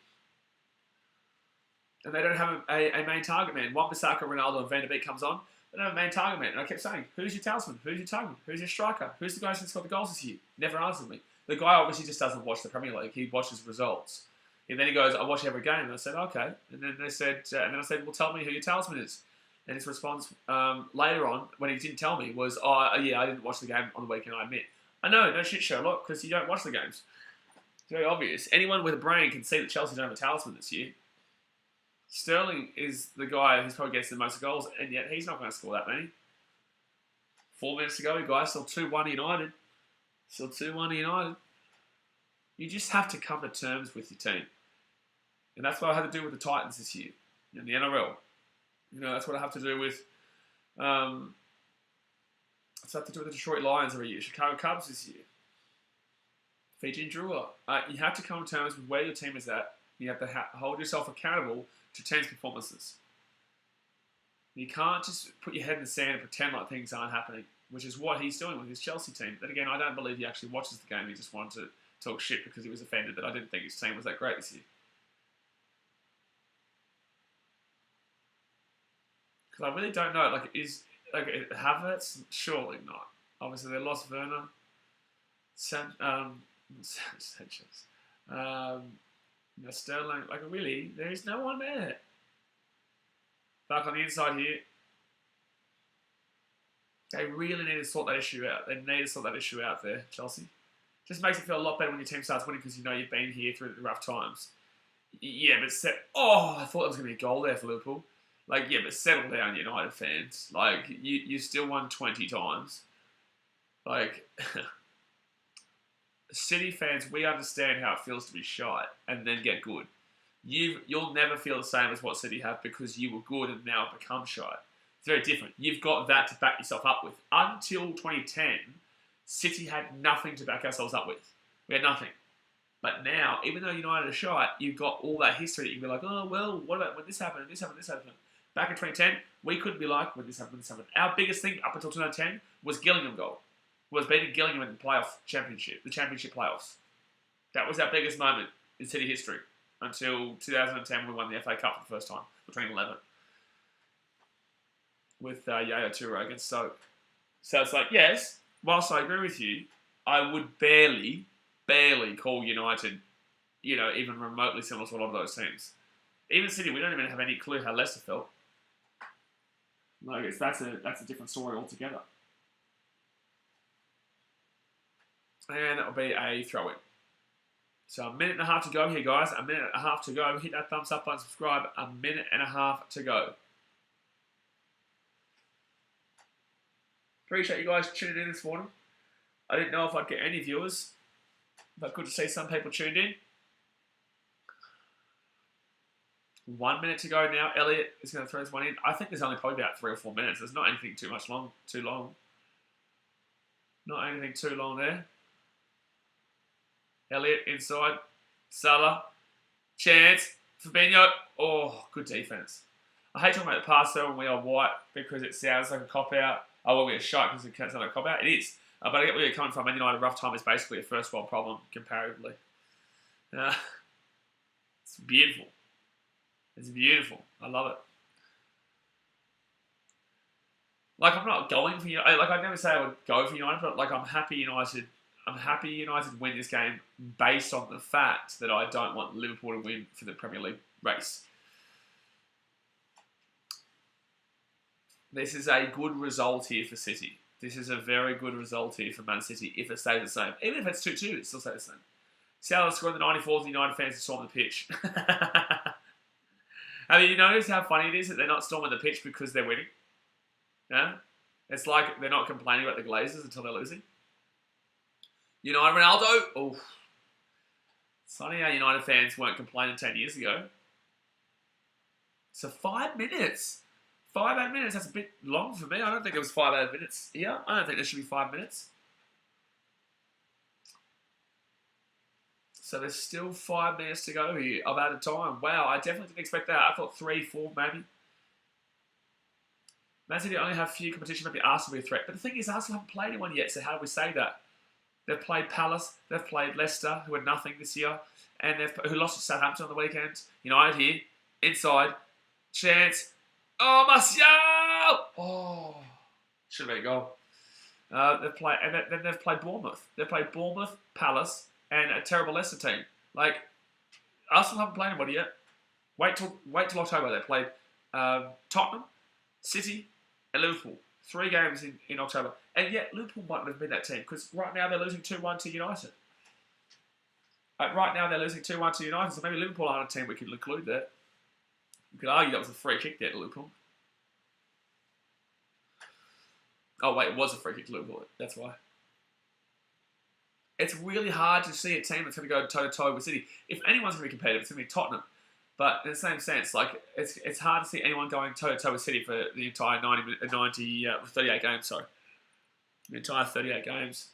And they don't have a main target man. Wan-Bissaka, Ronaldo, and Van der Beek comes on. They don't have a main target man. And I kept saying, who's your talisman? Who's your target? Who's your striker? Who's the guy who's got the goals this year? Never answered me. The guy obviously just doesn't watch the Premier League. He watches results. And then he goes, I watch every game. And I said, okay. And then they said, and then I said, well, tell me who your talisman is. And his response later on, when he didn't tell me, was, oh, yeah, I didn't watch the game on the weekend, I admit. I know, no shit, Sherlock, because you don't watch the games. It's very obvious. Anyone with a brain can see that Chelsea don't have a talisman this year. Sterling is the guy who's probably gets the most goals, and yet he's not going to score that many. 4 minutes to go, guys. Still 2-1 United. Still 2-1 United. You just have to come to terms with your team. And that's what I had to do with the Titans this year in the NRL. That's what I have to do with the Detroit Lions every year, Chicago Cubs this year, Fiji and Drua. You have to come to terms with where your team is at. You have to hold yourself accountable to team's performances. You can't just put your head in the sand and pretend like things aren't happening, which is what he's doing with his Chelsea team. But again, I don't believe he actually watches the game. He just wanted to talk shit because he was offended that I didn't think his team was that great this year. Because I really don't know. Is Havertz? Surely not. Obviously, they lost Werner. Sanchez. Sterling, like really, there is no one there. Back on the inside here. They really need to sort that issue out. They need to sort that issue out there, Chelsea. Just makes it feel a lot better when your team starts winning because you know you've been here through the rough times. Yeah, but I thought there was going to be a goal there for Liverpool. Like, yeah, but settle down, United fans. Like, you still won 20 times. Like, City fans, we understand how it feels to be shite and then get good. You'll never feel the same as what City have because you were good and now become shite. It's very different. You've got that to back yourself up with. Until 2010, City had nothing to back ourselves up with. We had nothing. But now, even though United are shite, you've got all that history that you can be like, oh, well, what about when this happened, this happened, this happened. Back in 2010, we couldn't be like, when this happened, this happened. Our biggest thing up until 2010 was Gillingham goal. Was beating Gillingham in the the championship playoffs. That was our biggest moment in City history. Until 2010, we won the FA Cup for the first time, or 2011. With Yaya Toure against Stoke. So it's like, yes, whilst I agree with you, I would barely call United, even remotely similar to a lot of those teams. Even City, we don't even have any clue how Leicester felt. Like, that's a different story altogether. And it'll be a throw-in. So a minute and a half to go here, guys. A minute and a half to go. Hit that thumbs up button, subscribe. A minute and a half to go. Appreciate you guys tuning in this morning. I didn't know if I'd get any viewers, but good to see some people tuned in. 1 minute to go now. Elliot is going to throw this one in. I think there's only probably about 3 or 4 minutes. There's not anything too long. Not anything too long there. Elliot inside. Salah. Chance. Fabinho. Oh, good defense. I hate talking about the pass though when we are white because it sounds like a cop-out. Oh, well, we're shite because it sounds like a cop-out. It is. But I get where you're coming from. Man United rough time is basically a first world problem comparatively. It's beautiful. It's beautiful. I love it. Like, I'm not going for United. Like, I'd never say I would go for United, but like, I'm happy United win this game based on the fact that I don't want Liverpool to win for the Premier League race. This is a good result here for City. This is a very good result here for Man City if it stays the same. Even if it's 2-2, it still stays the same. Salah scored in the 94th, the United fans are storming the pitch. I mean, you notice how funny it is that they're not storming the pitch because they're winning? Yeah? It's like they're not complaining about the Glazers until they're losing. United Ronaldo. Oh, it's funny how United fans weren't complaining 10 years ago. So 5 minutes. 5 minutes, that's a bit long for me. I don't think it was 5 minutes here. I don't think there should be 5 minutes. So there's still 5 minutes to go here of added time. Wow, I definitely didn't expect that. I thought 3, 4 maybe. Man City only have few competition, maybe Arsenal will be a threat. But the thing is, Arsenal haven't played anyone yet, so how do we say that? They've played Palace, they've played Leicester, who had nothing this year, and who lost to Southampton on the weekend. United here, inside, chance. Oh, Martial! Oh, should have been a goal. They've played Bournemouth. They've played Bournemouth, Palace, and a terrible Leicester team. Like, Arsenal haven't played anybody yet. Wait till October. They played Tottenham, City, and Liverpool. 3 games in October. And yet, Liverpool might not have been that team because right now they're losing 2-1 to United. Right now they're losing 2-1 to United, so maybe Liverpool aren't a team we could include there. You could argue that was a free kick there to Liverpool. Oh, wait, it was a free kick to Liverpool. That's why. It's really hard to see a team that's going to go toe-to-toe with City. If anyone's going to be competitive, it's going to be Tottenham. But in the same sense, like it's hard to see anyone going toe-to-toe with City for the entire 38 games, sorry. The entire 38 games.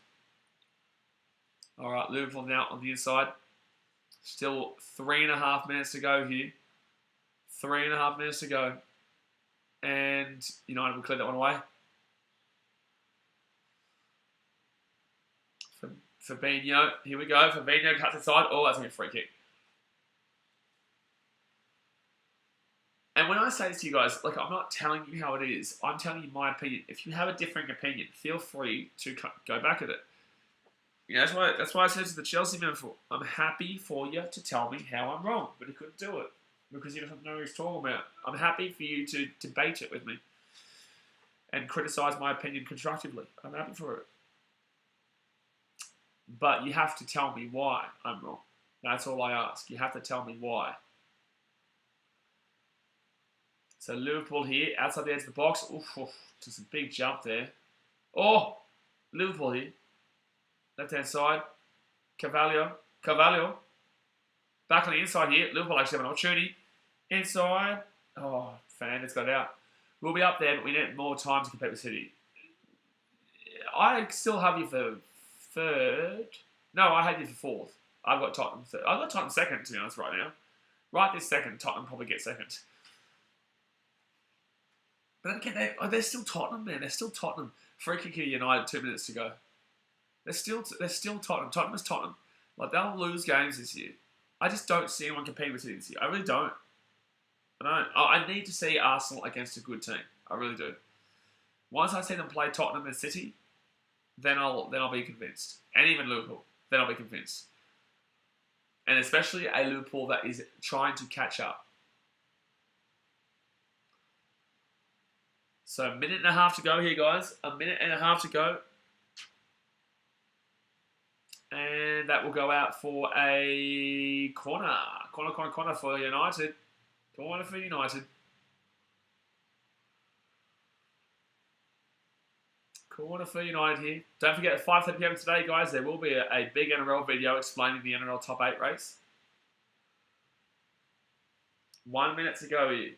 All right, Liverpool now on the inside. Still 3.5 minutes to go here. 3.5 minutes to go. And United will clear that one away. Fabinho, here we go. Fabinho cuts inside. Oh, that's going to be a free kick. And when I say this to you guys, like, I'm not telling you how it is. I'm telling you my opinion. If you have a differing opinion, feel free to go back at it. Yeah, that's why I said to the Chelsea man before, I'm happy for you to tell me how I'm wrong, but he couldn't do it because he doesn't know what he's talking about. I'm happy for you to debate it with me and criticise my opinion constructively. I'm happy for it. But you have to tell me why I'm wrong. That's all I ask. You have to tell me why. So Liverpool here, outside the edge of the box. Oof, just a big jump there. Oh, Liverpool here. Left-hand side. Carvalho. Back on the inside here. Liverpool actually have an opportunity. Inside. Oh, Fernandes got it out. We'll be up there, but we need more time to compete with City. I still have you for third. No, I had you for fourth. I've got Tottenham third. I've got Tottenham second, to be honest, right now. Right this second, Tottenham probably get second. But again, they're still Tottenham, man. They're still Tottenham. Free kick at United, 2 minutes to go. They're still Tottenham. Tottenham is Tottenham. Like, they'll lose games this year. I just don't see anyone competing with City this year. I really don't. I need to see Arsenal against a good team. I really do. Once I see them play Tottenham and City, then I'll be convinced. And even Liverpool, then I'll be convinced. And especially a Liverpool that is trying to catch up. So, a minute and a half to go here, guys. A minute and a half to go. And that will go out for a corner. Corner for United. Corner for United. Corner for United here. Don't forget, at 5:30 PM today, guys, there will be a big NRL video explaining the NRL Top 8 race. 1 minute to go here.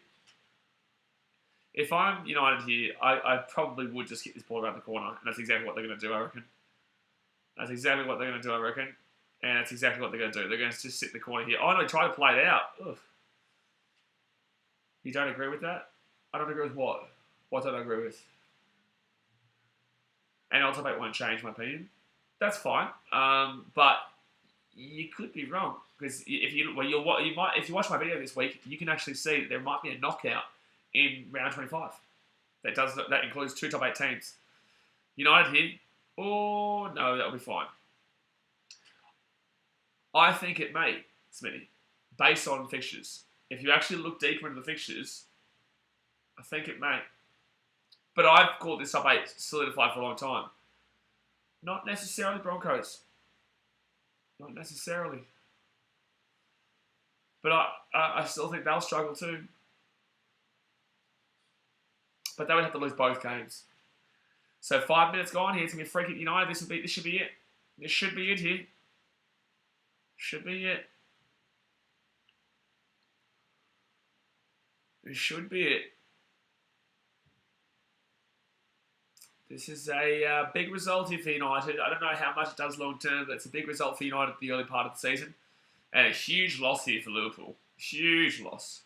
If I'm United here, I probably would just kick this ball around the corner. And that's exactly what they're going to do, I reckon. That's exactly what they're going to do, I reckon. And that's exactly what they're going to do. They're going to just sit in the corner here. Oh, no, try to play it out. Ugh. You don't agree with that? I don't agree with what? What don't I agree with? And Top 8 won't change my opinion. That's fine. But you could be wrong. Because if you watch my video this week, you can actually see that there might be a knockout in round 25. That includes 2 top 8 teams. United here. Oh, no, that'll be fine. I think it may, Smitty, based on fixtures. If you actually look deeper into the fixtures, I think it may. But I've called this top 8 solidified for a long time. Not necessarily Broncos. Not necessarily. But I still think they'll struggle too. But they would have to lose both games. So 5 minutes gone here. It's going to be a free kick United. This should be it. This should be it here. Should be it. This should be it. This is a big result here for United. I don't know how much it does long term, but it's a big result for United at the early part of the season. And a huge loss here for Liverpool. Huge loss.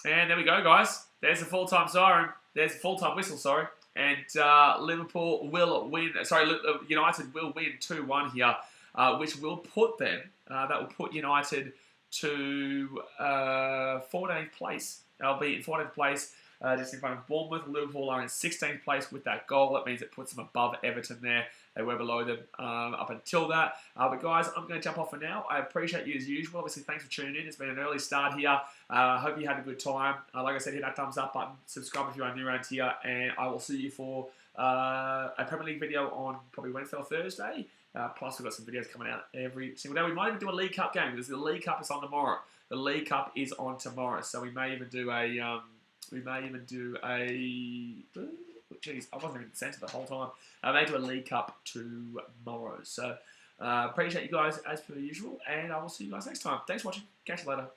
And there we go, guys. There's the full-time siren. There's the full-time whistle, sorry. And Liverpool will win. Sorry, United will win 2-1 here, which will put them. That will put United to 14th place. They'll be in 14th place, just in front of Bournemouth. Liverpool are in 16th place with that goal. That means it puts them above Everton there. They were below them up until that. But guys, I'm going to jump off for now. I appreciate you as usual. Obviously, thanks for tuning in. It's been an early start here. Hope you had a good time. Like I said, hit that thumbs up button. Subscribe if you are new around here. And I will see you for a Premier League video on probably Wednesday or Thursday. Plus, we've got some videos coming out every single day. We might even do a League Cup game because the League Cup is on tomorrow. The League Cup is on tomorrow, so we may even do a. Jeez, I wasn't even centre the whole time. I may do a League Cup tomorrow. So appreciate you guys as per usual, and I will see you guys next time. Thanks for watching. Catch you later.